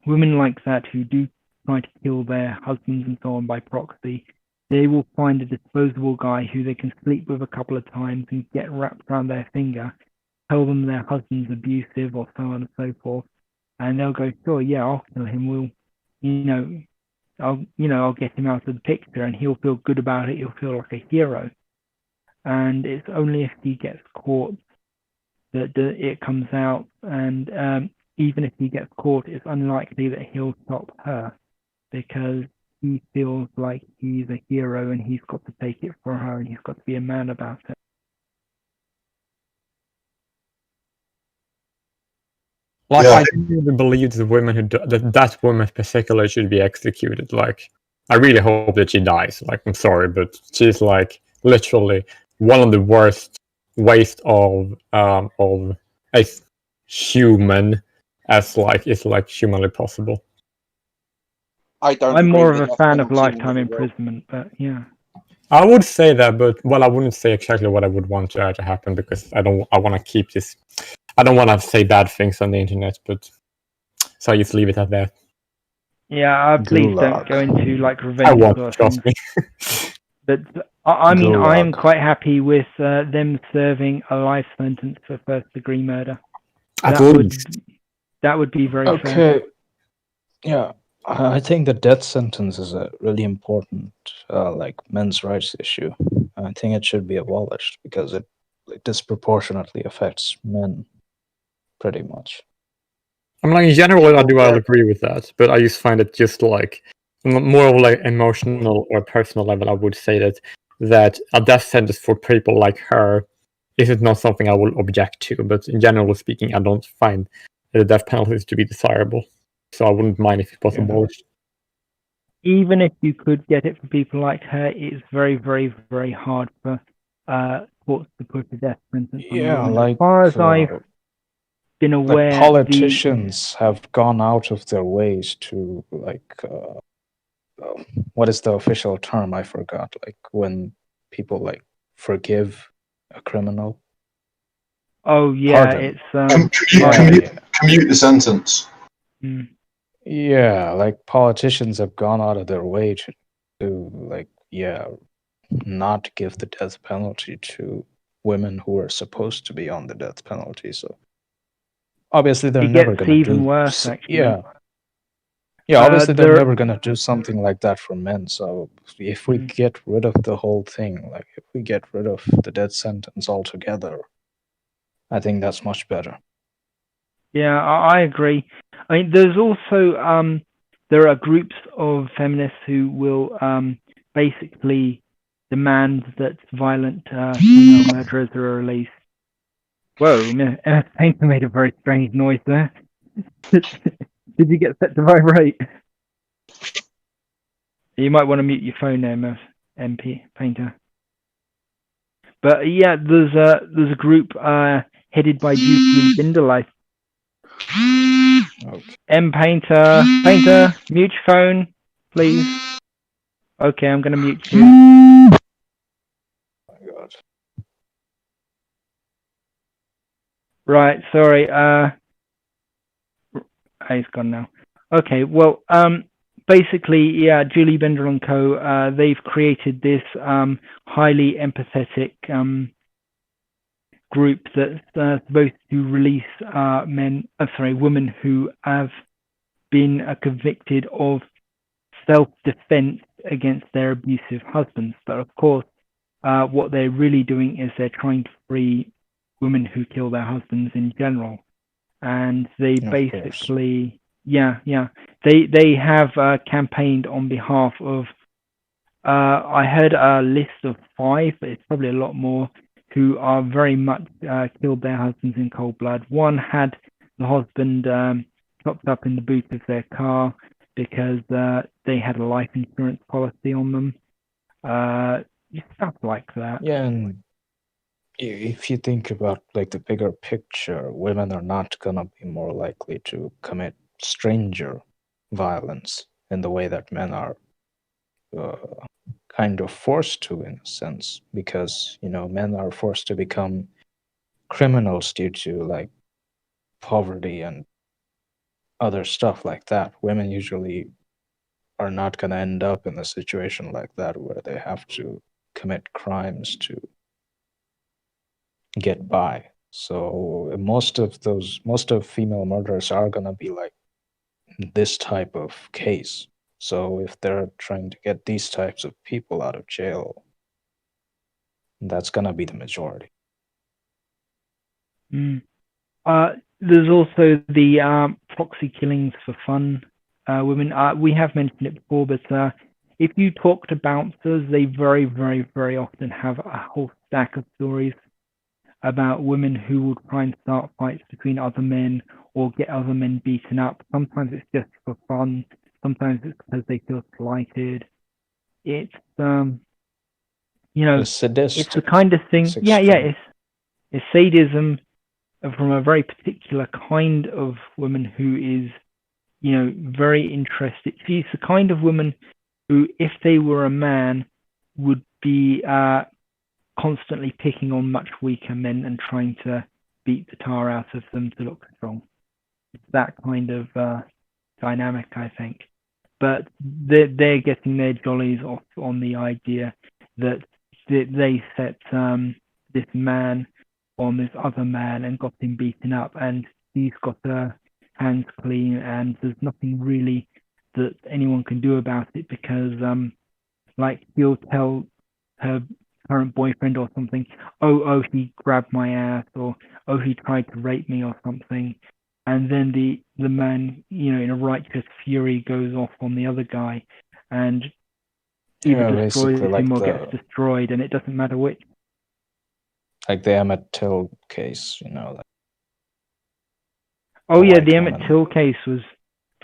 B: women like that who do try to kill their husbands and so on by proxy, they will find a disposable guy who they can sleep with a couple of times and get wrapped around their finger, tell them their husband's abusive or so on and so forth, and they'll go, "Sure, yeah, I'll kill him. I'll get him out of the picture," and he'll feel good about it. He'll feel like a hero. And it's only if he gets caught that it comes out. And even if he gets caught, it's unlikely that he'll stop her, because he feels like he's a hero and he's got to take it for her, and he's got to be a man about it.
I: I genuinely believe the women that woman particularly should be executed. I really hope that she dies. I'm sorry, but she's literally one of the worst waste of a human as is humanly possible.
B: I'm more of a fan of lifetime imprisonment, but yeah.
I: I would say that, but I wouldn't say exactly what I would want to happen, because I want to keep this. I don't want to say bad things on the internet, but so I just leave it at that.
B: Yeah, please don't go into revenge.
I: I won't, trust me.
B: But I mean, I am quite happy with them serving a life sentence for first-degree murder.
I: At least.
B: That would be very fair.
D: Okay. Yeah, I think the death sentence is a really important, men's rights issue. I think it should be abolished because it disproportionately affects men, pretty much.
I: I mean, in general, I'll agree with that, but I just find it just more of emotional or personal level. I would say that a death sentence for people like her is not something I will object to, but in general speaking, I don't find the death penalty to be desirable. So I wouldn't mind if it was abolished.
B: Even if you could get it for people like her, it's very, very, very hard for courts to put a death sentence on.
D: Yeah,
B: as far as I've been aware,
D: politicians have gone out of their ways to what is the official term? I forgot. Like when people like forgive a criminal.
B: Oh yeah,
D: Pardon.
B: it's
F: Commute the sentence.
B: mm,
D: Yeah, like politicians have gone out of their way to like not give the death penalty to women who are supposed to be on the death penalty. So obviously they're
B: it
D: never
B: gets
D: gonna
B: even
D: do
B: worse actually.
D: Yeah, obviously they're
B: There,
D: never gonna do something like that for men. So if we get rid of the whole thing, like if we get rid of the death sentence altogether, I think that's much better.
B: yeah, I agree. I mean, there's also there are groups of feminists who will basically demand that violent female murderers are released. Whoa, Painter made a very strange noise there. Did you get set to vibrate? You might want to mute your phone there, MP Painter. But yeah, there's a group headed by Julie Binderlife.
D: Okay.
B: Painter, mute your phone, please. Okay, I'm gonna mute you. Oh
D: my God.
B: Right, sorry. He's gone now. Okay, well, basically, yeah, Julie Bindel and Co. They've created this highly empathetic group that's supposed to release women who have been convicted of self-defense against their abusive husbands. But of course, what they're really doing is they're trying to free women who kill their husbands in general. And they basically, they have campaigned on behalf of, I heard a list of 5, but it's probably a lot more, who are very much killed their husbands in cold blood. One had the husband chopped up in the boot of their car because they had a life insurance policy on them. Stuff like that.
D: Yeah, and if you think about like the bigger picture, women are not gonna be more likely to commit stranger violence in the way that men are kind of forced to, in a sense, because men are forced to become criminals due to like poverty and other stuff like that. Women usually are not going to end up in a situation like that where they have to commit crimes to get by. So most of female murders are going to be like this type of case. So if they're trying to get these types of people out of jail, that's going to be the majority.
B: There's also the proxy killings for fun women. We have mentioned it before, but if you talk to bouncers, they very, very, very often have a whole stack of stories about women who would try and start fights between other men or get other men beaten up. Sometimes it's just for fun. Sometimes it's because they feel slighted. It's
D: sadistic.
B: It's the kind of thing. It's sadism from a very particular kind of woman who is, very interested. She's the kind of woman who, if they were a man, would be constantly picking on much weaker men and trying to beat the tar out of them to look strong. It's that kind of dynamic, I think. But they're getting their jollies off on the idea that they set this man on this other man and got him beaten up, and he's got her hands clean, and there's nothing really that anyone can do about it because, he'll tell her current boyfriend or something, oh, he grabbed my ass, or oh, he tried to rape me or something, and then the man, in a righteous fury, goes off on the other guy, and either destroys him or gets destroyed, and it doesn't matter which.
D: Like the Emmett Till case,
B: Oh yeah, the Emmett Till case was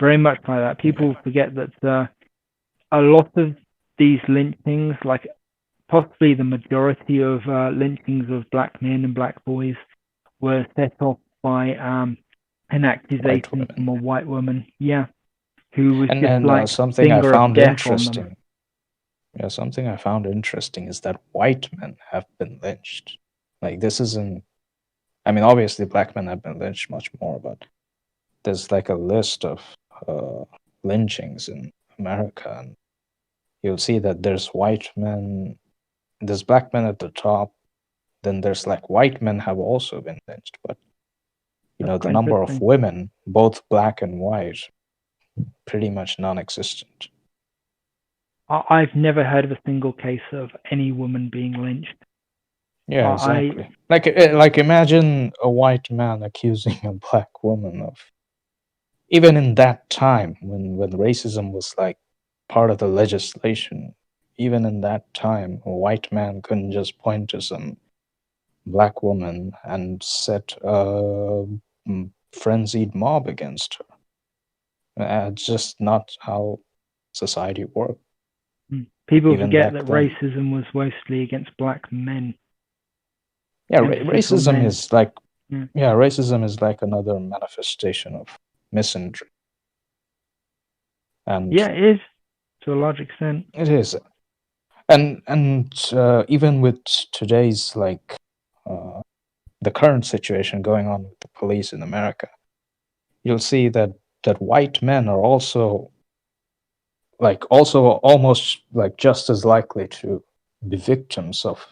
B: very much like that. People forget that a lot of these lynchings, like possibly the majority of lynchings of black men and black boys, were set off by an accusation from a white woman. Yeah, who was just
D: And
B: like
D: something I
B: finger of
D: found
B: death on them.
D: interesting. Yeah, something I found interesting is that white men have been lynched. Like this isn't. I mean, obviously, black men have been lynched much more, but there's like a list of lynchings in America, and you'll see that there's white men, there's black men at the top, then there's like white men have also been lynched, but you know,
B: That's
D: the
B: quite
D: number of
B: interesting.
D: women, both black and white, pretty much non-existent.
B: I've never heard of a single case of any woman being lynched.
D: Yeah,
B: I
D: exactly. Like imagine a white man accusing a black woman of, even in that time when racism was like part of the legislation, even in that time, a white man couldn't just point to some black woman and set a frenzied mob against her. It's just not how society worked.
B: people
D: even
B: forget
D: back
B: that
D: then.
B: racism was mostly against black men.
D: Yeah,
B: Emphasis on
D: racism
B: men.
D: is like
B: Yeah.
D: racism is like another manifestation of misandry. And
B: Yeah, it is to a large extent.
D: it is. And even with today's like the current situation going on with the police in America, you'll see that white men are also almost like just as likely to be victims of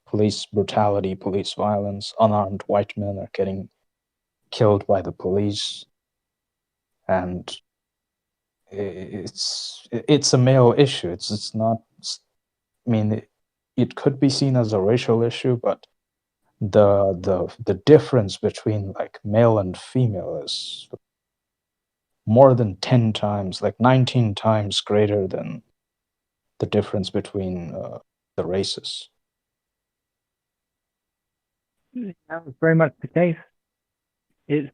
D: police brutality, police violence. Unarmed white men are getting killed by the police, and it's a male issue. It's not. I mean, it could be seen as a racial issue, but the difference between like male and female is more than 10 times, like 19 times greater than the difference between the races.
B: That was very much the case. It's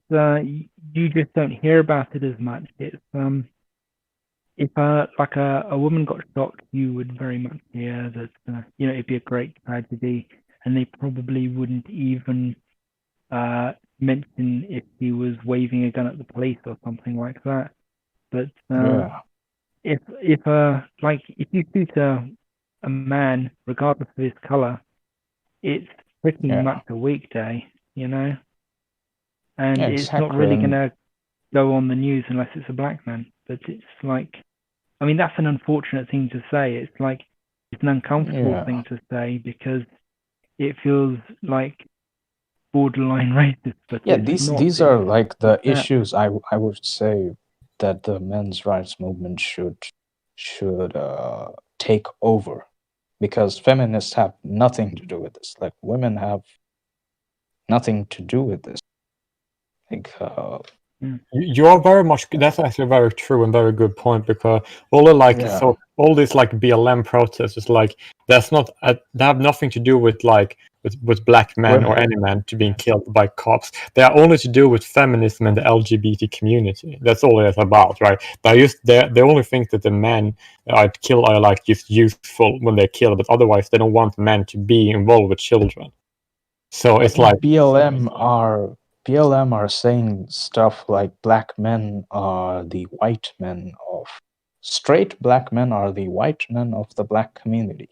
B: you just don't hear about it as much. It's if a woman got shot, you would very much hear that it'd be a great tragedy, and they probably wouldn't even mention if he was waving a gun at the police or something like that. But if you shoot a man, regardless of his color, it's pretty much a weekday, and it's not really gonna go on the news unless it's a black man. But it's like, I mean, that's an unfortunate thing to say. It's like it's an uncomfortable thing to say because it feels like borderline racist. But
D: these are like the issues I would say that the men's rights movement should take over, because feminists have nothing to do with this. Like women have nothing to do with this. Like
I: you are very much. That's actually very true and very good point, because all these like BLM protests is like they have nothing to do with like with black men or any man to being killed by cops. They are only to do with feminism and the LGBT community. That's all it's about, right? They only think that the men are killed are like just useful when they're killed, but otherwise they don't want men to be involved with children. So it's like
D: BLM are saying stuff like black men are the white men of straight black men are the white men of the black community.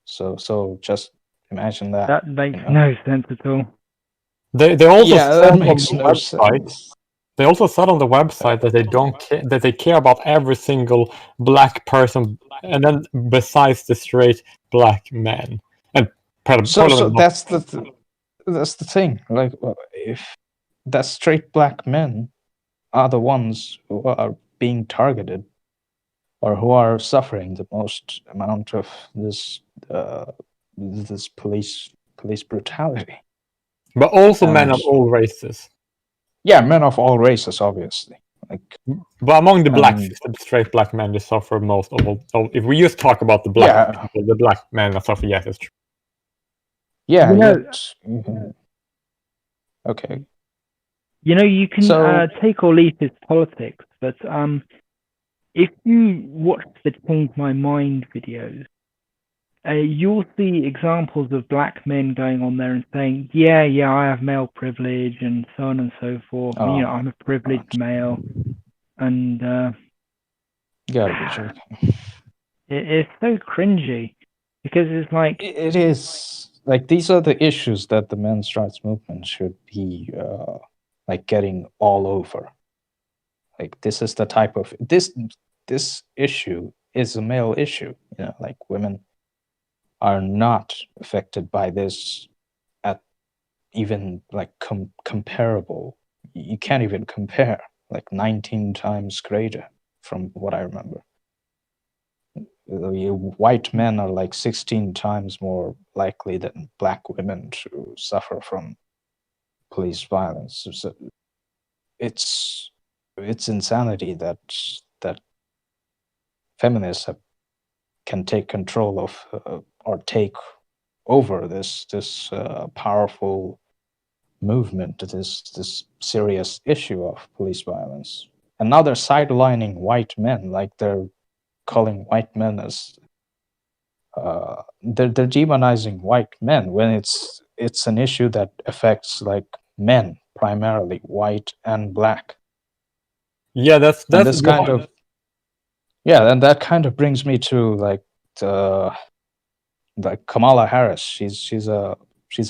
D: So just imagine that.
B: That makes no sense at all.
I: They also
D: that makes no sense.
I: They also said on the website that they don't care, that they care about every single black person, and then besides the straight black men. And
D: so that's the thing. Like if the straight black men are the ones who are being targeted or who are suffering the most amount of this police brutality.
I: But also men of all races.
D: Yeah, men of all races, obviously.
I: But among the straight black men, they suffer most of all. If we just talk about the black people, the black men that suffer, yes, it's true.
D: Yeah. Okay.
B: You can take or leave his politics, but if you watch the Change My Mind videos, you'll see examples of black men going on there and saying, yeah, I have male privilege and so on and so forth. I'm a privileged male. And
D: Gotta be joking.
B: It's so cringy because it's like
D: It is like these are the issues that the men's rights movement should be like getting all over. Like this is the type of this issue is a male issue. You know, like women are not affected by this at even like comparable. You can't even compare. Like 19 times greater from what I remember. White men are like 16 times more likely than black women to suffer from police violence. So it's insanity that feminists can take control of or take over this powerful movement, this serious issue of police violence. And now they're sidelining white men, like they're calling white men as they're demonizing white men when it's an issue that affects like men primarily, white and black.
I: Yeah, that's
D: this kind of and that kind of brings me to like Kamala Harris. She's a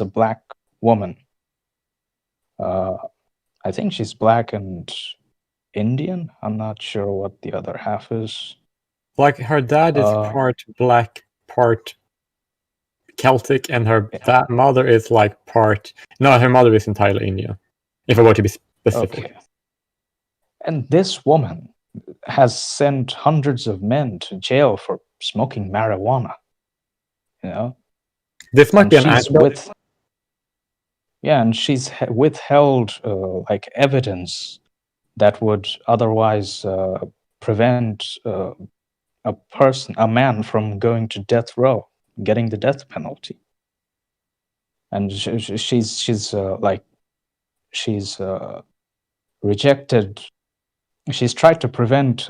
D: black woman. I think she's black and Indian. I'm not sure what the other half is.
I: Like her dad is part black, part Celtic, and her mother is like part. No, her mother is entirely Indian. If I were to be specific.
D: Okay. And this woman has sent hundreds of men to jail for smoking marijuana. You know,
I: this might be an anecdote.
D: And she's withheld like evidence that would otherwise prevent a man from going to death row, getting the death penalty. And she's rejected. She's tried to prevent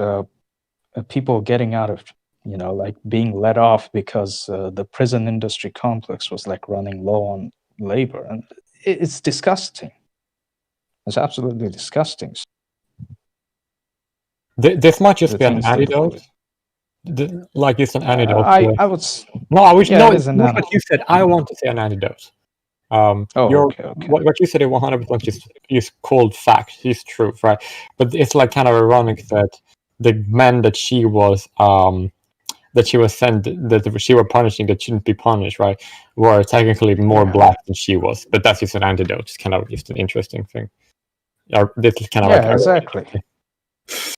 D: people getting out of, you know, like being let off because the prison industry complex was like running low on labor, and it's disgusting. It's absolutely disgusting.
I: This might just be an anecdote. Like it's an anecdote.
D: I would.
I: No, I wish no. It's not what you said. I want to say an anecdote. Okay. What you said is 100% is called fact. It's true, right? But it's like kind of ironic that the men that she was sent, that she were punishing that shouldn't be punished, right, were technically more black than she was. But that's just an anecdote. It's kind of just an interesting thing. This is kind of
D: exactly.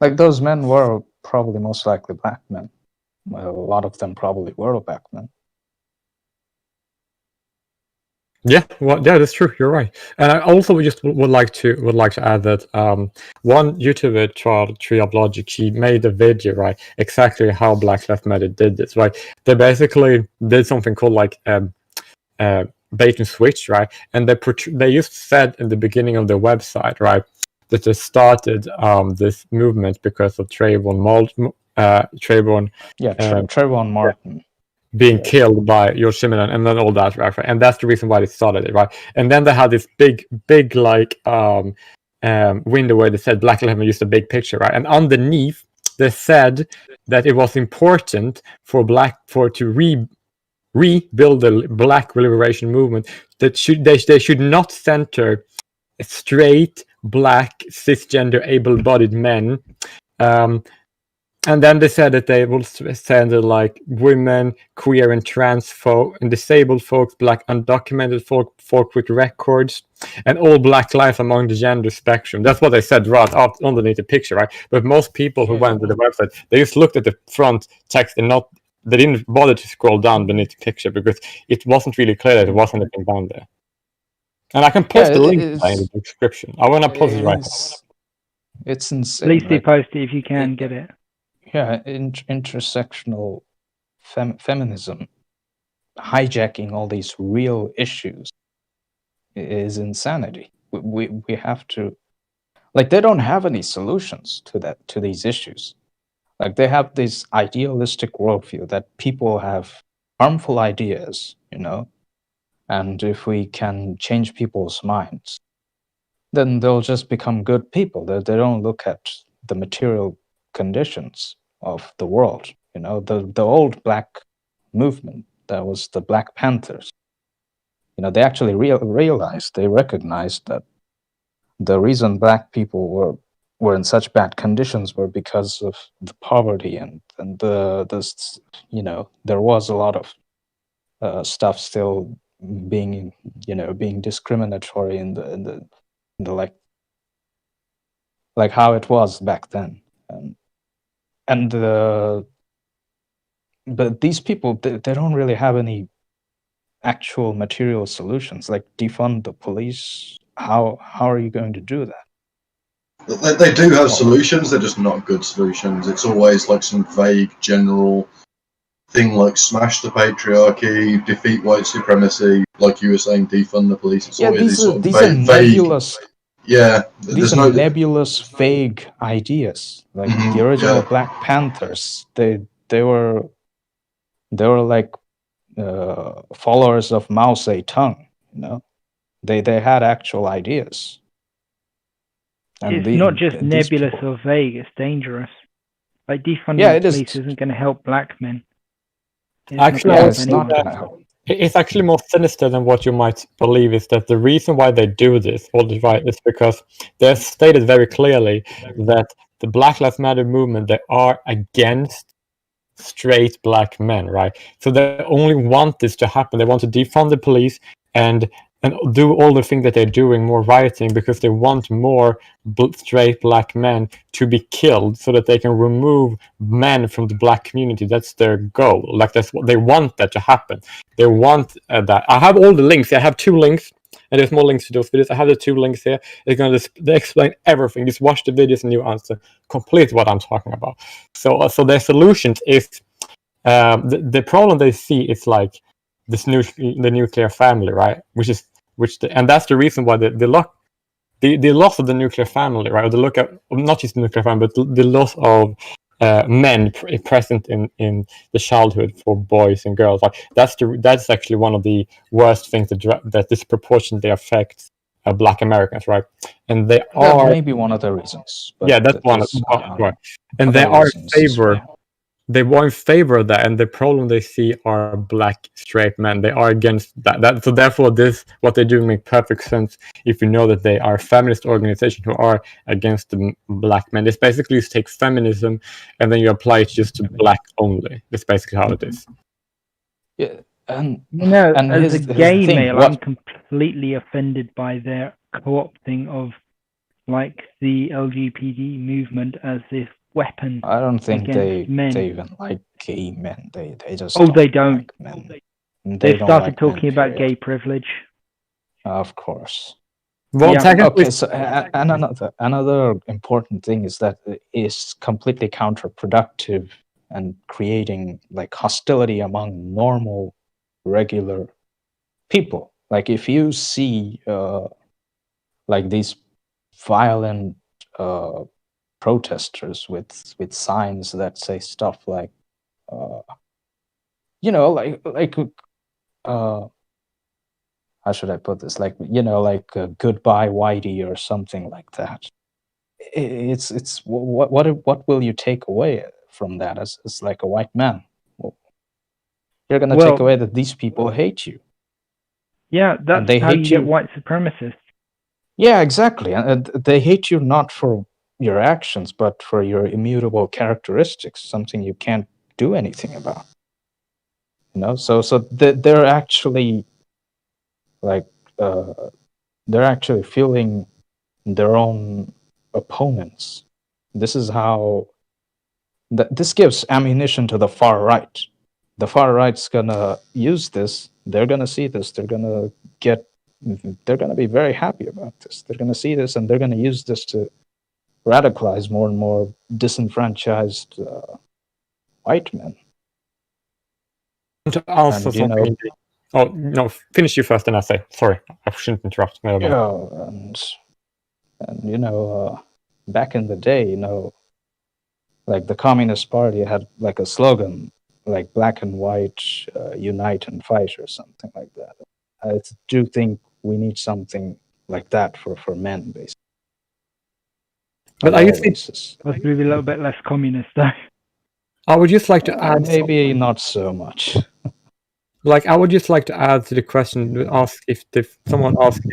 D: Like those men were probably most likely black men. Well, a lot of them probably were black men.
I: Yeah, well, yeah, that's true. You're right, and I also just would like to add that one YouTuber, Tree of Logic, she made a video, right, exactly how Black Lives Matter did this, right? They basically did something called like bait and switch, right? And they just said in the beginning of their website, right, that they started this movement because of Trayvon
D: Martin
I: being killed by George Zimmerman, and then all that, right? And that's the reason why they started it, right? And then they had this big like window where they said Black Lives Matter, used a big picture, right? And underneath they said that it was important for to rebuild the Black liberation movement, that they should not center straight, black, cisgender, able-bodied men. And then they said that they will center like women, queer and trans folk, and disabled folks, black undocumented folk with records, and all black life among the gender spectrum. That's what they said right up underneath the picture, right? But most people who went to the website, they just looked at the front text and they didn't bother to scroll down beneath the picture because it wasn't really clear that there wasn't anything down there. And I can post the link in the description. I want to post it right now.
D: It's insane.
B: Please do post it if you can get it.
D: Yeah, intersectional feminism hijacking all these real issues is insanity. We have to, like, they don't have any solutions to these issues. Like, they have this idealistic worldview that people have harmful ideas, you know, and if we can change people's minds, then they'll just become good people. They don't look at the material conditions of the world. You know, the old black movement, that was the Black Panthers. You know, they actually realized, they recognized that the reason black people were in such bad conditions were because of the poverty and the you know, there was a lot of stuff still being, you know, being discriminatory in the like how it was back then. But these people, they don't really have any actual material solutions, like defund the police. How are you going to do that?
F: They do have solutions, they're just not good solutions. It's always like some vague general thing like smash the patriarchy, defeat white supremacy, like you were saying, defund the police. It's always
D: these
F: sort of
D: are nebulous.
F: Yeah,
D: these are nebulous, vague ideas. Like the original Black Panthers, they were like followers of Mao Zedong. You know, they had actual ideas.
B: And it's not just nebulous or vague; it's dangerous. Like defunding the police isn't going to help black men.
I: Actually,
D: it's not going to help.
I: It's actually more sinister than what you might believe. Is that the reason why they do this? Is because they've stated very clearly that the Black Lives Matter movement, they are against straight black men, right? So they only want this to happen. They want to defund the police and do all the things that they're doing, more rioting, because they want more straight black men to be killed so that they can remove men from the black community. That's their goal. Like, that's what they want that to happen. They want that. I have all the links. I have 2 links, and there's more links to those videos. I have the 2 links here. They explain everything. Just watch the videos and you answer completely what I'm talking about. So their solutions is the problem they see is like the nuclear family, right? And that's the reason why the loss of the nuclear family, right? Or the look at not just the nuclear family, but the loss of men present in the childhood for boys and girls. Like that's actually one of the worst things that disproportionately affects Black Americans, right? And that
D: may be one of the reasons.
I: Yeah, that's one of right. And they are in favor. They were in favor of that, and the problem they see are black straight men. They are against that. So therefore, what they do makes perfect sense if you know that they are a feminist organization who are against the black men. It's basically you take feminism and then you apply it just to black only. That's basically how it is.
D: Yeah, and
B: as a gay male, I'm completely offended by their co-opting of like the LGBT movement as this weapon.
D: I don't think they even like gay men. They just don't. Like men.
B: They started talking about gay privilege.
D: Of course.
I: Well,
D: okay. So another important thing is that it is completely counterproductive and creating like hostility among normal, regular people. Like if you see like these violent protesters with signs that say stuff like you know, like how should I put this, like, you know, like goodbye Whitey or something like that. It's what will you take away from that as like a white man? Well, you're going to take away that these people hate you.
B: Yeah, that's how you get white supremacists.
D: Yeah, exactly. And they hate you not for your actions, but for your immutable characteristics, something you can't do anything about. You know, so they're actually like they're actually feeling their own opponents. This is how this gives ammunition to the far right. The far right's gonna use this. They're gonna see this. They're gonna be very happy about this. They're gonna see this, and they're gonna use this to radicalize more and more disenfranchised white men.
I: To answer something. Oh no! Finish you first, and I say sorry. I shouldn't interrupt.
D: Yeah, and you know, back in the day, you know, like the Communist Party had like a slogan, like "Black and White unite and fight" or something like that. I do think we need something like that for men, basically.
B: But I think must be a little bit less communist, though.
I: I would just like to add
D: maybe not so much.
I: Like, I would just like to add to the question, ask if someone asked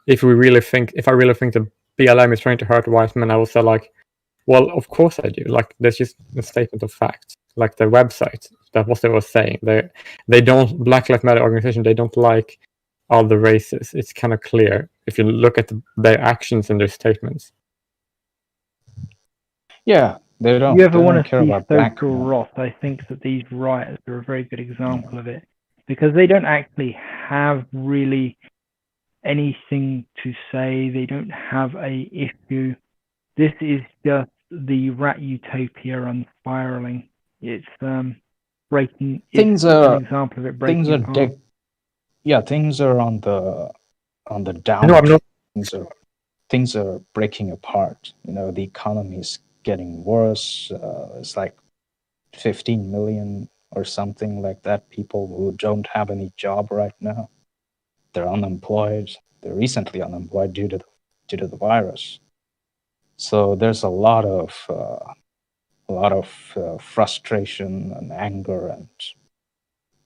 I: if I really think the BLM is trying to hurt white men, I would say, like, well, of course I do. Like, there's just a statement of facts. Like the website, that what they were saying. They don't, Black Lives Matter organization, they don't like other races. It's kind of clear if you look at their actions and their statements.
D: Yeah, they don't.
B: If you ever
D: they
B: want
D: don't
B: to
D: care
B: see
D: about black
B: social
D: men.
B: rot, I think that these riots are a very good example of it, because they don't actually have really anything to say. They don't have a issue. This is just the rat utopia unspiraling. It's breaking.
D: Things
B: it's
D: are
B: an example of it breaking
D: things are
B: apart.
D: things are on the down.
I: No, I'm not.
D: Things are breaking apart. You know, the economy is getting worse. It's like 15 million or something like that people who don't have any job right now. They're unemployed. They're recently unemployed due to the virus. So there's a lot of frustration and anger and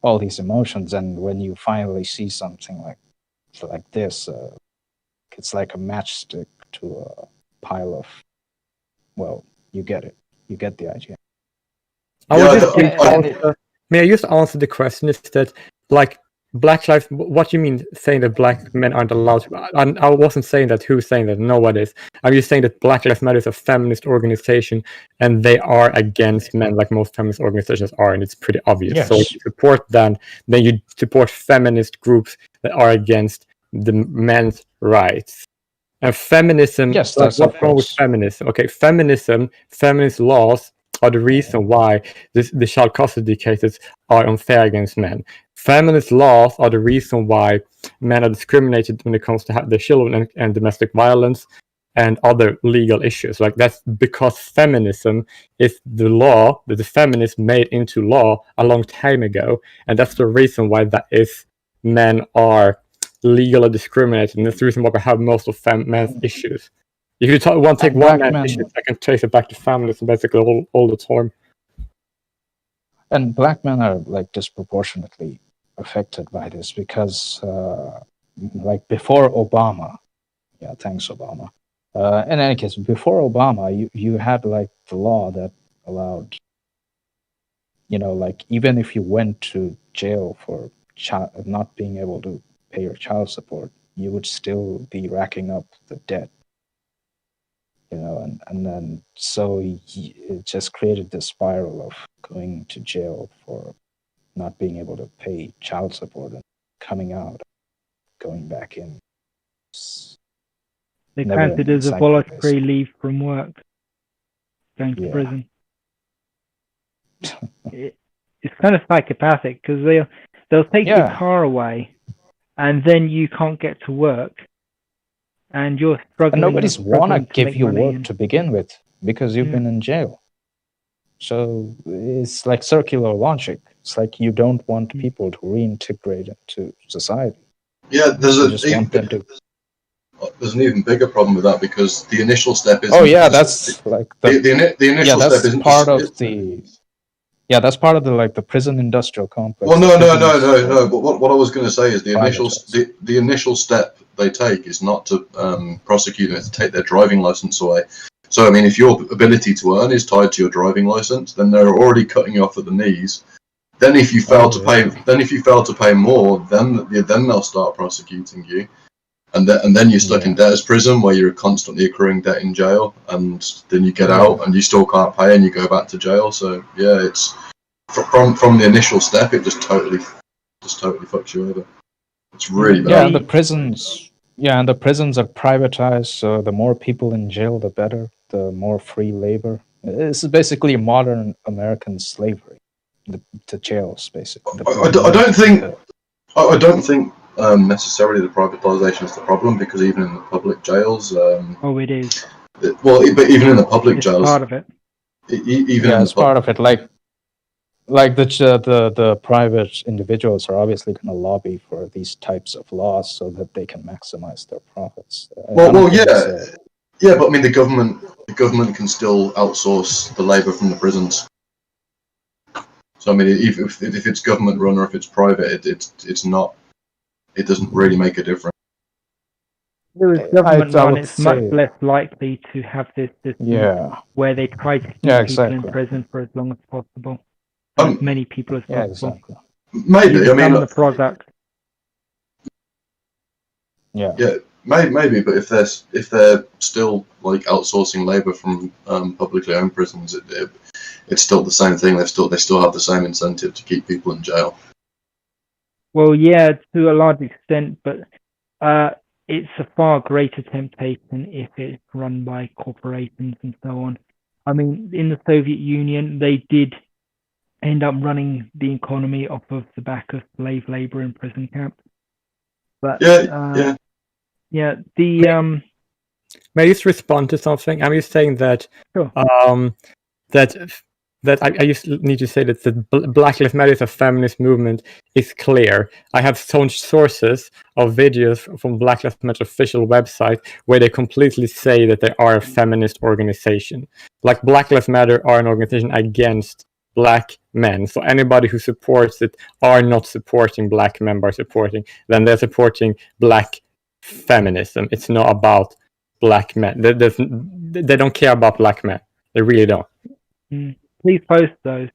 D: all these emotions. And when you finally see something like this, it's like a matchstick to a pile of, well, you get it. You get the idea.
I: May I just answer the question? Is that, like, Black lives? What do you mean saying that black men aren't allowed to? I wasn't saying that. Who's saying that? No one is. I'm just saying that Black Lives Matter is a feminist organization, and they are against men, like most feminist organizations are, and it's pretty obvious.
D: Yes.
I: So if you support them, then you support feminist groups that are against the men's rights. And feminism.
D: Yes,
I: like,
D: that's
I: what's
D: of
I: wrong with
D: course.
I: feminism? Okay, feminist laws are the reason why the child custody cases are unfair against men. Feminist laws are the reason why men are discriminated when it comes to their children and domestic violence and other legal issues. Like, that's because feminism is the law that the feminists made into law a long time ago, and that's the reason why that is men are legally discriminated, and that's the reason why we have most of men's issues. If you take one man's issues, I can trace it back to feminism basically all the time.
D: And black men are like disproportionately affected by this because, like before Obama, yeah, thanks Obama. In any case, before Obama, you had like the law that allowed, you know, like even if you went to jail for not being able to pay your child support, you would still be racking up the debt. You know, and then so it just created this spiral of going to jail for not being able to pay child support and coming out, going back in.
B: They
D: Never
B: count it
D: ending
B: as a
D: cycle,
B: voluntary
D: basically.
B: leave from work, going to
D: Yeah.
B: prison. It's kind of psychopathic because they'll take your
D: Yeah.
B: car away, and then you can't get to work, and you're struggling.
D: And nobody's wanna
B: struggling to
D: give
B: make
D: you
B: money
D: work
B: and-
D: to begin with because you've
B: Yeah.
D: been in jail. So it's like circular logic. It's like you don't want people to reintegrate into society.
F: Yeah, there's
D: You just want them to.
F: there's an even bigger problem with that because the initial step is.
D: Oh yeah, that's like
F: the initial
D: yeah,
F: step
D: that's
F: isn't
D: part
F: just,
D: of the. Yeah, that's part of the like the prison industrial complex.
F: Well, no.
D: Prisons,
F: But what I was going to say is the
D: privatized.
F: initial step they take is not to prosecute them, to take their driving license away. So I mean, if your ability to earn is tied to your driving license, then they're already cutting you off at the knees. Then if you fail to pay more, then they'll start prosecuting you, and then you're stuck in debtor's prison where you're constantly accruing debt in jail, and then you get out and you still can't pay and you go back to jail. So yeah, it's from the initial step, it just totally fucks you over. It's really bad.
D: Yeah, and the prisons are privatized, so the more people in jail, the better. The more free labor. This is basically modern American slavery. The jails, basically.
F: I don't think necessarily the privatization is the problem, because even in the public jails,
B: it is.
F: But even in the public
B: It's
F: jails,
B: part of it.
D: It's part of it. Like the private individuals are obviously going to lobby for these types of laws so that they can maximize their profits.
F: Yeah, but I mean the government can still outsource the labour from the prisons. So I mean, if it's government run or if it's private, it's not. It doesn't really make a difference.
B: If it was government
K: I
B: run,
K: would
B: it's much
K: say-
B: less likely to have this system
K: Yeah.
B: where they try to keep
K: Yeah,
B: people in
K: exactly.
B: prison for as long as possible, and as many people as
K: Yeah,
B: possible.
K: exactly.
F: Maybe.
B: You
F: I mean,
B: become the product.
K: Yeah.
F: yeah, maybe. But if they're still like outsourcing labor from publicly owned prisons, it's still the same thing. They still have the same incentive to keep people in jail.
B: Well, yeah, to a large extent, but it's a far greater temptation if it's run by corporations and so on. I mean, in the Soviet Union, they did end up running the economy off of the back of slave labor in prison camps. But
F: Yeah.
B: The
I: May I just respond to something? I'm just saying that
B: Sure.
I: that I just need to say that the Black Lives Matter is a feminist movement is clear. I have some sources of videos from Black Lives Matter official website where they completely say that they are a feminist organization. Like Black Lives Matter are an organization against black men. So anybody who supports it are not supporting black men by supporting, then they're supporting black feminism. It's not about black men. They don't care about black men. They really don't.
B: Please post those.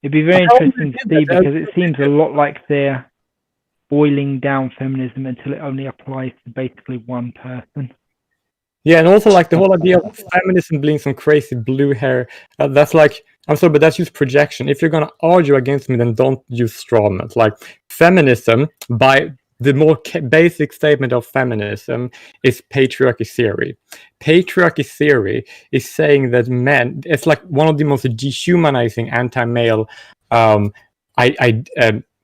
B: It'd be very interesting to see because it seems a lot like they're boiling down feminism until it only applies to basically one person.
I: Yeah, and also like the whole idea of feminism being some crazy blue hair. That's like, I'm sorry, but that's just projection. If you're gonna argue against me, then don't use straw men. Like feminism, by the more basic statement of feminism, is patriarchy theory. Patriarchy theory is saying that men, it's like one of the most dehumanizing anti-male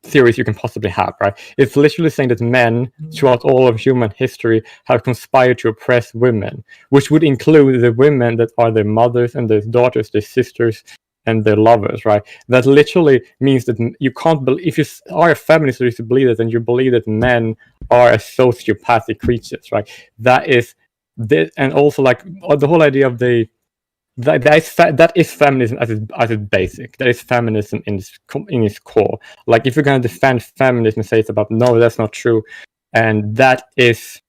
I: theories you can possibly have, right? It's literally saying that men throughout all of human history have conspired to oppress women, which would include the women that are their mothers and their daughters, their sisters, and their lovers, right? That literally means that you can't believe, if you are a feminist or you believe it, then you believe that men are a sociopathic creatures, right? That is this, and also like the whole idea of that is feminism at its basic. That is feminism in its core. Like if you're gonna defend feminism and say it's about, no, that's not true, and that is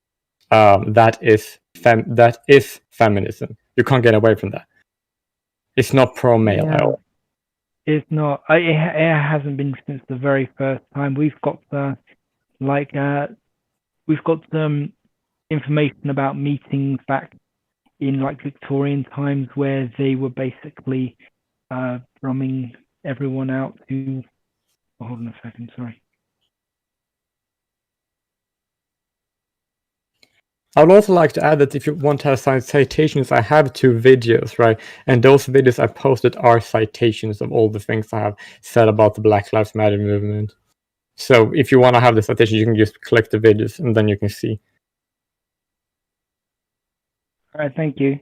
I: feminism. You can't get away from that. It's not pro-male at all.
B: It's not. It hasn't been since the very first time. We've got some information about meetings back in like Victorian times where they were basically drumming everyone out to. Oh, hold on a second, sorry.
I: I would also like to add that if you want to have citations, I have 2 videos, right? And those videos I posted are citations of all the things I have said about the Black Lives Matter movement. So if you want to have the citation, you can just click the videos and then you can see.
B: All right, thank you.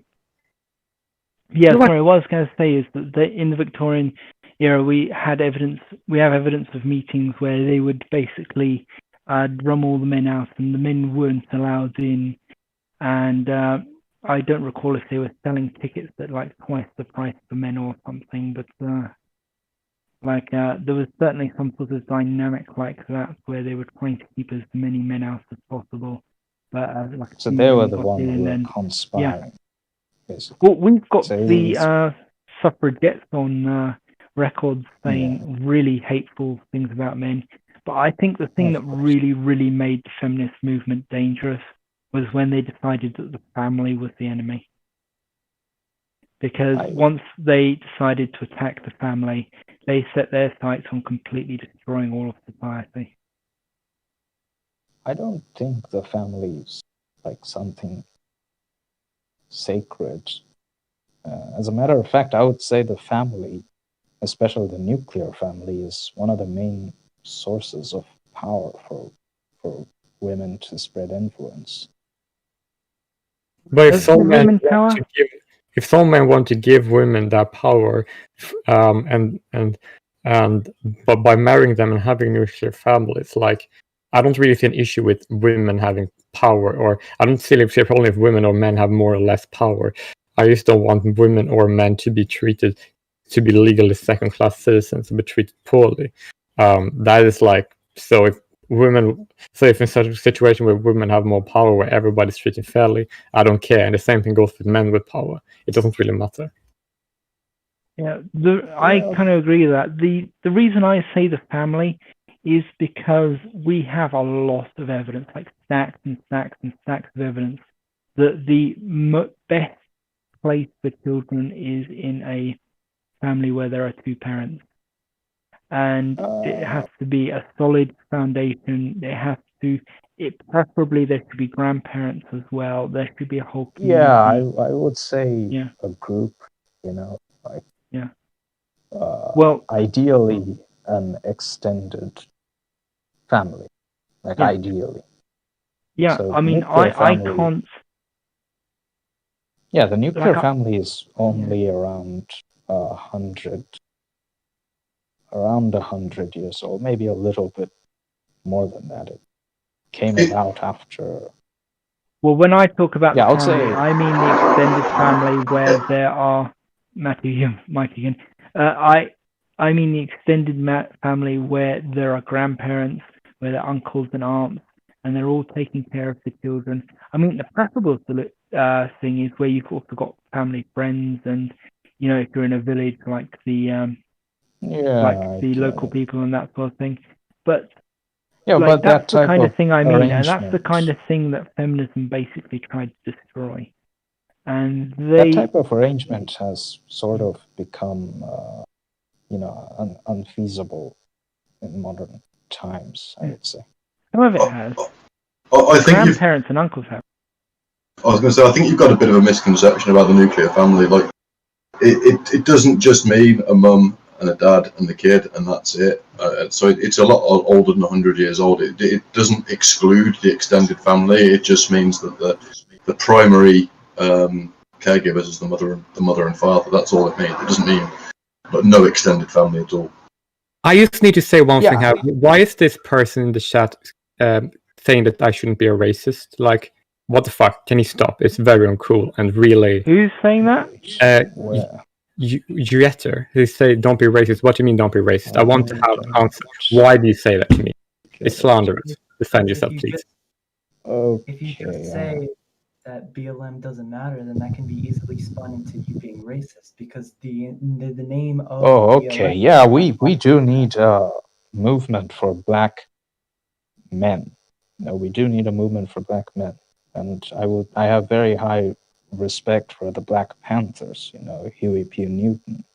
B: Yeah, sorry, what I was going to say is that in the Victorian era, we have evidence of meetings where they would basically drum all the men out and the men weren't allowed in. And I don't recall if they were selling tickets at like twice the price for men or something, but there was certainly some sort of dynamic like that where they were trying to keep as many men out as possible. But
K: so they were the ones who were conspiring.
B: Yeah. Well, we've got the suffragettes on records saying really hateful things about men. But I think the thing that really, really made the feminist movement dangerous was when they decided that the family was the enemy. Because once they decided to attack the family, they set their sights on completely destroying all of society.
K: I don't think the family is like something sacred. As a matter of fact, I would say the family, especially the nuclear family, is one of the main sources of power for women to spread influence.
I: But if some men want to give women that power, but by marrying them and having nuclear families, like I don't really see an issue with women having power, or I don't see a problem if women or men have more or less power. I just don't want women or men to be treated to be legally second-class citizens and be treated poorly. That is like, so if in such a situation where women have more power, where everybody's treated fairly, I don't care. And the same thing goes with men with power. It doesn't really matter.
B: Yeah, I kind of agree with that. The reason I say the family is because we have a lot of evidence, like stacks and stacks and stacks of evidence, that the best place for children is in a family where there are two parents. And it has to be a solid foundation. Preferably there should be grandparents as well. There should be a whole community.
K: Yeah, I would say a group, like ideally an extended family, like ideally.
B: Yeah,
K: So
B: I mean, I can't.
K: Yeah, the nuclear family is only around 100 years old, maybe a little bit more than that. It came about after.
B: Well, when I talk about
K: Yeah,
B: the
K: I'll
B: family,
K: say
B: I mean the extended family where there are Mike again. I mean the extended family where there are grandparents, where there are uncles and aunts, and they're all taking care of the children. I mean, the preferable thing is where you've also got family friends, and if you're in a village, like the local people and that sort of thing. But
K: but
B: that's
K: that
B: the kind of thing I mean, and that's the
K: arrangement.
B: kind of thing that feminism basically tried to destroy. And
K: that type of arrangement has sort of become, unfeasible in modern times, I would say.
B: Some of it has.
F: I think
B: grandparents and uncles have.
F: I was going to say, I think you've got a bit of a misconception about the nuclear family. Like, it doesn't just mean a mum and a dad and the kid, and that's it. So it's a lot older than 100 years old. It doesn't exclude the extended family. It just means that the primary caregivers is the mother and father. That's all it means. It doesn't mean no extended family at all.
I: I just need to say one thing. Why is this person in the chat saying that I shouldn't be a racist? Like, what the fuck? Can you stop? It's very uncool and really.
B: Who's saying that?
I: Jueter, who say don't be racist. What do you mean don't be racist? I want to have an answer. Why do you say that to me? It's slanderous. Defend yourself, please.
L: If you just say that BLM doesn't matter, then that can be easily spun into you being racist, because the name of
K: okay. Yeah, we do need a movement for black men. No, we do need a movement for black men, and I have very high respect for the Black Panthers. Huey P. Newton.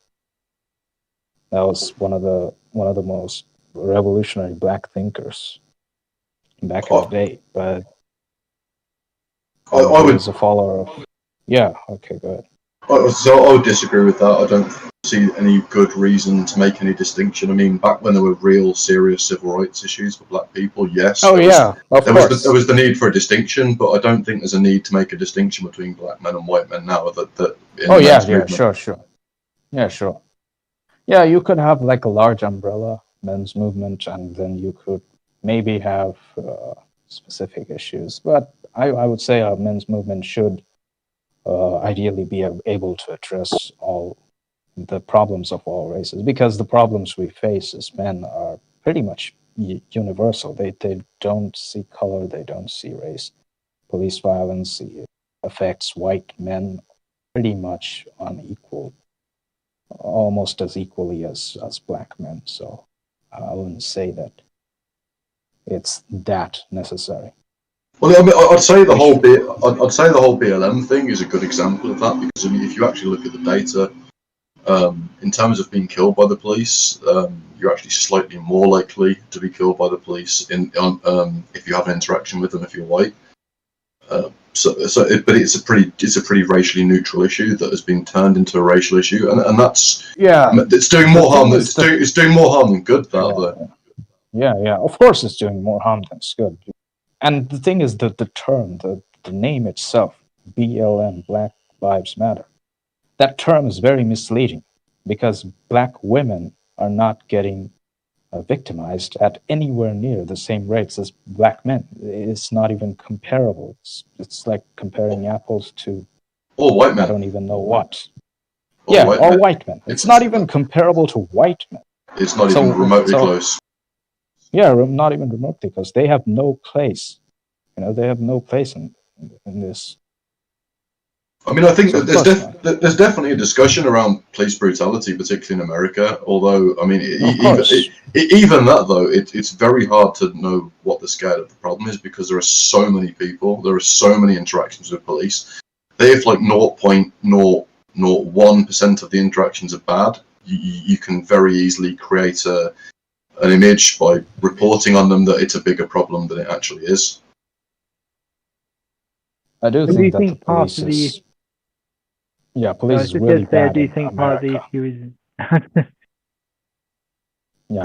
K: That was one of the most revolutionary black thinkers back in the day. But I was a follower of. Yeah. Okay. Go ahead.
F: So I would disagree with that. I don't see any good reason to make any distinction. I mean, back when there were real serious civil rights issues for black people, yes.
K: Of course.
F: There was the need for a distinction, but I don't think there's a need to make a distinction between black men and white men now.
K: Sure. Yeah, you could have like a large umbrella men's movement, and then you could maybe have specific issues. But I would say a men's movement should ideally be able to address all the problems of all races, because the problems we face as men are pretty much universal. They don't see color, they don't see race. Police violence affects white men pretty much unequal, almost as equally as black men. So I wouldn't say that it's that necessary.
F: Well, I mean, I'd say the whole BLM thing is a good example of that, because I mean, if you actually look at the data, in terms of being killed by the police, you're actually slightly more likely to be killed by the police if you have an interaction with them if you're white. But it's a pretty racially neutral issue that has been turned into a racial issue, and that's it's doing more harm than it's doing more harm than good.
K: Yeah. Of course, it's doing more harm than good. And the thing is that the term, the name itself, BLM, Black Lives Matter, that term is very misleading, because black women are not getting victimized at anywhere near the same rates as black men. It's not even comparable. It's like comparing apples to
F: white men.
K: I don't even know what. Yeah,
F: white
K: or
F: men.
K: white men. It's not even comparable to white men.
F: It's not even remotely close.
K: Yeah, not even remotely, because they have no place. They have no place in this.
F: I mean, I think
K: So
F: that there's definitely a discussion around police brutality, particularly in America. Although, I mean, even that though, it's very hard to know what the scale of the problem is, because there are so many people, there are so many interactions with police. If like 0.001% of the interactions are bad, you can very easily create an image by reporting on them that it's a bigger problem than it actually is.
K: I do
B: Do you
K: think that
B: think
K: the
B: part
K: police
B: of the
K: is. Yeah, police is really
B: I
K: bad
B: do
K: in
B: think part of the
K: America.
B: issue is.
F: Yeah,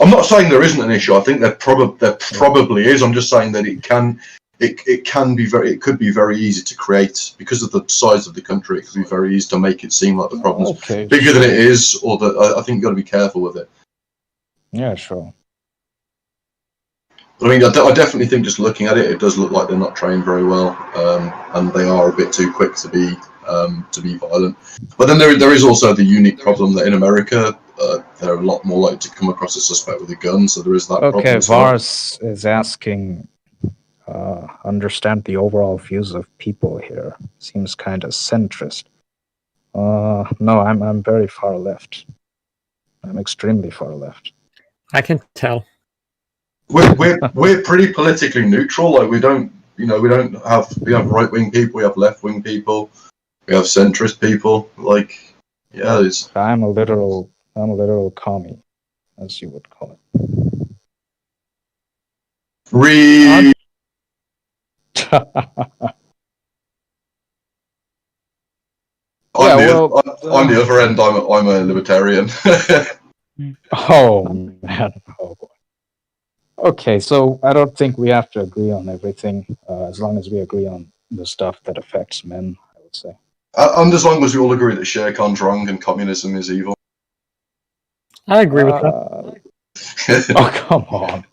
F: I'm not saying there isn't an issue. I think there probably is. I'm just saying that it could be very easy to create, because of the size of the country. It could be very easy to make it seem like the problem's bigger than it is, or that I think you've got to be careful with it.
K: Yeah, sure.
F: But I mean, I definitely think, just looking at it, it does look like they're not trained very well, and they are a bit too quick to be violent. But then there is also the unique problem that in America, they're a lot more likely to come across a suspect with a gun, so there is that problem.
K: Okay,
F: as well.
K: Vars is asking, understand the overall views of people here. Seems kind of centrist. No, I'm very far left. I'm extremely far left.
I: I can tell.
F: We're pretty politically neutral. Like we have right wing people, we have left wing people, we have centrist people. Like, yeah, it's.
K: I'm a literal commie, as you would call it.
F: On the other end, I'm a libertarian.
K: Oh man! Oh boy. Okay, so I don't think we have to agree on everything, as long as we agree on the stuff that affects men, I would say.
F: And as long as we all agree that Shere Khan's wrong and communism is evil.
I: I agree with that.
K: Oh, come on.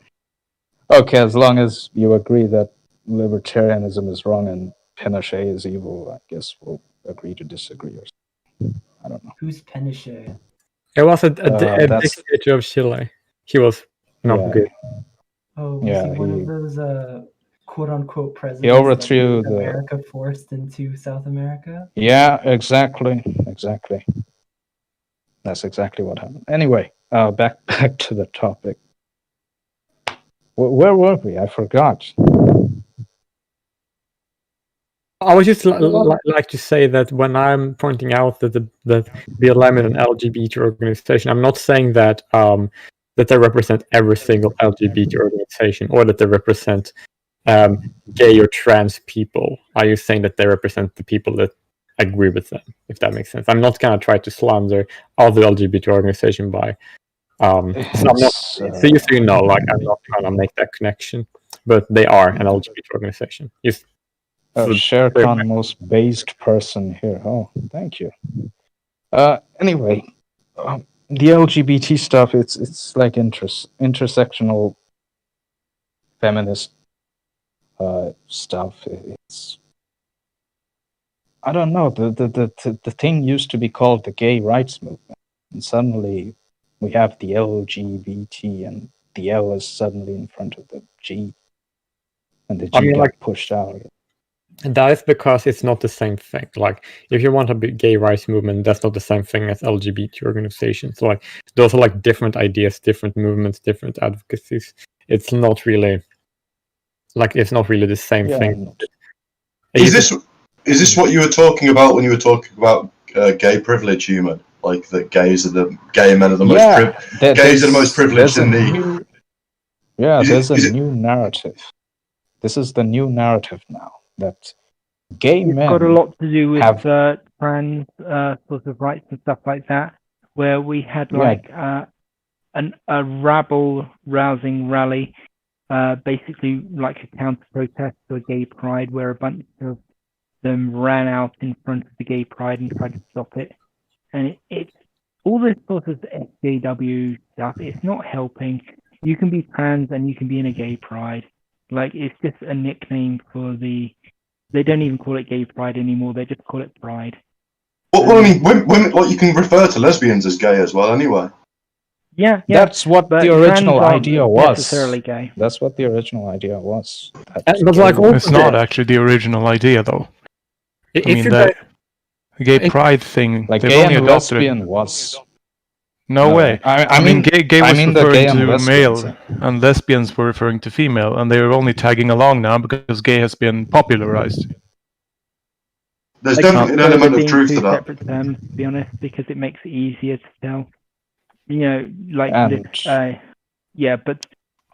K: Okay, as long as you agree that libertarianism is wrong and Pinochet is evil, I guess we'll agree to disagree or something. I don't know.
L: Who's Pinochet?
I: It was a dictator of Chile. He was not good.
L: Oh, was he one of those quote-unquote presidents
K: he overthrew
L: that America forced into South America?
K: Yeah, exactly. That's exactly what happened. Anyway, back to the topic. Where were we? I forgot.
I: I would just like to say that when I'm pointing out that that BLM is an LGBT organization, I'm not saying that that they represent every single LGBT organization, or that they represent gay or trans people. Are you saying that they represent the people that agree with them, if that makes sense? I'm not gonna try to slander other LGBT organization by so you know, like, I'm not gonna make that connection, but they are an LGBT organization.
K: Shere Khan, most based person here. Oh, thank you. Anyway, the LGBT stuff, it's like intersectional feminist stuff. It's, I don't know, the thing used to be called the gay rights movement, and suddenly we have the LGBT, and the L is suddenly in front of the G, and the G got pushed out.
I: That is because it's not the same thing. Like, if you want a big gay rights movement, that's not the same thing as LGBT organizations. So, like, those are like different ideas, different movements, different advocacies. It's not really the same thing.
F: Is this what you were talking about when you were talking about gay privilege, human? Like that gay men are the most privileged in the.
K: There's a new narrative. This is the new narrative now, that gay men
B: got a lot to do with trans sort of rights and stuff like that, where we had a rabble-rousing rally, basically like a counter-protest to a gay pride, where a bunch of them ran out in front of the gay pride and tried to stop it. And it's all this sort of SJW stuff. It's not helping. You can be trans and you can be in a gay pride. Like, it's just a nickname for they don't even call it gay pride anymore. They just call it pride.
F: Well, I mean, women, like, you can refer to lesbians as gay as well, anyway.
B: Yeah.
K: That's what
B: but
K: the original
B: trans aren't
K: idea was.
B: necessarily gay.
K: That's what the original idea was.
I: But like,
C: It's not actually the original idea, though. I mean, the gay pride thing,
K: like
C: they've
K: gay
C: only
K: and
C: adopted
K: lesbian
C: it.
K: was.
C: No way.
K: I
C: mean,
K: mean,
C: gay was
K: the
C: referring
K: gay and
C: to
K: lesbians,
C: male, and lesbians were referring to female, and they are only tagging along now because gay has been popularized.
F: There's
B: Like,
F: definitely an
B: those
F: element
B: are
F: of
B: being
F: truth
B: two
F: to that.
B: separate terms, to be honest, because it makes it easier to tell. You know, like
K: And-
B: yeah, but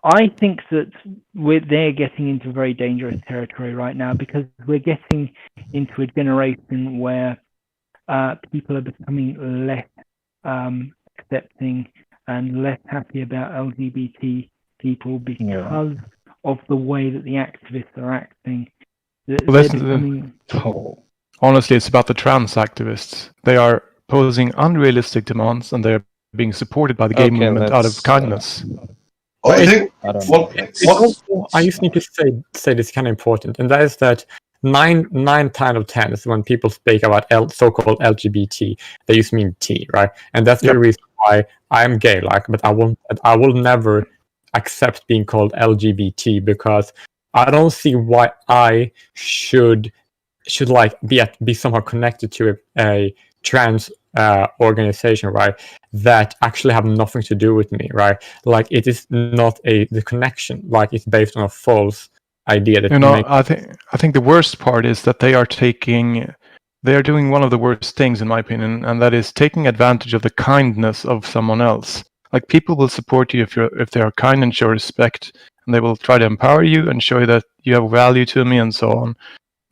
B: I think that they're getting into very dangerous territory right now, because we're getting into a generation where people are becoming less accepting and less happy about LGBT people because of the way that the activists are acting.
C: Well, honestly, it's about the trans activists. They are posing unrealistic demands, and they're being supported by the gay movement out of kindness.
F: I think.
I: I just need to say this kind of important, and that is that 9 times out of 10 is when people speak about so-called LGBT, they just mean T, right? And that's the reason why I'm gay, but I will never accept being called LGBT, because I don't see why I should like be somehow connected to a trans organization, right? That actually have nothing to do with me, right? Like, it is not the connection. Like, it's based on a false idea that
C: I think the worst part is that they are doing one of the worst things, in my opinion, and that is taking advantage of the kindness of someone else. Like, people will support you if they are kind and show respect, and they will try to empower you and show you that you have value to me and so on.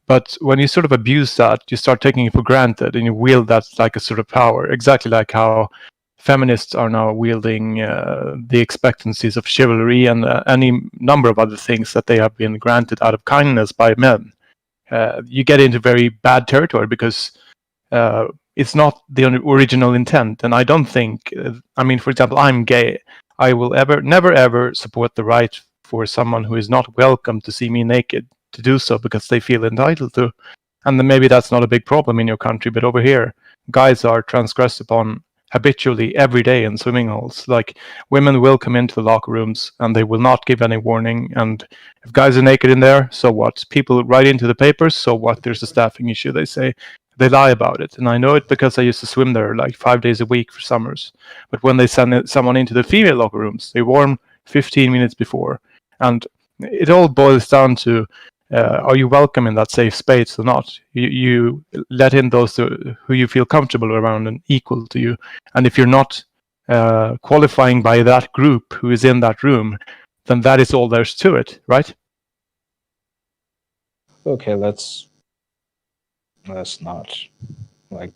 C: But when you sort of abuse that, you start taking it for granted, and you wield that like a sort of power, exactly like how feminists are now wielding the expectancies of chivalry and any number of other things that they have been granted out of kindness by men. You get into very bad territory because it's not the original intent. And I don't think, for example, I'm gay. I will never ever support the right for someone who is not welcome to see me naked to do so because they feel entitled to. And then maybe that's not a big problem in your country, but over here, guys are transgressed upon habitually every day in swimming holes. Like, women will come into the locker rooms and they will not give any warning. And if guys are naked in there, so what? People write into the papers, so what? There's a staffing issue, they say. They lie about it. And I know it because I used to swim there like 5 days a week for summers. But when they send someone into the female locker rooms, they warn 15 minutes before. And it all boils down to, are you welcome in that safe space or not? You let in those who you feel comfortable around and equal to you. And if you're not qualifying by that group who is in that room, then that is all there's to it, right?
K: Okay, let's not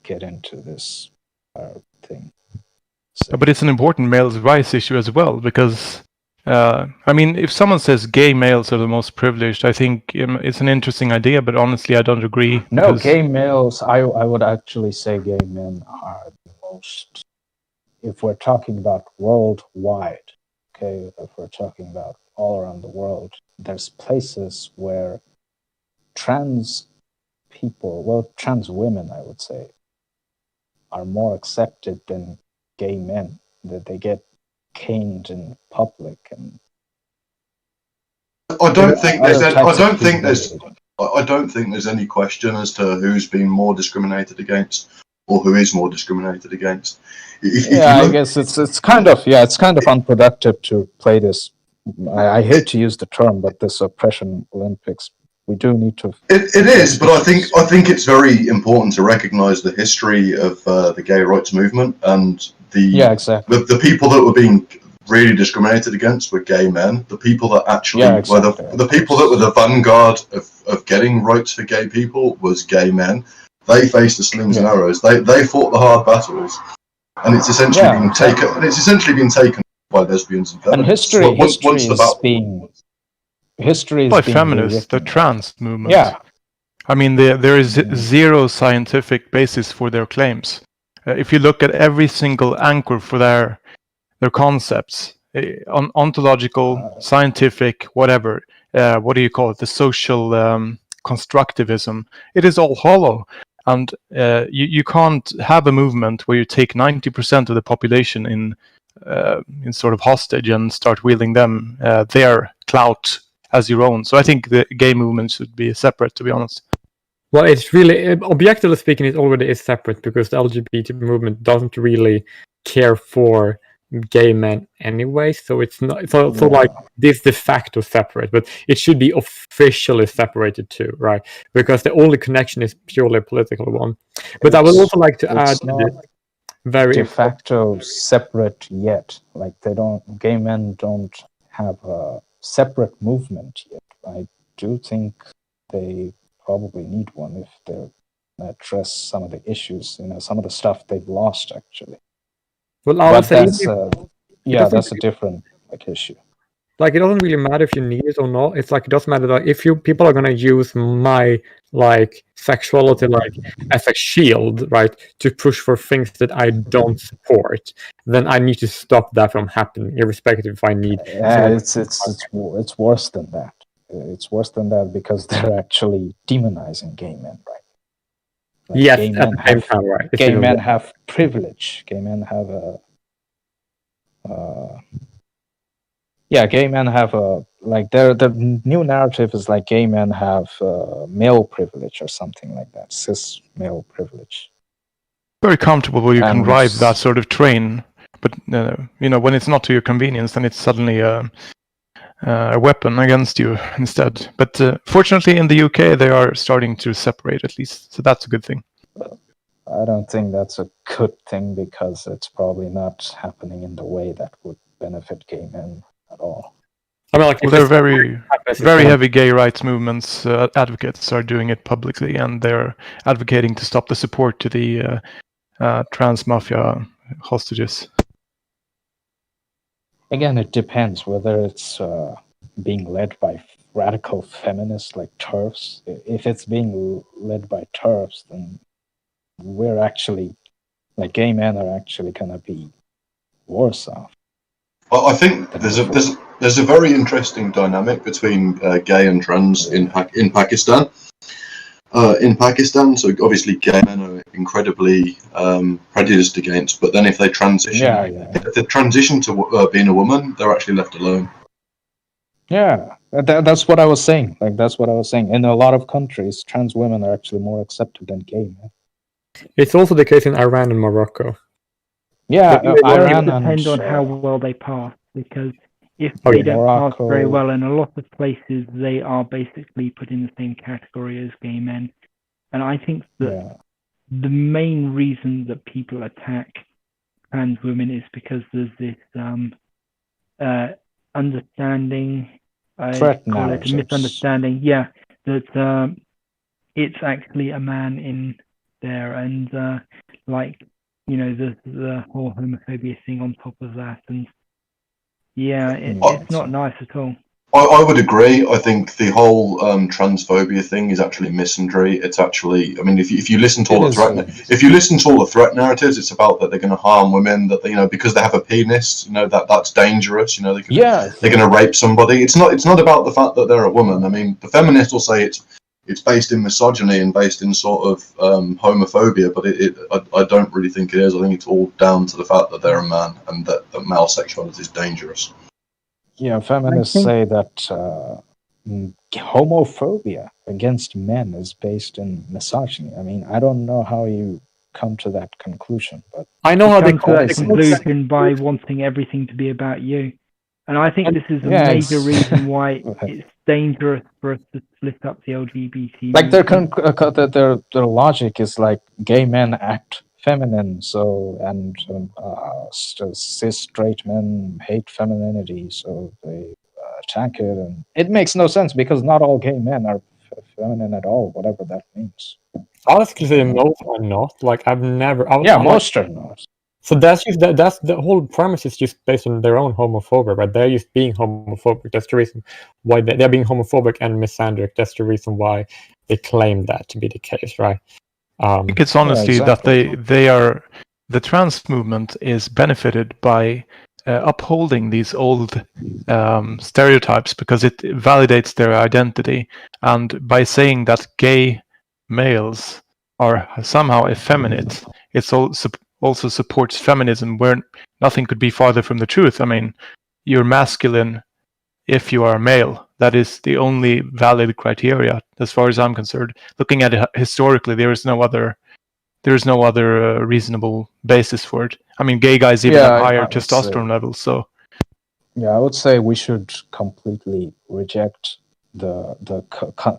K: get into this thing.
C: So. But it's an important males' rights issue as well, because if someone says gay males are the most privileged, I think it's an interesting idea, but honestly, I don't agree.
K: No, gay males, I would actually say gay men are the most, if we're talking about worldwide, okay, if we're talking about all around the world, there's places where trans women, I would say, are more accepted than gay men, that they get caned in public. And
F: I don't think there's any question as to who's been more discriminated against or who is more discriminated against.
K: I guess it's kind of unproductive to play this. I hate to use the term, but this oppression Olympics. We do need to.
F: It is, but I think it's very important to recognise the history of the gay rights movement and the people that were being really discriminated against were gay men. The people that actually were the people that were the vanguard of getting rights for gay people was gay men. They faced the slings and arrows. They fought the hard battles, and it's essentially been taken. And it's essentially been taken by lesbians and feminists.
K: History is
C: by feminists, the trans movement.
K: Yeah,
C: there is zero scientific basis for their claims. If you look at every single anchor for their concepts, ontological, scientific, whatever, what do you call it? The social constructivism. It is all hollow. And you can't have a movement where you take 90% of the population in sort of hostage and start wielding them their clout as your own. So I think the gay movement should be separate, to be honest.
I: Well, it's really, objectively speaking, it already is separate because the LGBT movement doesn't really care for gay men anyway, so it's not so like this de facto separate, but it should be officially separated too, right? Because the only connection is purely a political one. But I would also like to add
K: not
I: this very
K: de facto separate yet. Like gay men don't have a separate movement yet. I do think they probably need one if they're address some of the issues, some of the stuff they've lost actually.
I: Well, I would say
K: that's a different issue.
I: Like, it doesn't really matter if you need it or not. It's like, it doesn't matter that if people are gonna use my sexuality as a shield, right, to push for things that I don't support, then I need to stop that from happening, irrespective if I need.
K: It's worse than that. It's worse than that because they're actually demonizing gay men, right?
I: Yes, at the same time, right?
K: Gay men have privilege. Gay men have gay men have the new narrative is like gay men have male privilege or something like that, cis male privilege.
C: Very comfortable where you can ride that sort of train, but when it's not to your convenience, then it's suddenly a weapon against you instead. But fortunately, in the UK, they are starting to separate at least, so that's a good thing.
K: I don't think that's a good thing because it's probably not happening in the way that would benefit gay men at all.
I: I mean,
C: they're very heavy gay rights movements advocates are doing it publicly, and they're advocating to stop the support to the trans mafia hostages.
K: Again, it depends whether it's being led by radical feminists like TERFs. If it's being led by TERFs, then we're actually, gay men are actually going to be worse off.
F: Well, I think there's a very interesting dynamic between gay and trans in Pakistan. In Pakistan, so obviously gay men are incredibly prejudiced against, but then if they transition, if they transition to being a woman, they're actually left alone.
K: Yeah, that's what I was saying. That's what I was saying. In a lot of countries, trans women are actually more accepted than gay men.
I: It's also the case in Iran and Morocco.
K: Yeah,
B: Iran depends on how well they pass, because if they don't pass very well, in a lot of places they are basically put in the same category as gay men. And I think that the main reason that people attack trans women is because there's this understanding, I call it a misunderstanding, that it's actually a man in there, and the whole homophobia thing on top of that, and it's not nice at all.
F: I would agree. I think the whole transphobia thing is actually misandry. It's actually, I mean, if you listen to all the threat narratives, it's about that they're going to harm women, that they, because they have a penis, that's dangerous. They're going to rape somebody. It's not about the fact that they're a woman. I mean, the feminists will say it's based in misogyny and based in sort of homophobia, but I don't really think it is. I think it's all down to the fact that they're a man and that male sexuality is dangerous.
K: Yeah, feminists say that homophobia against men is based in misogyny. I mean, I don't know how you come to that conclusion, but
B: I know how they come to that conclusion by wanting everything to be about you. And I think this is a major reason why it's dangerous for us to split up the LGBT.
K: Their logic is gay men act feminine, and cis straight men hate femininity, so they attack it, and it makes no sense because not all gay men are feminine at all, whatever that means.
I: Honestly, most are not. I've never.
K: Most are not.
I: So that's the whole premise is just based on their own homophobia, right? They're just being homophobic. That's the reason why they're being homophobic and misandric. That's the reason why they claim that to be the case, right?
C: I think it's honestly that the trans movement is benefited by upholding these old stereotypes because it validates their identity, and by saying that gay males are somehow effeminate, it also supports feminism, where nothing could be farther from the truth. I mean, you're masculine if you are a male. That is the only valid criteria, as far as I'm concerned. Looking at it historically, there is no other reasonable basis for it. I mean, gay guys even have higher testosterone levels, so.
K: Yeah, I would say we should completely reject the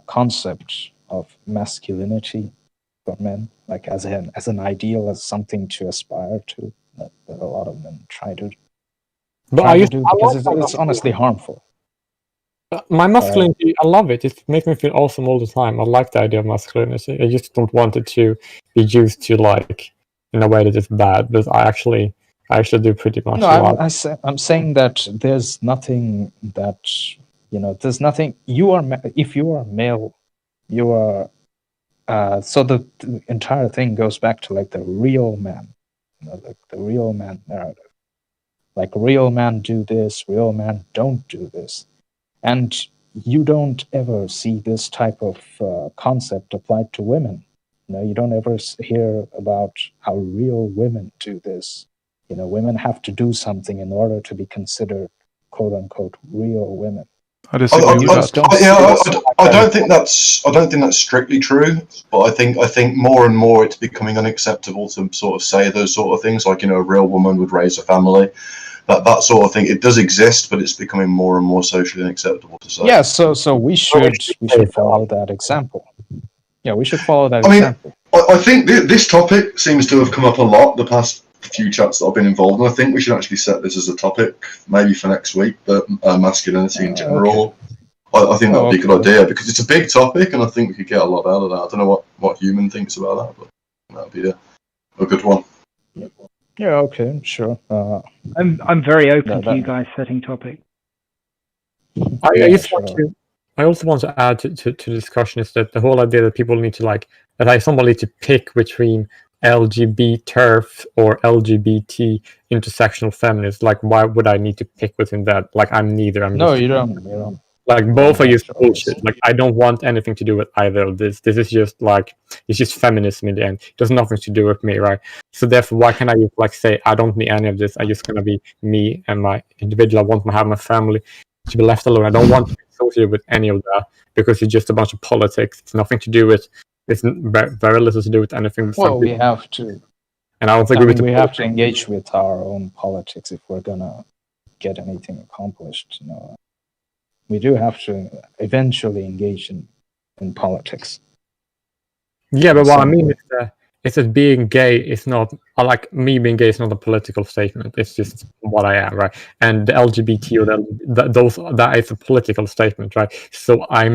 K: concept of masculinity for men, like as an ideal, as something to aspire to, that a lot of men try to do, because it's honestly harmful.
I: My masculinity, I love it. It makes me feel awesome all the time. I like the idea of masculinity. I just don't want it to be used to like in a way that is bad. But I actually do pretty much.
K: No, I'm saying that there's nothing that there's nothing. If you are male, you are. So the entire thing goes back to like the real man, like the real man narrative. Like real men do this, real men don't do this. And you don't ever see this type of concept applied to women. You don't ever hear about how real women do this. Women have to do something in order to be considered "quote unquote" real women.
C: I
F: don't think that's strictly true, but I think more and more it's becoming unacceptable to sort of say those sort of things, like a real woman would raise a family. That sort of thing, it does exist, but it's becoming more and more socially unacceptable to say.
K: Yeah, so we should follow that example. Yeah, we should follow that example.
F: I think this topic seems to have come up a lot the past few chats that I've been involved in. I think we should actually set this as a topic, maybe for next week, but masculinity in general. Okay. I think that would be a good idea, because it's a big topic, and I think we could get a lot out of that. I don't know what Human thinks about that, but that would be a good one.
K: Yeah, okay, sure.
B: I'm very open to you guys setting topic.
I: I also want to add to the discussion is that the whole idea that people need to somebody need to pick between LGBT TERF or LGBT intersectional feminist. Like, why would I need to pick within that? Like, I'm neither.
K: You don't.
I: Like, both are just bullshit. Like, I don't want anything to do with either of this. This is just it's just feminism in the end. It has nothing to do with me, right? So therefore, why can't I just say I don't need any of this? I'm just gonna be me and my individual. I want to have my family to be left alone. I don't want to be associated with any of that, because it's just a bunch of politics. It's nothing to do with. It's very little to do with anything.
K: Well, we have to.
I: And I don't think
K: we have to engage with our own politics if we're gonna get anything accomplished. We do have to eventually engage in politics.
I: Yeah, but what I mean is that being gay is not, like me being gay is not a political statement. It's just what I am, right? And the LGBT or that is a political statement, right? So I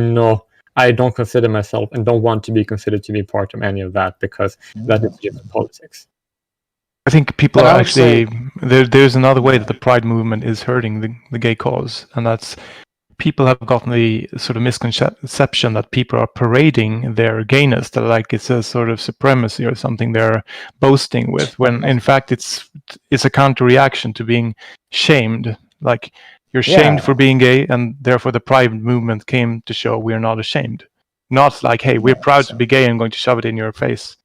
I: don't consider myself and don't want to be considered to be part of any of that, because that is just politics.
C: I think people are actually there's another way that the Pride movement is hurting the gay cause, and that's people have gotten the sort of misconception that people are parading their gayness, that like it's a sort of supremacy or something they're boasting with, when in fact it's a counter reaction to being shamed. Like, you're shamed for being gay, and therefore the Pride movement came to show we're not ashamed. Not like, hey, we're proud to be gay and going to shove it in your face.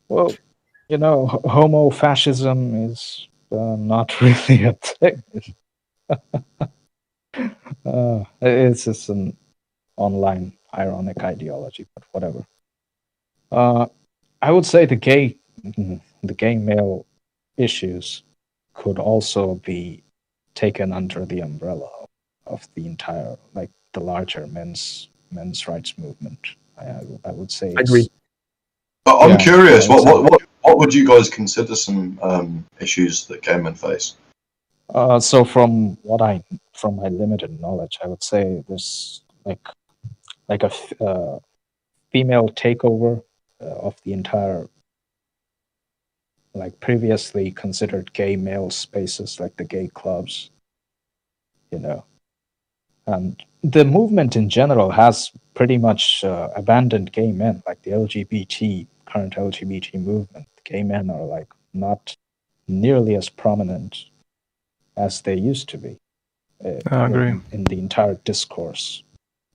K: Well, homo fascism is not really a thing. It's just an online ironic ideology, but whatever. I would say the gay male issues could also be taken under the umbrella of the entire, like, the larger men's rights movement. I would say.
I: Agree.
F: I'm curious. What would you guys consider some issues that gay men face?
K: So from my limited knowledge, I would say there's like a female takeover of the entire, like, previously considered gay male spaces, like the gay clubs, and the movement in general has pretty much abandoned gay men. Like the current LGBT movement, gay men are like not nearly as prominent as they used to be.
C: I agree.
K: In the entire discourse.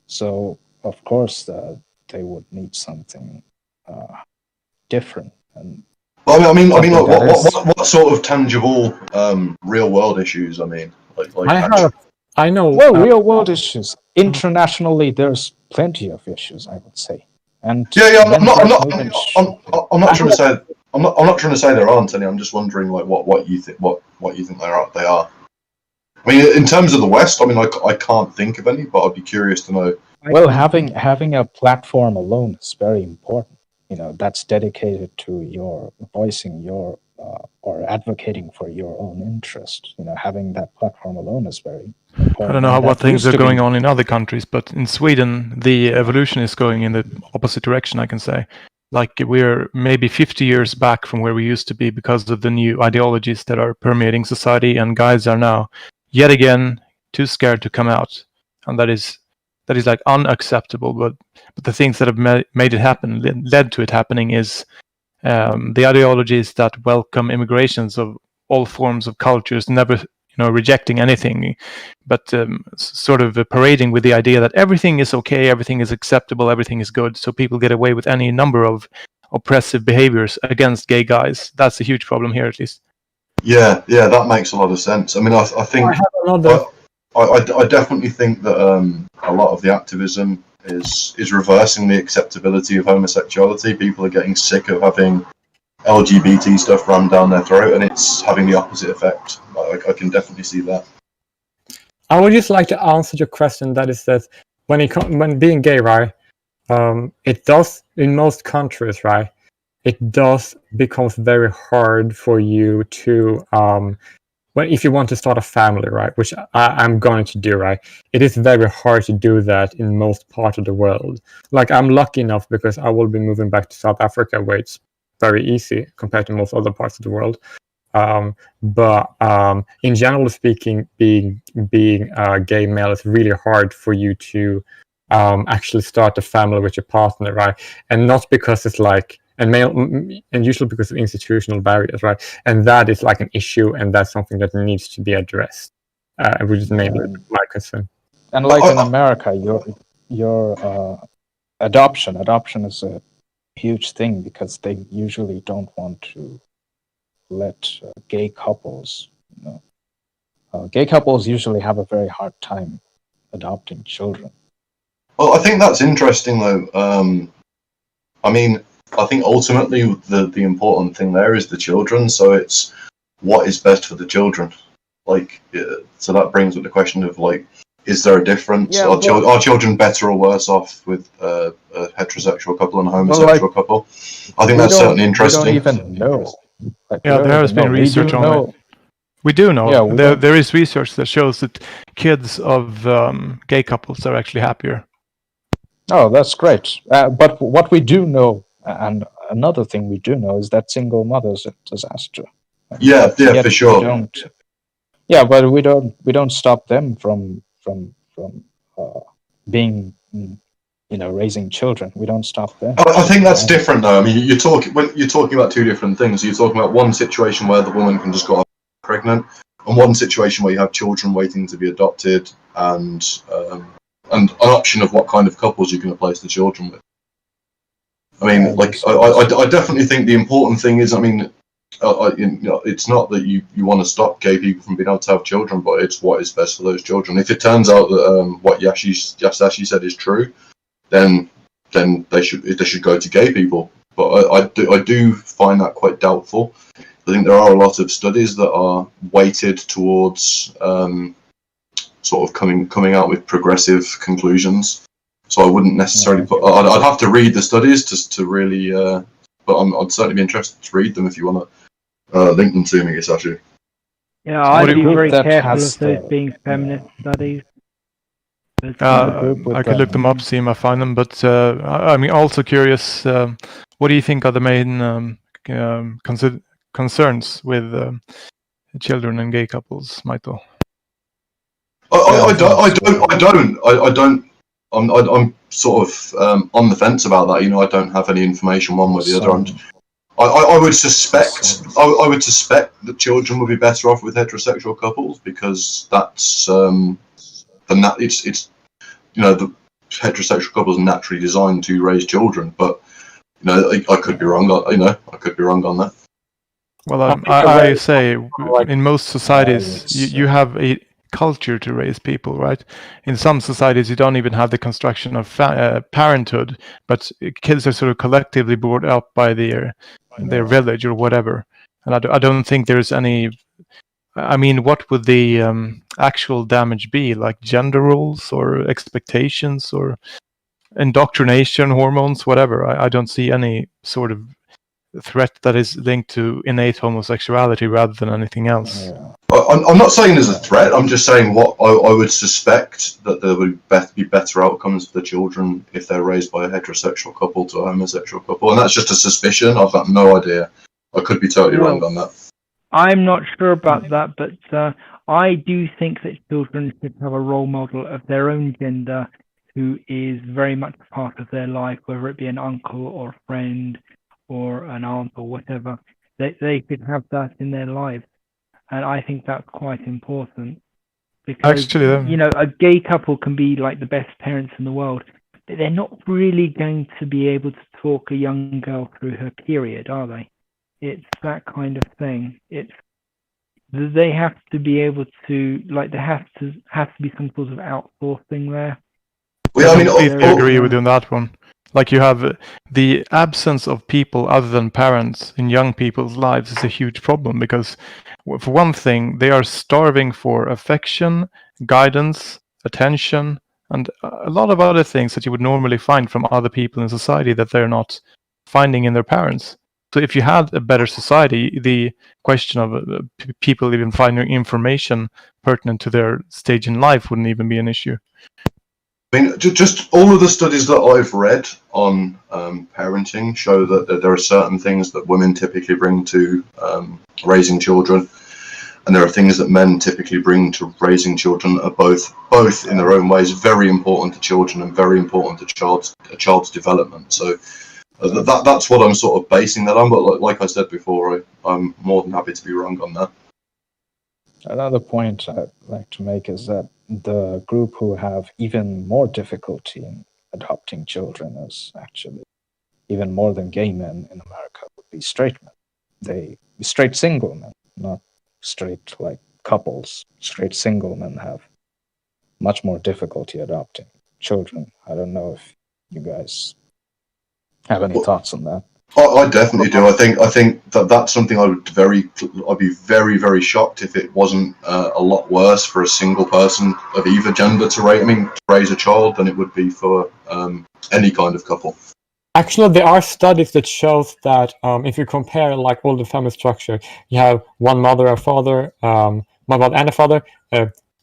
K: So of course they would need something different. And
F: I mean,
K: something
F: like,
K: that is-
F: what sort of tangible, real world issues? I mean, like
I: I know.
K: Well, real world issues. Internationally, there's plenty of issues, I would say. And
F: I'm not
K: movement
F: trying to say I'm not trying to say there aren't any. I'm just wondering like what you think they are. I mean, in terms of the West, I mean, I can't think of any, but I'd be curious to know.
K: Well, having a platform alone is very important. You know, that's dedicated to your voicing your or advocating for your own interest. You know, having that platform alone is very important.
C: I don't know
K: And
C: what
K: that
C: things
K: used
C: are
K: to be-
C: going on in other countries, but in Sweden, the evolution is going in the opposite direction, I can say. Like we're maybe 50 years back from where we used to be because of the new ideologies that are permeating society, and guys are now yet again too scared to come out. And that is like unacceptable. But the things that have made it happen, led to it happening, is the ideologies that welcome immigrations of all forms of cultures, never rejecting anything, but sort of parading with the idea that everything is okay, everything is acceptable, everything is good, so people get away with any number of oppressive behaviors against gay guys. That's a huge problem here, at least.
F: Yeah, that makes a lot of sense. I mean, I think I definitely think that a lot of the activism is reversing the acceptability of homosexuality. People are getting sick of having LGBT stuff rammed down their throat, and it's having the opposite effect. I can definitely see that.
I: I would just like to answer your question. That is that when being gay, right? It does in most countries, right? It does becomes very hard for you to if you want to start a family, right? Which I'm going to do, right? It is very hard to do that in most parts of the world. Like I'm lucky enough because I will be moving back to South Africa, where it's very easy compared to most other parts of the world. But in general speaking, being a gay male is really hard for you to actually start a family with your partner, right? And not because it's like and usually because of institutional barriers, right? And that is like an issue, and that's something that needs to be addressed, which is mainly my concern.
K: And like in America, your adoption is a huge thing because they usually don't want to let gay couples, gay couples usually have a very hard time adopting children.
F: Well, I think that's interesting though. I mean, I think ultimately the important thing there is the children. So it's what is best for the children. Like, so that brings up the question of like, is there a difference?
K: Yeah,
F: are children better or worse off with a heterosexual couple and a homosexual couple? I think that's certainly interesting.
K: We don't even know.
C: There has been research on it. We do know.
K: Yeah,
C: there is research that shows that kids of gay couples are actually happier.
K: Oh, that's great. But what we do know, and another thing we do know, is that single mothers are a disaster.
F: Yeah, for sure.
K: But we don't stop them from being, raising children. We don't stop them.
F: I think that's different though. I mean, you're talking about two different things. You're talking about one situation where the woman can just go pregnant, and one situation where you have children waiting to be adopted, and an option of what kind of couples you're going to place the children with. I mean, I definitely think the important thing is, I mean, it's not that you want to stop gay people from being able to have children, but it's what is best for those children. If it turns out that what Yashi said is true, then they should go to gay people. But I do find that quite doubtful. I think there are a lot of studies that are weighted towards sort of coming out with progressive conclusions. So I wouldn't necessarily put. I'd have to read the studies to really. But I'd certainly be interested to read them if you want to link them to me, Isashi.
B: Yeah, I'd be very careful of those being feminist studies.
C: I could look them up, see if I find them. But I'm also curious. What do you think are the main concerns with children and gay couples, Michael?
F: I don't. I'm sort of on the fence about that. I don't have any information one way or the other. I would suspect. I would suspect that children would be better off with heterosexual couples because that's it's heterosexual couples are naturally designed to raise children, but I could be wrong. I could be wrong on that.
C: Well, I say in most societies you have a culture to raise people, right? In some societies you don't even have the construction of parenthood, but kids are sort of collectively brought up by their village or whatever. And I don't think there's any. I mean, what would the actual damage be? Like gender roles or expectations or indoctrination, hormones, whatever. I don't see any sort of threat that is linked to innate homosexuality rather than anything else.
K: Yeah.
F: I'm not saying there's a threat. I'm just saying what I would suspect that there would be better outcomes for the children if they're raised by a heterosexual couple to a homosexual couple, and that's just a suspicion. I've got no idea. I could be totally wrong on that.
B: I'm not sure about that, but I do think that children should have a role model of their own gender who is very much part of their life, whether it be an uncle or a friend or an aunt or whatever. They could have that in their lives. And I think that's quite important. Because,
C: Actually,
B: a gay couple can be like the best parents in the world, but they're not really going to be able to talk a young girl through her period, are they? It's that kind of thing. They have to be able to, like, there has to be some sort of outsourcing there.
C: Well, I completely agree with you on that one. Like, you have the absence of people other than parents in young people's lives is a huge problem because, for one thing, they are starving for affection, guidance, attention, and a lot of other things that you would normally find from other people in society that they're not finding in their parents. So if you had a better society, the question of people even finding information pertinent to their stage in life wouldn't even be an issue.
F: I mean, just all of the studies that I've read on parenting show that there are certain things that women typically bring to raising children, and there are things that men typically bring to raising children that are both in their own ways very important to children and very important to a child's development. So that's what I'm sort of basing that on. But like I said before, I'm more than happy to be wrong on that.
K: Another point I'd like to make is that the group who have even more difficulty in adopting children is actually even more than gay men in America would be straight men. Straight single men, not straight like couples. Straight single men have much more difficulty adopting children. I don't know if you guys have any thoughts on that.
F: I definitely do. I think that's something I'd be very, very shocked if it wasn't a lot worse for a single person of either gender to raise a child than it would be for any kind of couple.
I: Actually, there are studies that shows that if you compare like all the family structure, you have one mother or father, one mother and a father,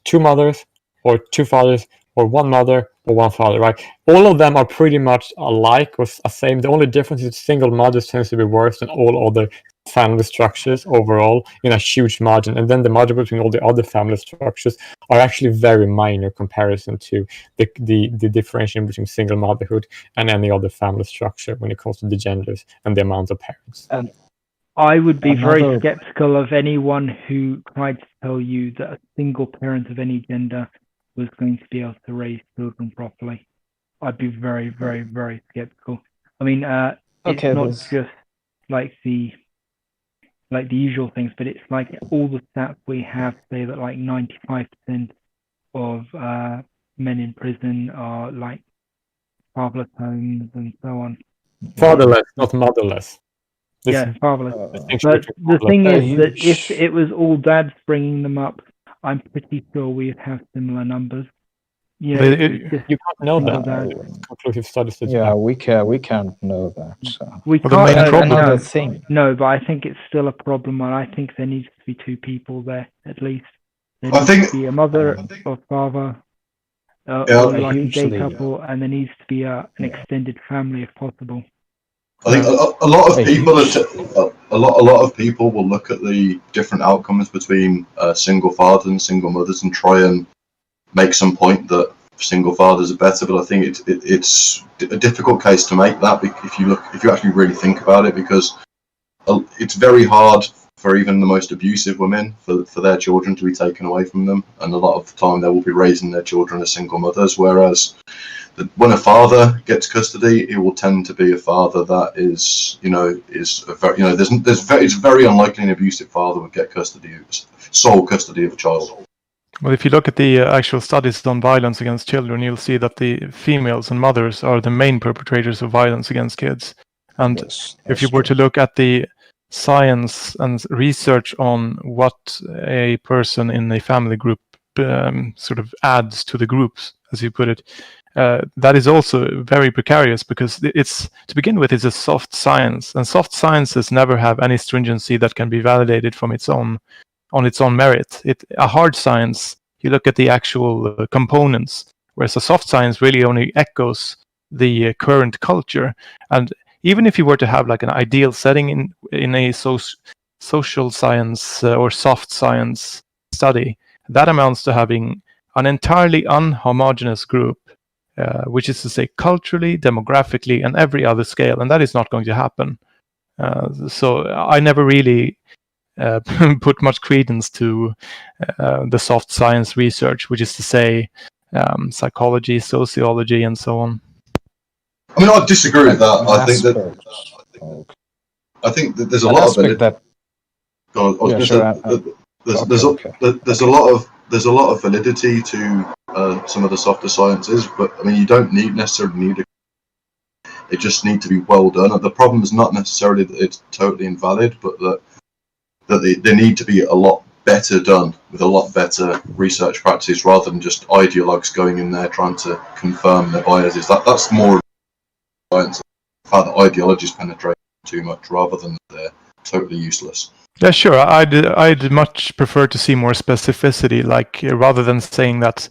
I: two mothers or two fathers, or one mother or one father, right? All of them are pretty much alike or the same. The only difference is single mothers tends to be worse than all other family structures overall in a huge margin. And then the margin between all the other family structures are actually very minor comparison to the differentiation between single motherhood and any other family structure when it comes to the genders and the amount of parents.
B: And I would be very skeptical of anyone who tried to tell you that a single parent of any gender was going to be able to raise children properly. I'd be very, very, very skeptical. I mean, it's not just like the usual things, but it's like all the stats we have say that like 95% of men in prison are like fatherless homes and so on.
I: Fatherless, not motherless.
B: Fatherless. But the thing is that if it was all dads bringing them up, I'm pretty sure we'd have similar numbers. You
I: can't know that. Conclusive studies.
K: Yeah, we can't know that. So.
B: We can't know another thing. No, but I think it's still a problem, and I think there needs to be two people there at least. There needs to be a mother or father, or like a gay couple, and there needs to be an extended family if possible.
F: I think a lot of people will look at the different outcomes between single fathers and single mothers and try and make some point that single fathers are better. But I think it's a difficult case to make that if you actually really think about it, because it's very hard for even the most abusive women for their children to be taken away from them, and a lot of the time they will be raising their children as single mothers, whereas when a father gets custody, it will tend to be a father that is, is a very, it's very unlikely an abusive father would get sole custody of a child.
C: Well, if you look at the actual studies on violence against children, you'll see that the females and mothers are the main perpetrators of violence against kids. And if you were to look at the science and research on what a person in a family group sort of adds to the groups, as you put it, that is also very precarious, because it's, to begin with, it's a soft science, and soft sciences never have any stringency that can be validated from on its own merit. A hard science, you look at the actual components, whereas a soft science really only echoes the current culture. And even if you were to have like an ideal setting in a social science or soft science study, that amounts to having an entirely unhomogeneous group, which is to say culturally, demographically, and every other scale, and that is not going to happen. So I never really put much credence to the soft science research, which is to say psychology, sociology, and so on.
F: I mean, I disagree with that. I think that there's a lot of it. There's a lot of validity to some of the softer sciences, but I mean, you don't necessarily need it. They just need to be well done. The problem is not necessarily that it's totally invalid, but that they need to be a lot better done with a lot better research practices, rather than just ideologues going in there trying to confirm their biases. That's more science. The fact that ideologies penetrate too much, rather than that they're totally useless.
C: Yeah, sure. I'd much prefer to see more specificity, like rather than saying that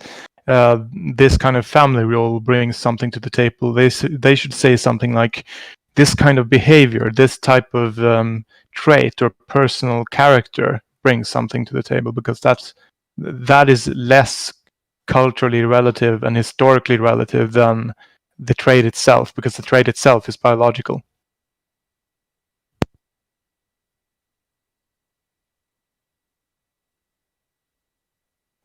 C: this kind of family role brings something to the table. They should say something like, this kind of behavior, this type of trait or personal character brings something to the table, because that is less culturally relative and historically relative than the trait itself, because the trait itself is biological.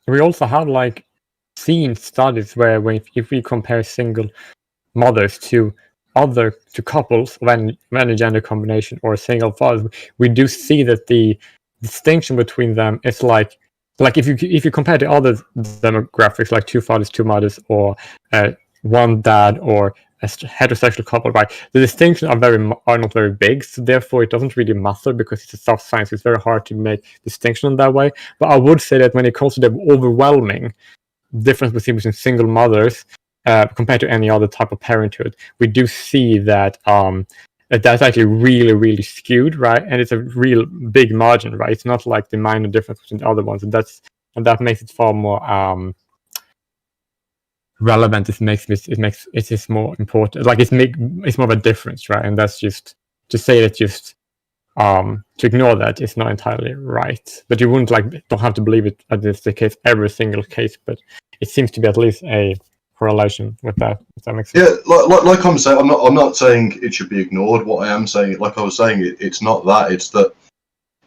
I: We also have like seen studies where if we compare single mothers to couples of any gender combination or single fathers, we do see that the distinction between them is like if you compare to other demographics, like two fathers, two mothers, or one dad, or a heterosexual couple, right? The distinctions are not very big, so therefore it doesn't really matter, because it's a soft science. It's very hard to make distinction in that way. But I would say that when it comes to the overwhelming difference between single mothers compared to any other type of parenthood, we do see that that's actually really, really skewed, right? And it's a real big margin, right? It's not like the minor difference between the other ones, and that makes it far more relevant. It is more important. Like it's more of a difference, right? And that's just to say that to ignore that is not entirely right. But you don't have to believe it that it's the case every single case, but it seems to be at least a correlation with that. If that makes sense.
F: Yeah, like I'm saying, I'm not saying it should be ignored. What I am saying, like I was saying, it's not that. It's that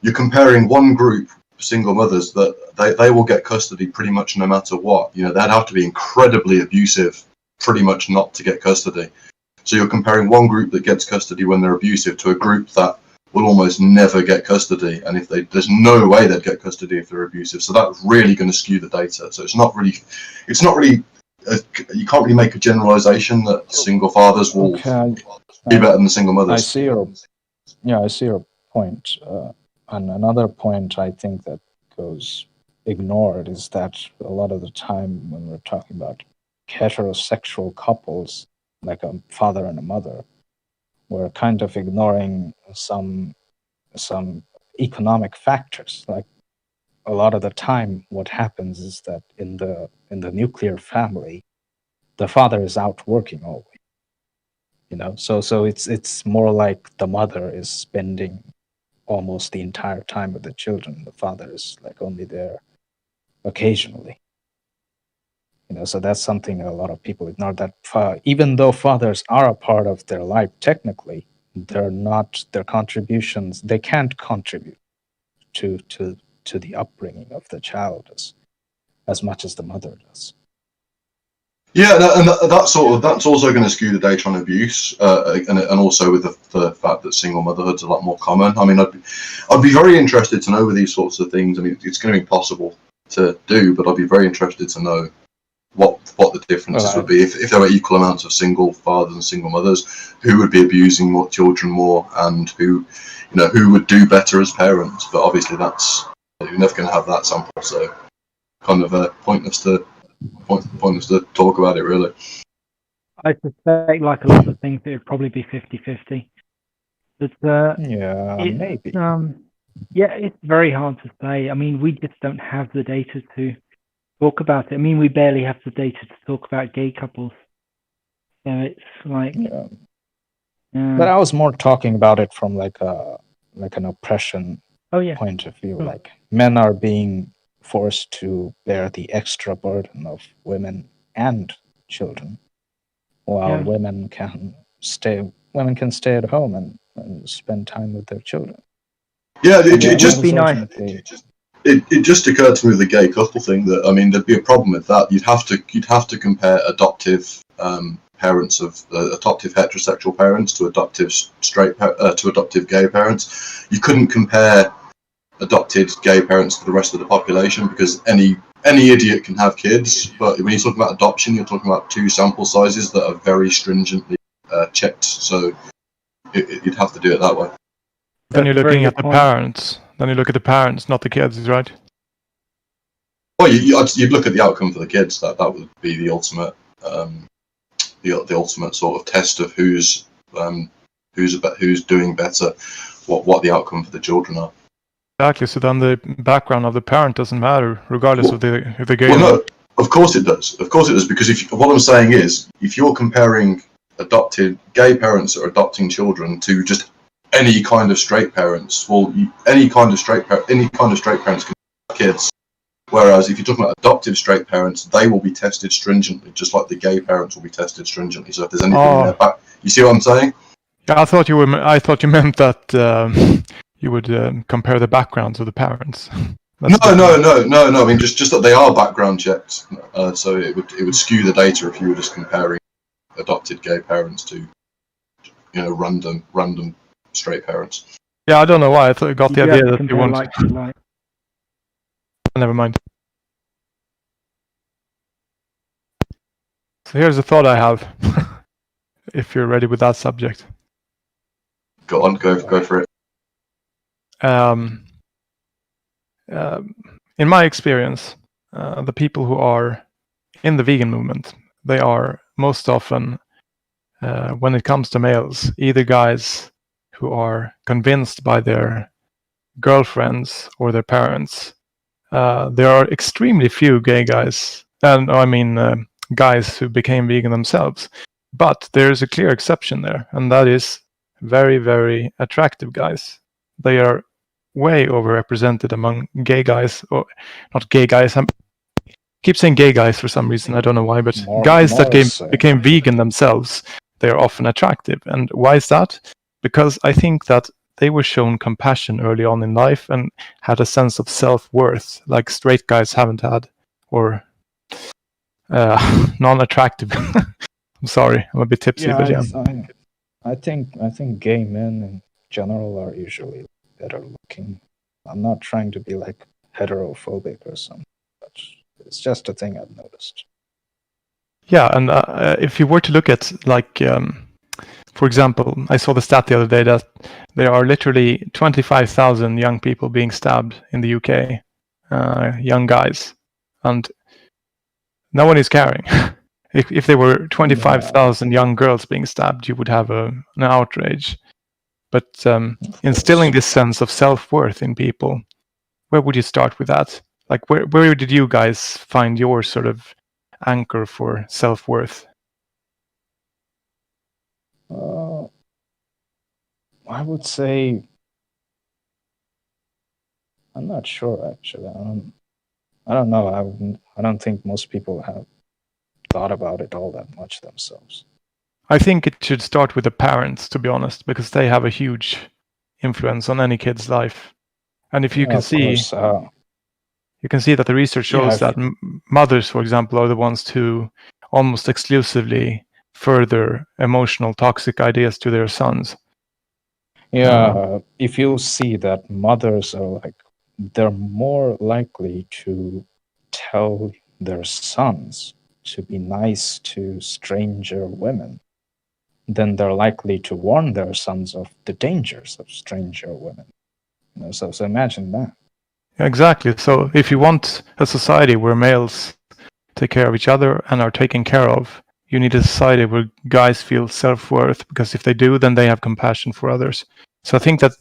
F: you're comparing one group, single mothers, that they will get custody pretty much no matter what. They'd have to be incredibly abusive pretty much not to get custody. So you're comparing one group that gets custody when they're abusive to a group that will almost never get custody, and there's no way they'd get custody if they're abusive. So that's really going to skew the data. So it's not really you can't really make a generalization that single fathers will be better than single mothers.
K: I see your point. And another point I think that goes ignored is that a lot of the time when we're talking about heterosexual couples, like a father and a mother, we're kind of ignoring some economic factors. Like a lot of the time, what happens is that in the nuclear family, the father is out working always. So it's more like the mother is spending almost the entire time with the children. The father is like only there occasionally. So that's something a lot of people ignore, that even though fathers are a part of their life, technically, they're not, their contributions, they can't contribute to the upbringing of the child as much as the mother does.
F: Yeah, and that's also going to skew the data on abuse, and also with the fact that single motherhood's a lot more common. I mean, I'd be very interested to know with these sorts of things. I mean, it's going to be impossible to do, but I'd be very interested to know what the differences would be if there were equal amounts of single fathers and single mothers, who would be abusing what children more, and who would do better as parents. But obviously, you're never going to have that sample, so kind of pointless to talk about it, really.
B: I suspect, like a lot of things, it would probably be 50-50. But
K: maybe.
B: It's very hard to say. I mean, we just don't have the data to talk about it. I mean, we barely have the data to talk about gay couples. So it's like.
K: But I was more talking about it from like an oppression point of view. Like, men are being forced to bear the extra burden of women and children, while women can stay at home and spend time with their children.
F: Yeah, it just be nice. It just occurred to me with the gay couple thing that, I mean, there'd be a problem with that. You'd have to compare adoptive parents of adoptive heterosexual parents to adoptive adoptive gay parents. You couldn't compare adopted gay parents to the rest of the population, because any idiot can have kids, but when you're talking about adoption, you're talking about two sample sizes that are very stringently checked, so you'd have to do it that way.
C: Then you're looking at the parents. Then you look at the parents, not the kids, right?
F: Well, you'd look at the outcome for the kids. That would be the ultimate the ultimate sort of test of who's doing better, what the outcome for the children are.
C: Exactly. So then the background of the parent doesn't matter, regardless of if they're gay.
F: Well, no, of course it does. Of course it does, because what I'm saying is, if you're comparing adopted gay parents that are adopting children to just any kind of straight parents, well, any kind of straight parents can have kids. Whereas if you're talking about adoptive straight parents, they will be tested stringently, just like the gay parents will be tested stringently. So if there's anything in their back, you see what I'm saying?
C: Yeah, I thought you meant that you would compare the backgrounds of the parents.
F: No. I mean, just that they are background checked. So it would skew the data if you were just comparing adopted gay parents to, random straight parents.
C: Yeah, I don't know why. I got the idea that they want. Never mind. So here's a thought I have. If you're ready with that subject.
F: Go on, go for it.
C: In my experience, the people who are in the vegan movement, they are most often, when it comes to males, either guys who are convinced by their girlfriends or their parents. There are extremely few gay guys, guys who became vegan themselves. But there's a clear exception there, and that is very, very attractive guys. They are way overrepresented among gay guys, or not gay guys. I keep saying gay guys for some reason. I don't know why, but guys that became vegan themselves, they are often attractive. And why is that? Because I think that they were shown compassion early on in life and had a sense of self-worth, like straight guys haven't had, or non-attractive. I'm sorry, I'm a bit tipsy, but yeah.
K: I think gay men in general are usually better looking. I'm not trying to be like heterophobic or something, but it's just a thing I've noticed.
C: Yeah, and if you were to look at, like, for example, I saw the stat the other day that there are literally 25,000 young people being stabbed in the UK, young guys, and no one is caring. If there were 25,000 young girls being stabbed, you would have an outrage. But instilling this sense of self-worth in people, where would you start with that? Like, where did you guys find your sort of anchor for self-worth?
K: I would say, I'm not sure actually. I don't know. I don't think most people have thought about it all that much themselves.
C: I think it should start with the parents, to be honest, because they have a huge influence on any kid's life. And if you can see, you can see that the research shows that mothers, for example, are the ones who almost exclusively further emotional toxic ideas to their sons.
K: Yeah, if you see that mothers are like, they're more likely to tell their sons to be nice to stranger women, then they're likely to warn their sons of the dangers of stranger women. You know, so imagine that.
C: Exactly. So if you want a society where males take care of each other and are taken care of, you need a society where guys feel self-worth, because if they do, then they have compassion for others. So I think that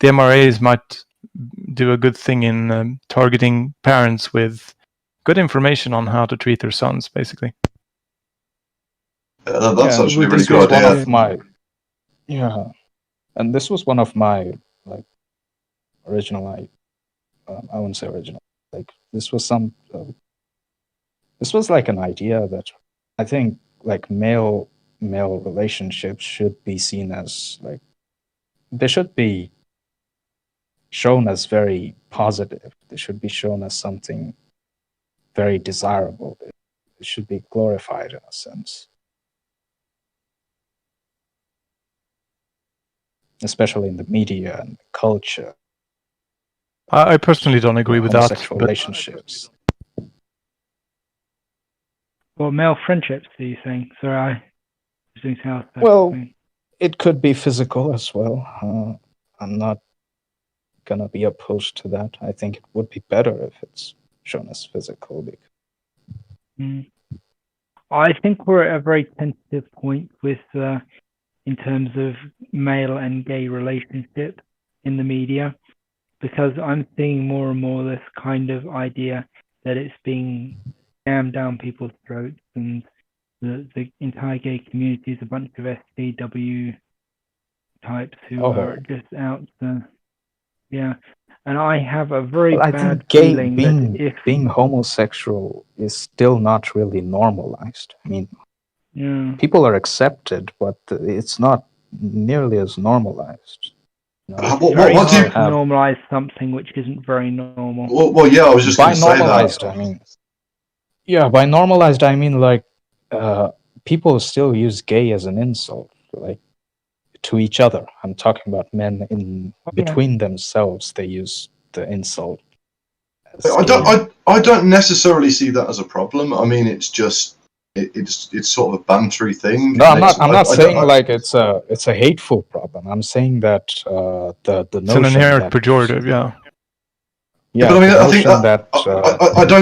C: the MRAs might do a good thing in targeting parents with good information on how to treat their sons, basically.
F: That's
K: Yeah,
F: actually a really
K: this
F: good
K: was one
F: idea.
K: of my, and this was one of my like original. I wouldn't say original. Like this was some. This was like an idea that I think like male relationships should be seen as like, they should be shown as very positive. They should be shown as something very desirable. It should be glorified in a sense. Especially in the media and culture.
C: I personally don't agree with that.
K: Homosexual relationships.
B: Well, male friendships, are you saying? Sorry, I was doing something else.
K: Well, it could be physical as well. I'm not gonna be opposed to that. I think it would be better if it's shown as physical.
B: I think we're at a very sensitive point with, in terms of male and gay relationship in the media, because I'm seeing more and more this kind of idea that it's being jammed down people's throats, and the entire gay community is a bunch of SJW types who are just out to, and I have a very
K: I
B: bad
K: think
B: feeling that
K: being homosexual is still not really normalized. I mean, people are accepted, but it's not nearly as normalized. You know,
B: it's very hard to normalize something which isn't very normal.
F: Well, yeah, I was just going to say
K: normalized,
F: that.
K: I mean, by normalized, I mean like people still use gay as an insult, like to each other. I'm talking about men in between themselves. They use the insult.
F: I don't necessarily see that as a problem. I mean, it's just it's sort of a bantery thing.
K: No, I'm not saying like it's a hateful problem. I'm saying that the notion
C: it's an inherent
K: that,
C: pejorative, yeah.
F: Yeah, but I mean, I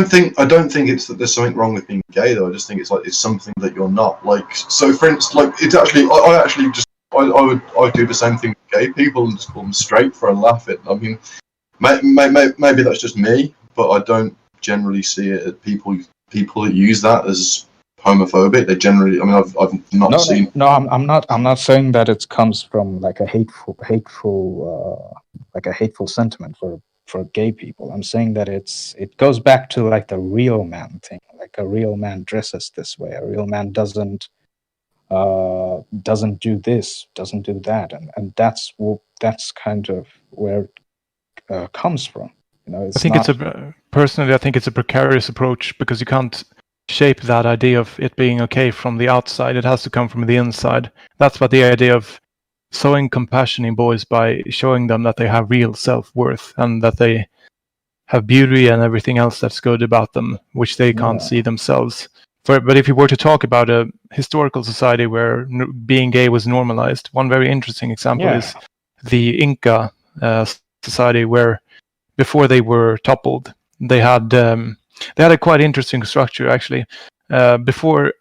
F: think I don't think it's that there's something wrong with being gay, though. I just think it's something that you're not. Like, so for instance, like it's actually I do the same thing with gay people and just call them straight for a laugh. I mean, maybe that's just me, but I don't generally see it as people that use that as homophobic. They generally, I mean, I've not seen.
K: No, I'm not saying that it comes from like a hateful sentiment for gay people. I'm saying that it goes back to like the real man thing. Like a real man dresses this way. A real man doesn't do this, doesn't do that, and that's kind of where it comes from. You know,
C: I think personally, I think it's a precarious approach, because you can't shape that idea of it being okay from the outside. It has to come from the inside. That's what the idea of sowing compassion in boys by showing them that they have real self-worth and that they have beauty and everything else that's good about them, which they can't see themselves. But if you were to talk about a historical society where being gay was normalized, one very interesting example is the Inca society, where before they were toppled, they had a quite interesting structure actually. Before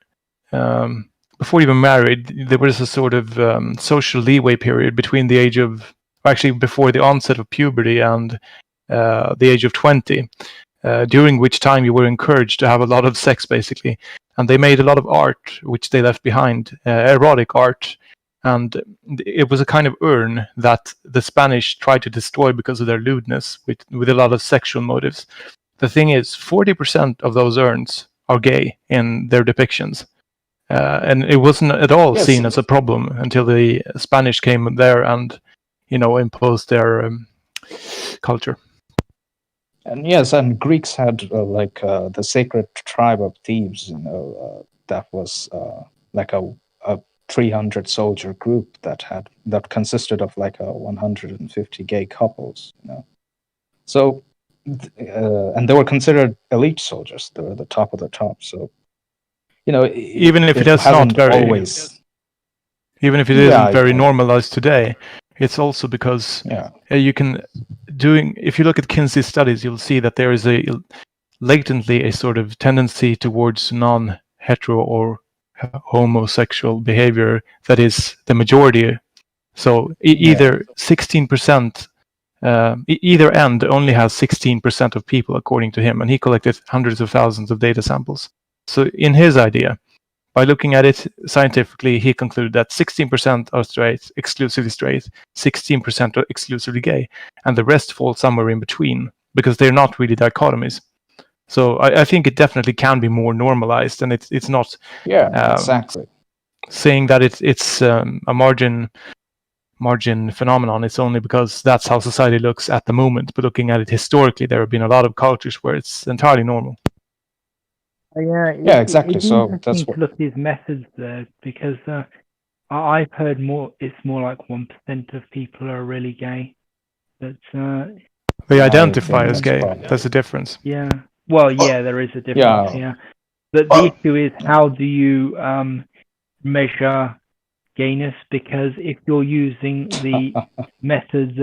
C: even married, there was a sort of social leeway period between the age of, actually before the onset of puberty and the age of 20, during which time you were encouraged to have a lot of sex, basically. And they made a lot of art, which they left behind, erotic art. And it was a kind of urn that the Spanish tried to destroy because of their lewdness, with a lot of sexual motives. The thing is, 40% of those urns are gay in their depictions. And it wasn't at all seen as a problem until the Spanish came there and, imposed their culture.
K: And yes, and Greeks had the sacred tribe of Thebes. that was like a 300 soldier group that consisted of like 150 gay couples, you know. So, and they were considered elite soldiers. They were the top of the top. So, you know,
C: even if it is not very
K: always,
C: even if it isn't very normalized today, it's also because you can if you look at Kinsey's studies, you'll see that there is latently a sort of tendency towards non-hetero or homosexual behavior that is the majority. So either 16%, either end only has 16% of people, according to him, and he collected hundreds of thousands of data samples. So in his idea, by looking at it scientifically, he concluded that 16% are straight, exclusively straight, 16% are exclusively gay, and the rest fall somewhere in between, because they're not really dichotomies. So I think it definitely can be more normalized, and it's not
K: exactly
C: saying that it's a margin phenomenon. It's only because that's how society looks at the moment. But looking at it historically, there have been a lot of cultures where it's entirely normal.
B: Yeah,
K: exactly.
B: It's
K: So that's
B: interesting to look at his methods there, because I've heard it's more like 1% of people are really gay.
C: They identify as gay. That's the difference.
B: Yeah. Well, yeah, there is a difference. Yeah. But the issue is, how do you measure gayness? Because if you're using the method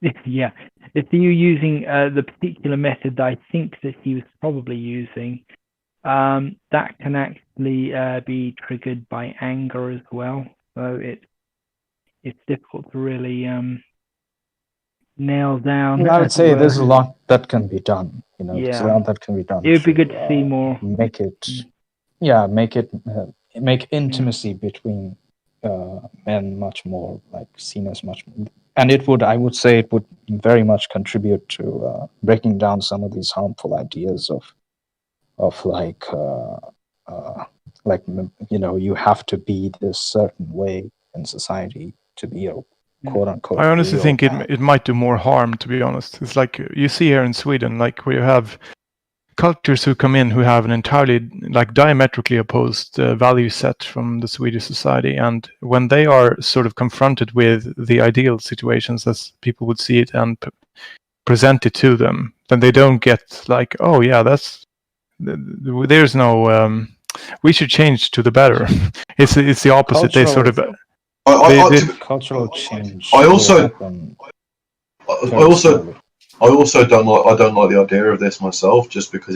B: if you're using the particular method that I think that he was probably using, that can actually be triggered by anger as well. So it's difficult to really nail down.
K: Well, I would say there's a lot that can be done. You know, there's a
B: Yeah.
K: lot that can be done.
B: It would be good to see more.
K: Make intimacy between men much more like seen as much, and I would say it would very much contribute to breaking down some of these harmful ideas of like you know, you have to be this certain way in society to be a quote unquote.
C: I honestly think it might do more harm, to be honest. It's like you see here in Sweden, like where you have cultures who come in who have an entirely like diametrically opposed value set from the Swedish society, and when they are sort of confronted with the ideal situations as people would see it and present it to them, then they don't get like, oh yeah, there's no we should change to the better. It's the opposite. They sort of
K: cultural change.
F: I also don't like the idea of this myself, just because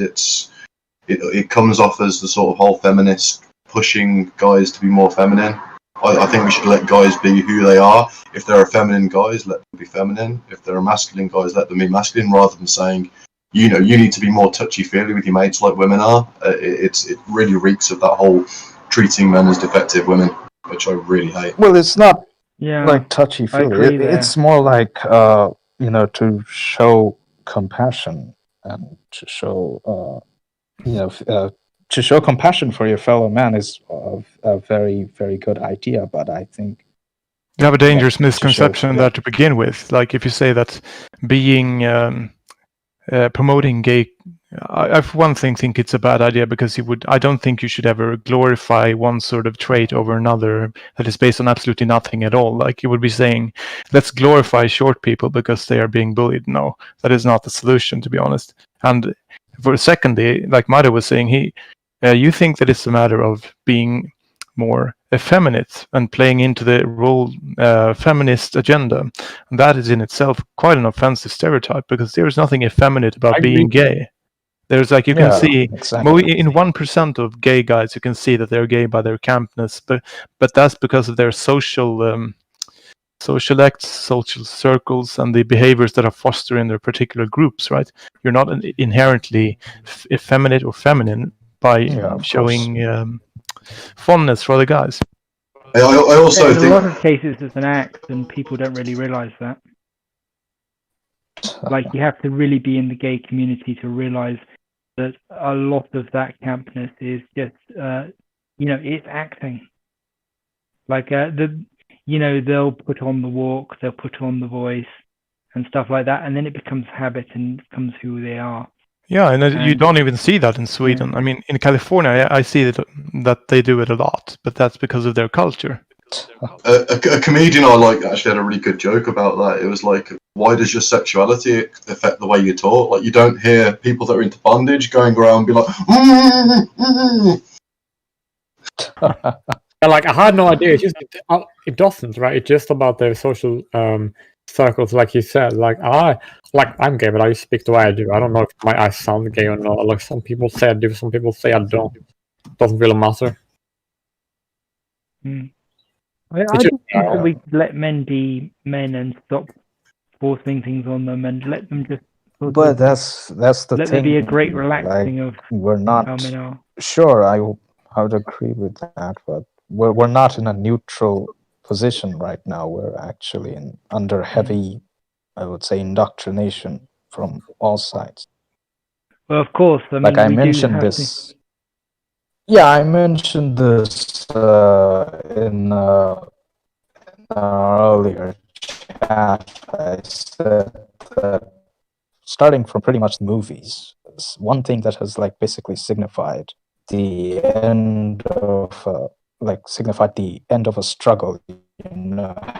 F: it comes off as the sort of whole feminist pushing guys to be more feminine. I think we should let guys be who they are. If there are feminine guys, let them be feminine. If there are masculine guys, let them be masculine, rather than saying, you know, you need to be more touchy-feely with your mates like women are. It really reeks of that whole treating men as defective women, which I really hate.
K: Well, it's not
B: Yeah,
K: like touchy-feely. It's more like you know, to show compassion and to show to show compassion for your fellow man is a very, very good idea. But I think
C: you have a dangerous misconception there to begin with. Like if you say that being promoting gay, I for one thing think it's a bad idea, because I don't think you should ever glorify one sort of trait over another that is based on absolutely nothing at all. Like you would be saying, let's glorify short people because they are being bullied. No, that is not the solution, to be honest. And for secondly, like Mada was saying, you think that it's a matter of being more effeminate and playing into the role feminist agenda. And that is in itself quite an offensive stereotype, because there is nothing effeminate about being gay. There's like, you can see in 1% of gay guys, you can see that they're gay by their campness, but that's because of their social acts, social circles, and the behaviors that are fostered in their particular groups, right? You're not inherently effeminate or feminine by showing fondness for other guys.
F: I also
B: in
F: think
B: a lot of cases it's an act, and people don't really realize that. Like, you have to really be in the gay community to realize that a lot of that campness is just, it's acting. Like, they'll put on the walk, they'll put on the voice and stuff like that, and then it becomes habit and becomes who they are.
C: Yeah, and you
B: And-
C: don't even see that in Sweden. I mean, in California, I see that they do it a lot, but that's because of their culture.
F: A comedian I like actually had a really good joke about that. It was like, why does your sexuality affect the way you talk? Like, you don't hear people that are into bondage going around and be like,
I: Yeah, like I had no idea. It's just it doesn't, right? It's just about their social circles, like you said. I'm gay, but I speak the way I do. I don't know if I sound gay or not. Like some people say I do, some people say I don't. Doesn't really matter.
B: I just think that we should let men be men and stop forcing things on them and let them just.
K: But that's the
B: let
K: thing.
B: there be a great relaxing of
K: we're not
B: how men are.
K: sure. I would agree with that, but we're not in a neutral position right now. We're actually under heavy, I would say, indoctrination from all sides.
B: Well, of course. I mean,
K: Like I
B: we do
K: mentioned
B: have
K: this. Yeah, I mentioned this in our earlier chat. I said that starting from pretty much movies, one thing that has like basically signified the end of a struggle,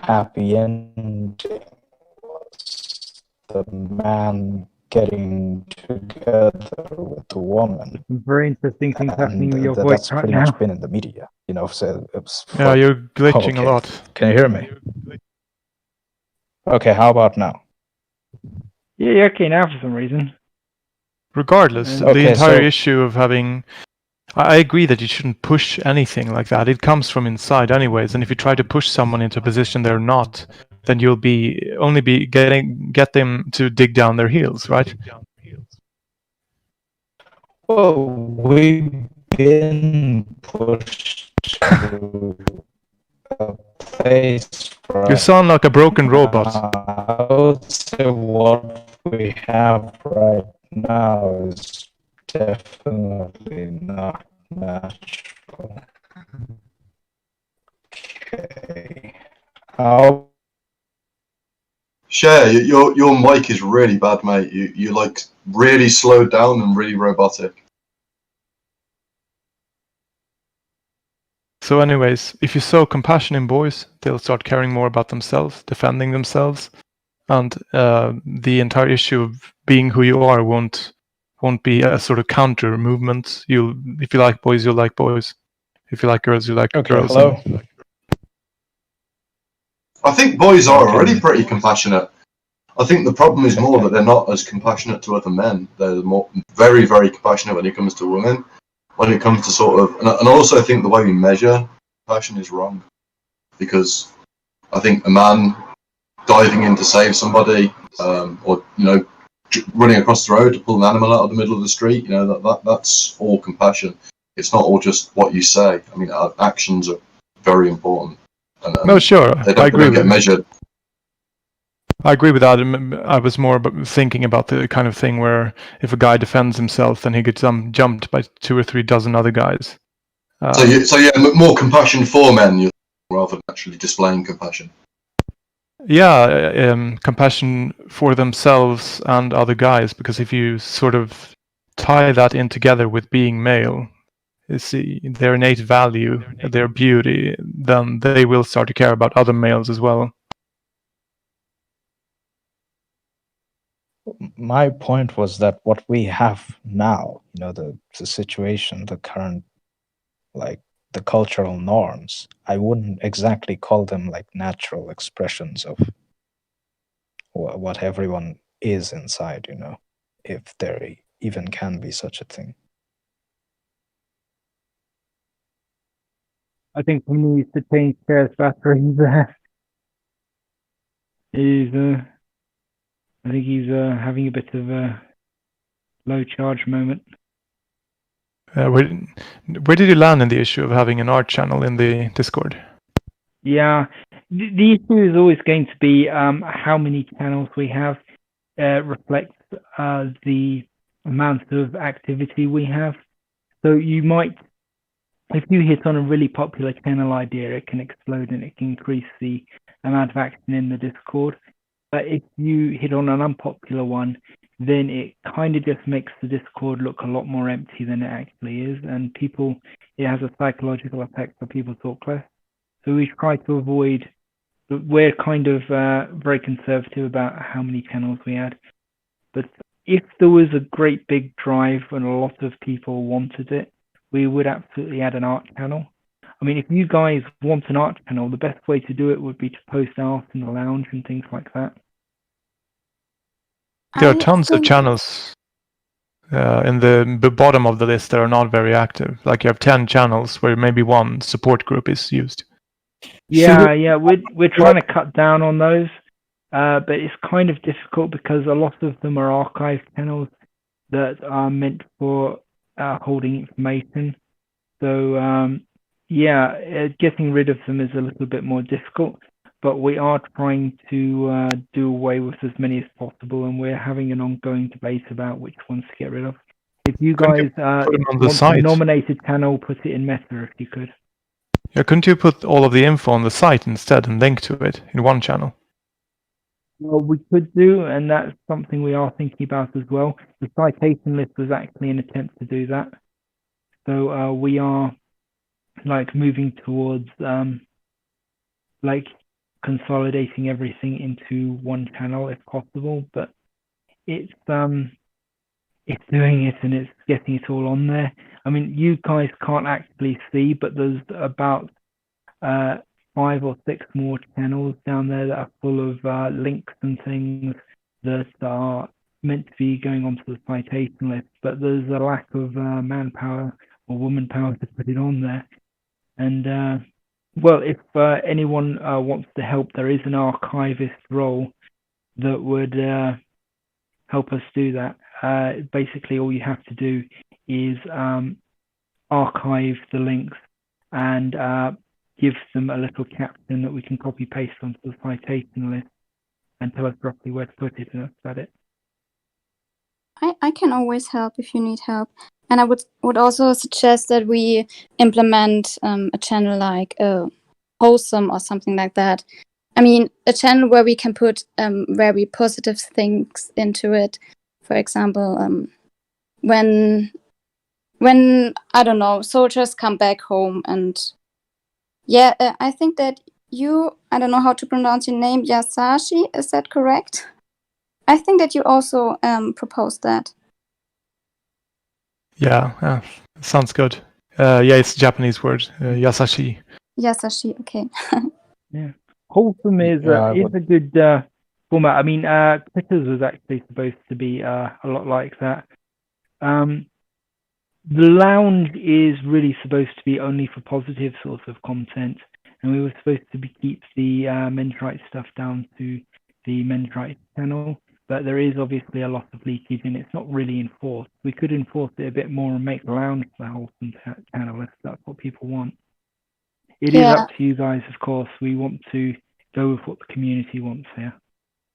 K: happy ending was the man getting together with the woman.
B: some very interesting things happening with your voice
K: That's
B: right
K: pretty
B: now.
K: much been in the media, so it's
C: Yeah, you're glitching a lot.
K: Can you hear me? Okay, how about now?
B: Yeah, you're okay now for some reason.
C: Regardless, the
K: Okay,
C: entire
K: so-
C: issue of having... I agree that you shouldn't push anything like that. It comes from inside anyways, and if you try to push someone into a position they're not, then you'll only be get them to dig down their heels, right?
K: Well, we've been pushed to a place.
C: You sound like a broken robot.
K: I would say what we have right now is definitely not natural. Okay. How?
F: Share, your mic is really bad, mate. You like really slowed down and really robotic.
C: So anyways, if you sow compassion in boys, they'll start caring more about themselves, defending themselves, and the entire issue of being who you are won't be a sort of counter movement. If you like boys, you'll like boys. If you like girls, you like girls.
K: Hello.
F: I think boys are already pretty compassionate. I think the problem is more that they're not as compassionate to other men. They're very, very compassionate when it comes to women. When it comes to sort of, and I also think the way we measure compassion is wrong, because I think a man diving in to save somebody, or running across the road to pull an animal out of the middle of the street, that's all compassion. It's not all just what you say. I mean, actions are very important. And,
C: No, sure,
F: they
C: I agree
F: don't get
C: with
F: measured.
C: I agree with that. I was more thinking about the kind of thing where if a guy defends himself, then he gets jumped by 2 or 3 dozen other guys.
F: So more compassion for men, rather than actually displaying compassion.
C: Yeah, compassion for themselves and other guys, because if you sort of tie that in together with being male, their innate value, their beauty, then they will start to care about other males as well.
K: My point was that what we have now, the situation, the current, like the cultural norms, I wouldn't exactly call them like natural expressions of what everyone is inside, if there even can be such a thing.
B: I think we need to change Chair's batteries there. I think he's having a bit of a low charge moment.
C: Where did you land in the issue of having an art channel in the Discord?
B: Yeah, the issue is always going to be how many channels we have reflects the amount of activity we have. So you might, if you hit on a really popular channel idea, it can explode and it can increase the amount of action in the Discord. But if you hit on an unpopular one, then it kind of just makes the Discord look a lot more empty than it actually is, and it has a psychological effect for people talk less. So we try to avoid. We're kind of very conservative about how many channels we add, but if there was a great big drive and a lot of people wanted it, we would absolutely add an art channel. I mean, if you guys want an art channel, the best way to do it would be to post art in the lounge and things like that.
C: There are tons of channels in the bottom of the list that are not very active. Like you have 10 channels where maybe one support group is used.
B: Yeah, we're trying to cut down on those, but it's kind of difficult because a lot of them are archive channels that are meant for holding information. So getting rid of them is a little bit more difficult, but we are trying to do away with as many as possible, and we're having an ongoing debate about which ones to get rid of. If you guys want to nominate a channel, put it in Meta if you could.
C: Yeah, couldn't you put all of the info on the site instead and link to it in one channel?
B: Well, we could do, and that's something we are thinking about as well. The citation list was actually an attempt to do that. So we are moving towards consolidating everything into one channel if possible, but it's doing it and it's getting it all on there. I mean, you guys can't actually see, but there's about 5 or 6 more channels down there that are full of links and things that are meant to be going onto the citation list, but there's a lack of manpower or woman power to put it on there. And if anyone wants to help, there is an archivist role that would help us do that. Basically, all you have to do is archive the links and give them a little caption that we can copy paste onto the citation list and tell us roughly where to put it, and that's about it.
H: I can always help if you need help. And I would also suggest that we implement a channel like Wholesome or something like that. I mean, a channel where we can put very positive things into it. For example, when I don't know, soldiers come back home, and I think that I don't know how to pronounce your name, Yasashi, is that correct? I think that you also proposed that.
C: Yeah, sounds good. It's a Japanese word, Yasashi.
H: Yasashi, okay.
B: Yeah, Wholesome is a good format. I mean, Twitters was actually supposed to be a lot like that. The lounge is really supposed to be only for positive sorts of content, and we were supposed to keep the men's rights stuff down to the men's rights channel, but there is obviously a lot of leakage and it's not really enforced. We could enforce it a bit more and make the lounge the Wholesome channel if that's what people want. It is up to you guys, of course. We want to go with what the community wants here.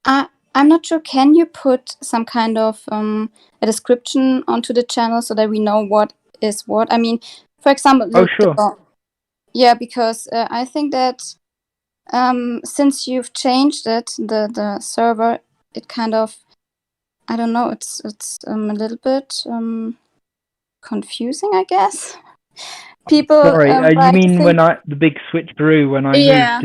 H: I'm not sure. Can you put some kind of a description onto the channel so that we know what is what? I mean, for example.
B: Sure.
H: Because I think that since you've changed it, the server, it kind of, I don't know. It's a little bit confusing, I guess. People.
B: Sorry, you mean when the big switcheroo when I moved?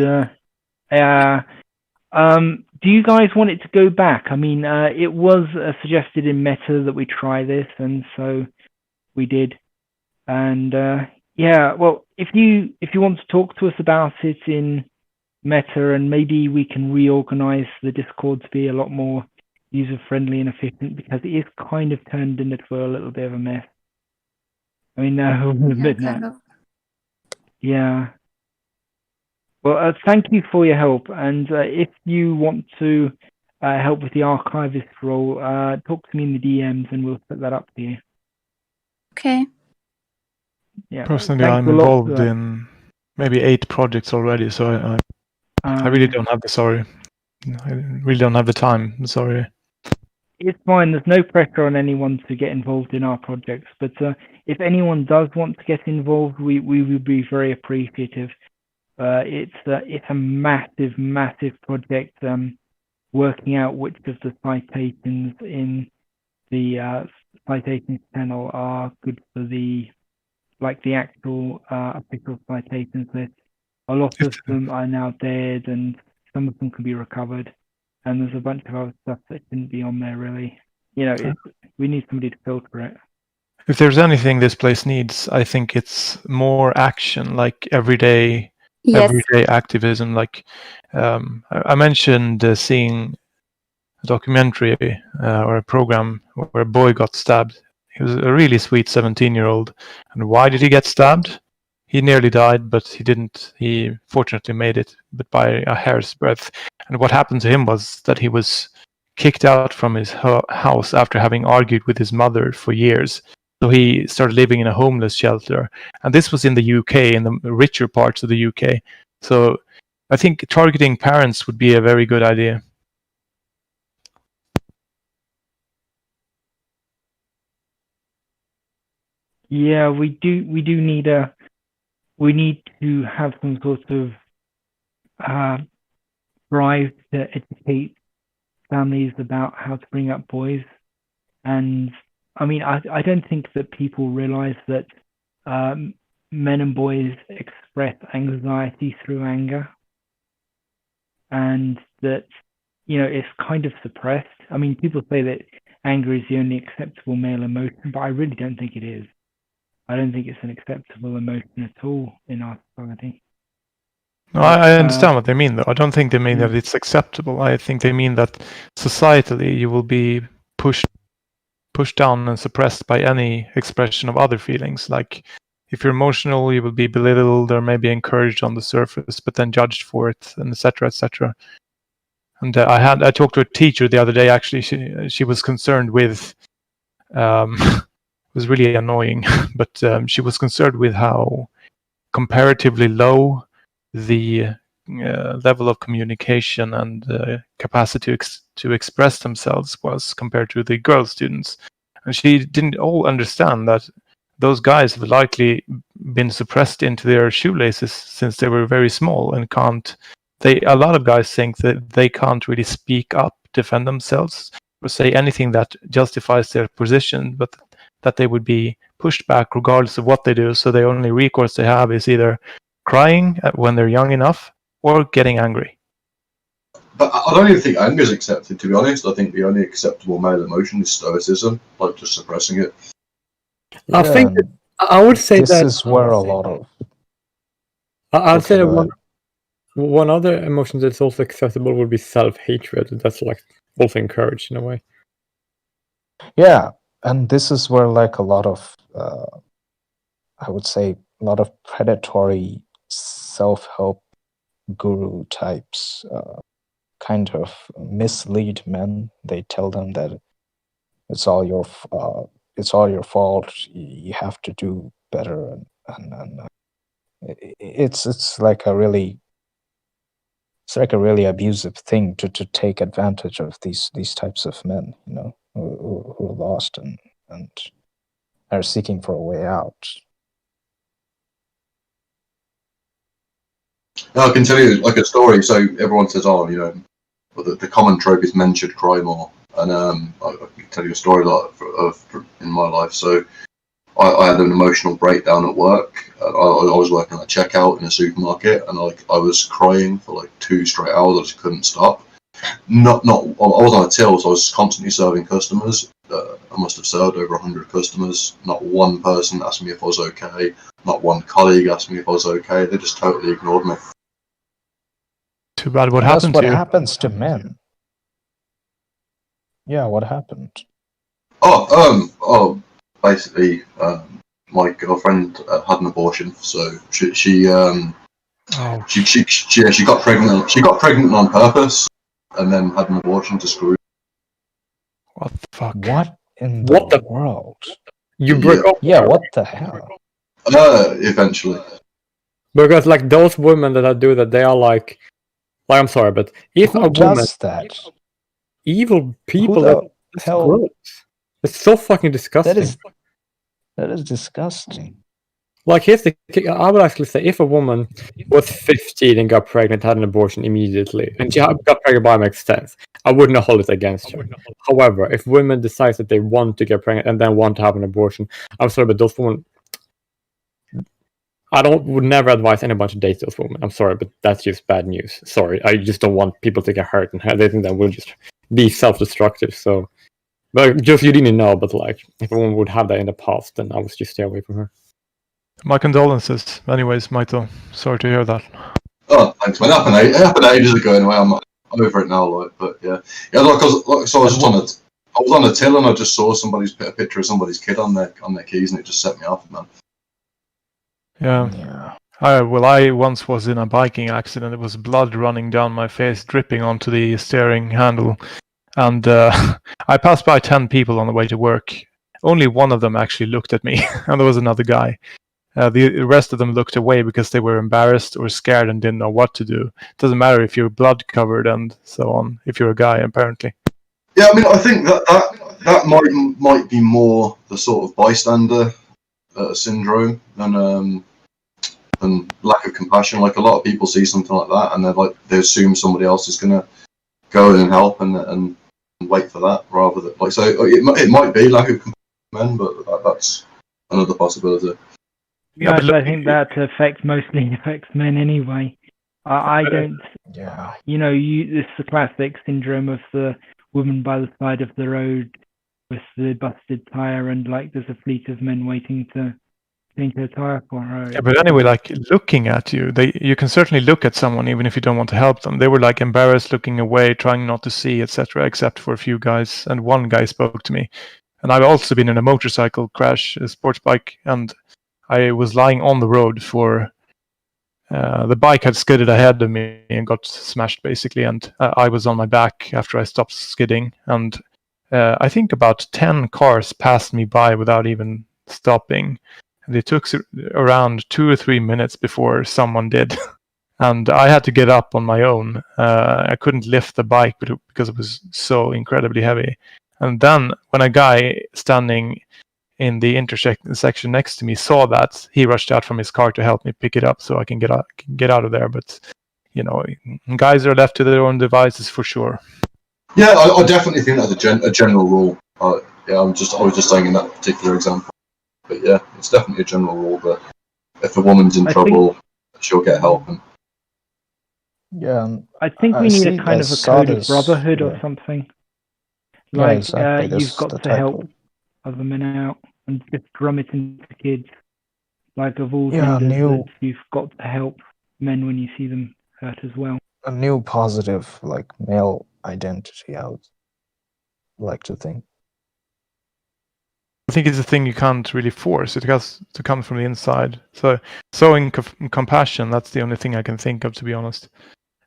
B: Do you guys want it to go back? I mean, it was suggested in Meta that we try this, and so we did. And well, if you want to talk to us about it in Meta, and maybe we can reorganize the Discord to be a lot more user-friendly and efficient, because it is kind of turned into a little bit of a mess. I mean, no, admit that. Yeah. Well, thank you for your help, and if you want to help with the archivist role, talk to me in the DMs and we'll set that up for you.
H: Okay.
C: Yeah. Personally, I'm involved in maybe 8 projects already, so I really don't have the time. I'm sorry.
B: It's fine. There's no pressure on anyone to get involved in our projects, but if anyone does want to get involved, we would be very appreciative. It's a massive project. Working out which of the citations in the citations channel are good for the actual official citations list. A lot of them are now dead, and some of them can be recovered. And there's a bunch of other stuff that shouldn't be on there, really. We need somebody to filter it.
C: If there's anything this place needs, I think it's more action, like everyday activism. Like I mentioned seeing a documentary or a program where a boy got stabbed. He was a really sweet 17-year-old. And why did he get stabbed? He nearly died, but he didn't. He fortunately made it, but by a hair's breadth. And what happened to him was that he was kicked out from his house after having argued with his mother for years. So he started living in a homeless shelter. And this was in the UK, in the richer parts of the UK. So I think targeting parents would be a very good idea.
B: Yeah, we do need to have some sort of drive to educate families about how to bring up boys. And I mean, I don't think that people realize that men and boys express anxiety through anger, and that it's kind of suppressed. I mean, people say that anger is the only acceptable male emotion, but I really don't think it is. I don't think it's an acceptable emotion at all in our society.
C: No, I understand what they mean, though. I don't think they mean that it's acceptable. I think they mean that societally you will be pushed down and suppressed by any expression of other feelings. Like if you're emotional, you will be belittled or maybe encouraged on the surface, but then judged for it, and etc., etc. And I talked to a teacher the other day. Actually, she was concerned with. It was really annoying, but she was concerned with how comparatively low the level of communication and capacity to express themselves was compared to the girl students. And she didn't all understand that those guys have likely been suppressed into their shoelaces since they were very small and a lot of guys think that they can't really speak up, defend themselves, or say anything that justifies their position, but that they would be pushed back regardless of what they do. So the only recourse they have is either crying when they're young enough or getting angry.
F: But I don't even think anger is accepted, to be honest. I think the only acceptable male emotion is stoicism, like just suppressing it.
I: I think I would say
K: this is where a lot of.
I: I'd say that one other emotion that's also acceptable would be self-hatred. That's like also encouraged in a way.
K: Yeah, and this is where like a lot of, I would say, a lot of predatory self-help guru types kind of mislead men. They tell them that it's all your fault. You have to do better, and it's like a really abusive thing to take advantage of these types of men, who are lost and are seeking for a way out.
F: Now, I can tell you like a story. So everyone says, the common trope is men should cry more. And I can tell you a story of in my life. So I had an emotional breakdown at work. I was working at checkout in a supermarket, and I was crying for like 2 straight hours. I just couldn't stop. I was on a till, so I was constantly serving customers. I must have served over 100 customers. Not one person asked me if I was okay. Not one colleague asked me if I was okay. They just totally ignored me.
C: Too bad. What
K: That's
C: happened
K: what
C: to you?
K: happens to men. Yeah, what happened?
F: Basically, my girlfriend had an abortion, so she got pregnant. She got pregnant on purpose, and then had an abortion to screw.
C: What the fuck?
K: What in the world?
I: You broke up?
K: Yeah, what the hell?
F: Eventually.
I: Because like those women that do that, they are like I'm sorry, but if
K: Who
I: a woman
K: does that?
I: Evil people,
K: Who the hell?
I: It's so fucking disgusting.
K: That is disgusting.
I: Like, here's the kick. I would actually say if a woman was 15 and got pregnant, had an abortion immediately, and she got pregnant by makes sense, I wouldn't hold it against her. However, if women decide that they want to get pregnant and then want to have an abortion, I'm sorry, but those women, would never advise anybody to date those women. I'm sorry, but that's just bad news. Sorry, I just don't want people to get hurt, and they think that will just be self-destructive. So, but just you didn't know, but like, if a woman would have that in the past, then I would just stay away from her.
C: My condolences. Anyways, Maito, sorry to hear that.
F: Oh, thanks, man. It happened ages ago anyway. I'm over it now, like, but yeah. So I was just on a till and I just saw somebody's put a picture of somebody's kid on their keys, and it just set me off, man.
C: Yeah. I once was in a biking accident. It was blood running down my face, dripping onto the steering handle. And I passed by 10 people on the way to work. Only one of them actually looked at me, and there was another guy. The rest of them looked away because they were embarrassed or scared and didn't know what to do. It doesn't matter if you're blood covered and so on, if you're a guy, apparently.
F: Yeah, I mean, I think that might be more the sort of bystander syndrome than lack of compassion. Like, a lot of people see something like that and they assume somebody else is going to go in and help and wait for that rather than so it might be lack of compassion, but that's another possibility.
B: Yeah, I think that mostly affects men anyway. I don't.
K: Yeah.
B: This is the classic syndrome of the woman by the side of the road with the busted tire, and like there's a fleet of men waiting to change her tire for her.
C: Yeah, but anyway, like looking at you, you can certainly look at someone even if you don't want to help them. They were like embarrassed, looking away, trying not to see, etc. Except for a few guys, and one guy spoke to me. And I've also been in a motorcycle crash, a sports bike, and I was lying on the road for the bike had skidded ahead of me and got smashed basically, and I was on my back after I stopped skidding, and I think about 10 cars passed me by without even stopping. And it took around 2 or 3 minutes before someone did. And I had to get up on my own. I couldn't lift the bike because it was so incredibly heavy. And then when a guy standing in the intersection next to me saw that, he rushed out from his car to help me pick it up so I can get out of there. But guys are left to their own devices for sure.
F: Yeah, I definitely think that's a general rule. I was just saying in that particular example. But yeah, it's definitely a general rule that if a woman's in trouble, she'll get help.
K: Yeah,
B: I think we need a kind of a code of brotherhood or something. Like, exactly. You've got to help other men out and just drum it into kids. Like, of all genders, you've got to help men when you see them hurt as well.
K: A new positive, like, male identity, I would like to think.
C: I think it's a thing you can't really force. It has to come from the inside. So showing compassion, that's the only thing I can think of, to be honest.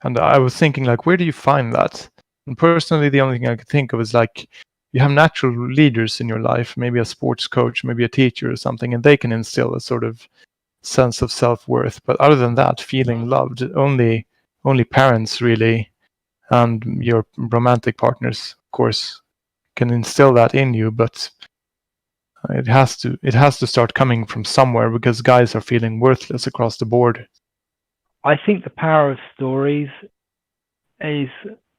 C: And I was thinking, like, where do you find that? And personally, the only thing I could think of is, like, you have natural leaders in your life, maybe a sports coach, maybe a teacher or something, and they can instill a sort of sense of self-worth. But other than that, feeling loved, only parents really, and your romantic partners, of course, can instill that in you. But it has to start coming from somewhere, because guys are feeling worthless across the board.
B: I think the power of stories is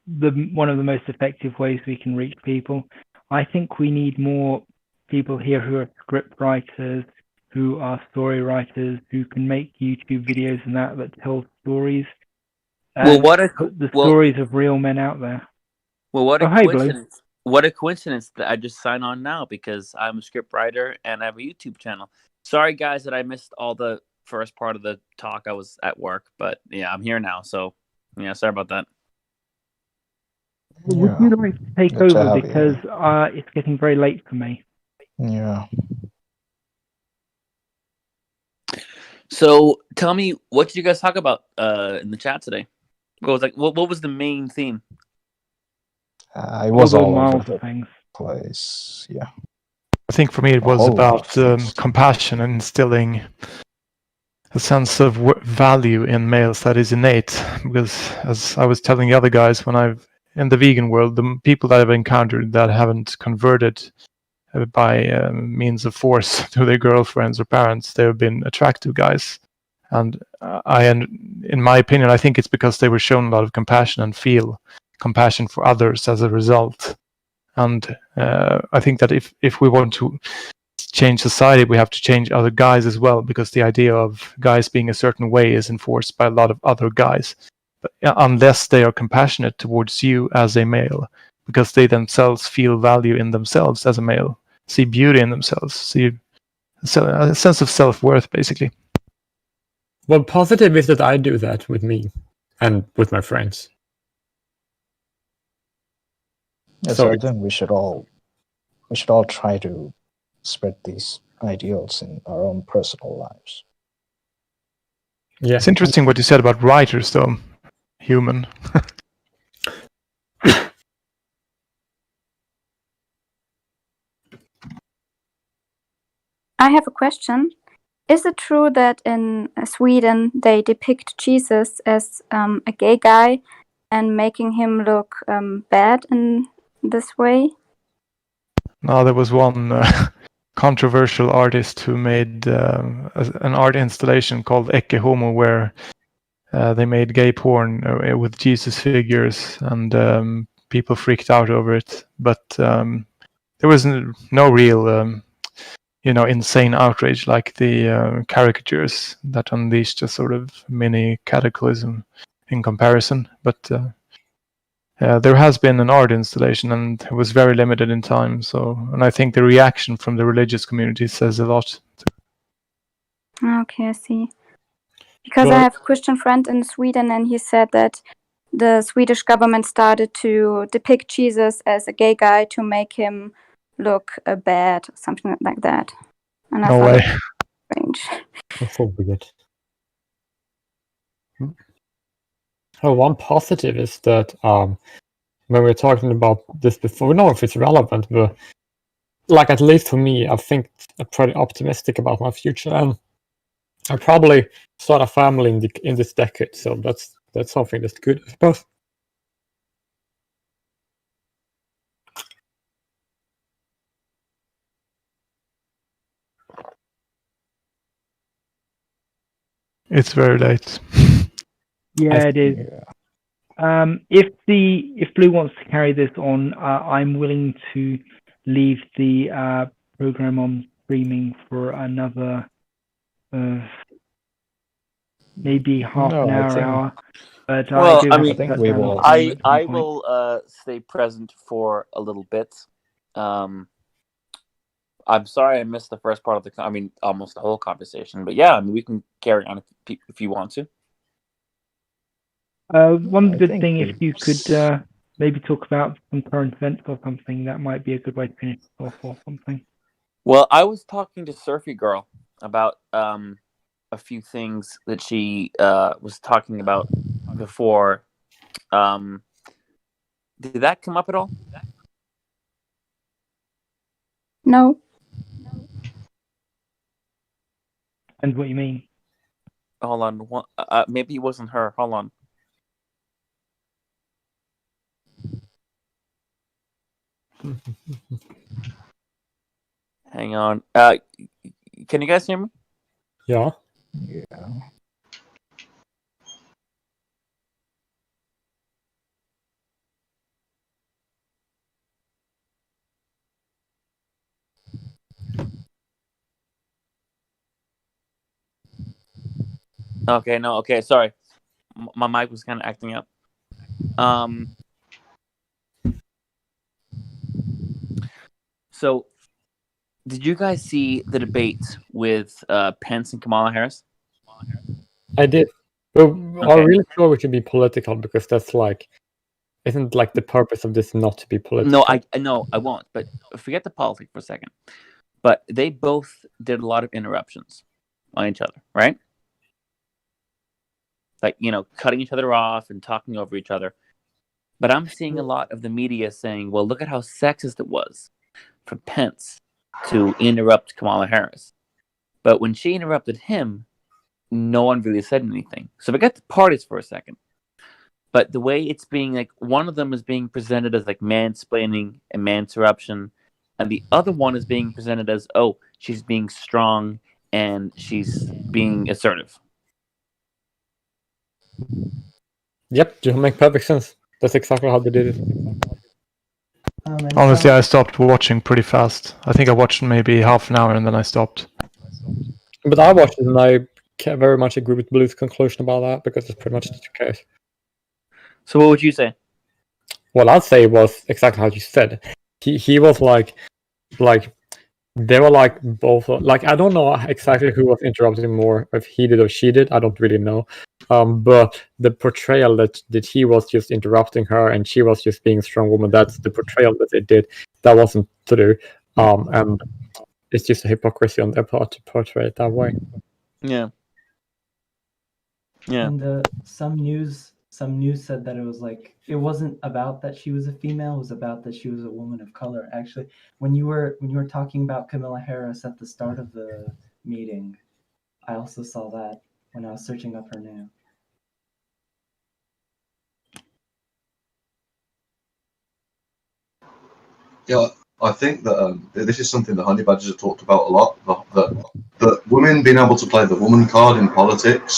B: one of the most effective ways we can reach people. I think we need more people here who are script writers, who are story writers, who can make YouTube videos and that tell stories.
A: Well,
B: put the stories of real men out there.
A: Well, what a
B: Hey,
A: coincidence!
B: Blue.
A: What a coincidence that I just signed on now, because I'm a script writer and I have a YouTube channel. Sorry, guys, that I missed all the first part of the talk. I was at work, but yeah, I'm here now. So yeah, sorry about that.
B: Would you like to take over, because it's getting very late for me?
K: Yeah.
A: So tell me, what did you guys talk about in the chat today? What was the main theme?
K: It was all over the place. Yeah.
C: I think for me it was about compassion and instilling a sense of value in males that is innate. Because as I was telling the other guys, when in the vegan world, the people that I've encountered that haven't converted by means of force to their girlfriends or parents. They've been attractive guys, and in my opinion, I think it's because they were shown a lot of compassion and feel compassion for others as a result. And I think that if we want to change society, we have to change other guys as well, because the idea of guys being a certain way is enforced by a lot of other guys, but unless they are compassionate towards you as a male, because they themselves feel value in themselves as a male, see beauty in themselves, see a sense of self-worth, basically.
I: Well, positive is that I do that with me and with my friends.
K: Yes,
I: So
K: I think we should all try to spread these ideals in our own personal lives.
I: yeah,
C: It's interesting what you said about writers, though. Human.
H: I have a question. Is it true that in Sweden they depict Jesus as a gay guy and making him look bad in this way?
C: Now, there was one controversial artist who made an art installation called Ecce Homo, where they made gay porn with Jesus figures, and people freaked out over it. But there was no real, insane outrage like the caricatures that unleashed a sort of mini cataclysm in comparison. But there has been an art installation, and it was very limited in time. And I think the reaction from the religious community says a lot.
H: Okay, I see. Because
I: Well-
H: I have a Christian friend in Sweden, and he said that the Swedish government started to depict Jesus as a gay guy to make him look bad, something like that. And I
C: No
H: thought
C: way.
H: it was strange.
I: that's so weird. Oh, one positive is that when we were talking about this before, we don't know if it's relevant, but like at least for me, I think I'm pretty optimistic about my future, and I probably start a family in this decade. So that's something that's good, I suppose.
C: It's very late.
B: Yeah, it is.
K: Yeah.
B: If Blue wants to carry this on, I'm willing to leave the program on streaming for another maybe half
K: No,
B: an
K: I
B: hour,
K: think-
B: hour. But
A: Well,
B: I do
A: I
B: have
A: mean,
B: to
K: I think
B: shut
K: we
B: down
K: will-
B: the stream at some
A: I
B: point.
A: will stay present for a little bit. I'm sorry I missed the first part of almost the whole conversation. But yeah, we can carry on if you want to.
B: One
K: I
B: good
K: think
B: thing
K: we-
B: if you could maybe talk about some current events or something, that might be a good way to finish it off or something.
A: Well, I was talking to Surfy Girl about a few things that she was talking about before. Did that come up at all?
H: No.
B: And what you mean?
A: Hold on. Maybe it wasn't her. Hold on. Hang on. Can you guys hear me?
I: Yeah.
K: Yeah.
A: Okay, no, okay, sorry. My mic was kind of acting up. So, did you guys see the debate with Pence and Kamala Harris?
I: I did. But
A: Okay.
I: are we really sure we should be political? Because that's like, isn't like the purpose of this not to be political?
A: No, I won't. But forget the politics for a second. But they both did a lot of interruptions on each other, right? Like, cutting each other off and talking over each other. But I'm seeing a lot of the media saying, well, look at how sexist it was for Pence to interrupt Kamala Harris. But when she interrupted him, no one really said anything. So forget the parties for a second. But the way it's being, like, one of them is being presented as, like, mansplaining and manterruption. and the other one is being presented as, oh, she's being strong and she's being assertive.
I: Yep, you make perfect sense. That's exactly how they did it.
C: Honestly, I stopped watching pretty fast. I think I watched maybe half an hour and then I stopped.
I: But I watched it and I very much agree with Blue's conclusion about that because it's pretty much the case.
A: So what would you say?
I: Well, I'd say it was exactly how you said. He was like they were like both like I don't know exactly who was interrupting more, if he did or she did. I don't really know. But the portrayal that he was just interrupting her and she was just being a strong woman. That's the portrayal that they did. That wasn't to do. And it's just a hypocrisy on their part to portray it that way.
A: Yeah. Yeah.
L: And some news said that it was like it wasn't about that she was a female, it was about that she was a woman of color. Actually, when you were talking about Kamala Harris at the start of the meeting, I also saw that when I was searching up her name.
F: Yeah, I think that this is something that Honey Badgers have talked about a lot. That women being able to play the woman card in politics,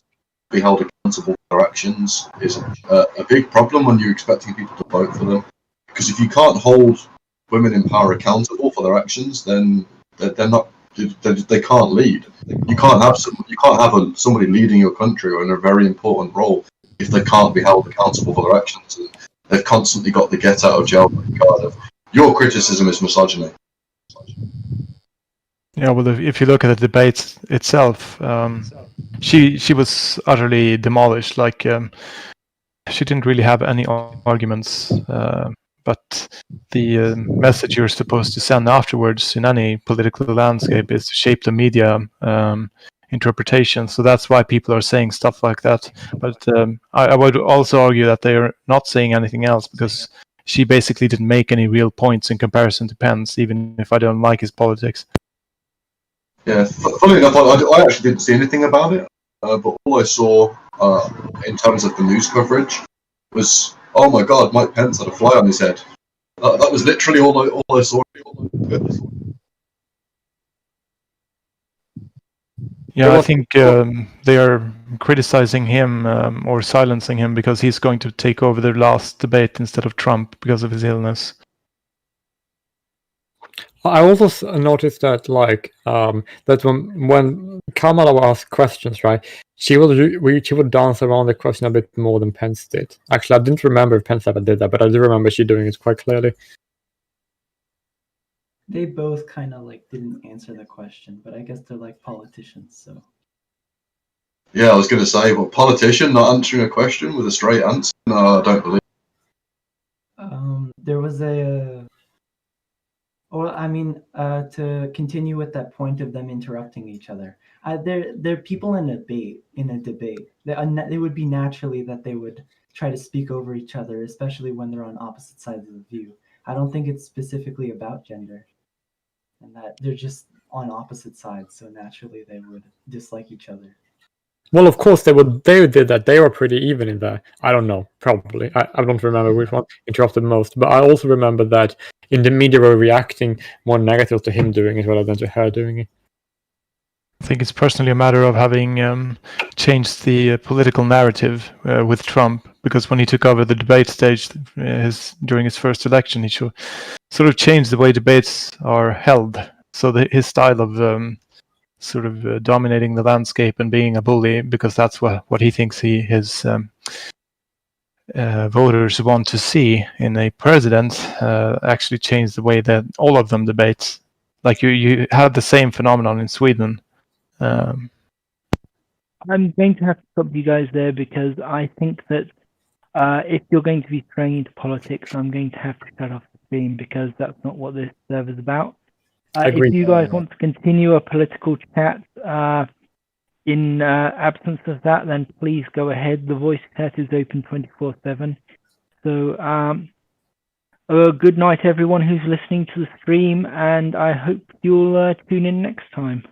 F: be held accountable for their actions, is a big problem when you're expecting people to vote for them. Because if you can't hold women in power accountable for their actions, then they're not. They can't lead. You can't have somebody leading your country or in a very important role if they can't be held accountable for their actions. And they've constantly got the get out of jail card of your criticism is misogyny.
C: Yeah, well, if you look at the debate itself, she was utterly demolished. Like she didn't really have any arguments. But the message you're supposed to send afterwards in any political landscape is to shape the media interpretation. So that's why people are saying stuff like that. But I would also argue that they are not saying anything else because she basically didn't make any real points in comparison to Pence, even if I don't like his politics.
F: Yeah, funny enough, I actually didn't see anything about it, but all I saw in terms of the news coverage was, oh my God, Mike Pence had a fly on his head. That was literally all I saw.
C: Yeah, I think they are criticizing him or silencing him because he's going to take over the last debate instead of Trump because of his illness.
I: I also noticed that, like, that when Kamala asked questions, right, she would dance around the question a bit more than Pence did. Actually, I didn't remember if Pence ever did that, but I do remember she doing it quite clearly.
L: They both kind of like didn't answer the question, but I guess they're like politicians, so.
F: Yeah, I was going to say, but politician not answering a question with a straight answer? No, I don't believe.
L: There was to continue with that point of them interrupting each other. They're people in a debate. They would be naturally that they would try to speak over each other, especially when they're on opposite sides of the view. I don't think it's specifically about gender, and that they're just on opposite sides, so naturally they would dislike each other.
I: Well, of course they would. They did that. They were pretty even in there. I don't know. Probably. I don't remember which one interrupted most. But I also remember that in the media were reacting more negative to him doing it rather than to her doing it.
C: I think it's personally a matter of having changed the political narrative with Trump, because when he took over the debate stage during his first election, he sort of changed the way debates are held. So his style of dominating the landscape and being a bully, because that's what he thinks his voters want to see in a president, actually changed the way that all of them debate. Like you had the same phenomenon in Sweden.
B: I'm going to have to stop you guys there because I think that if you're going to be straying into politics, I'm going to have to shut off the stream because that's not what this server's about. If you guys want to continue a political chat in absence of that, then please go ahead. The voice chat is open 24/7. So good night, everyone who's listening to the stream, and I hope you'll tune in next time.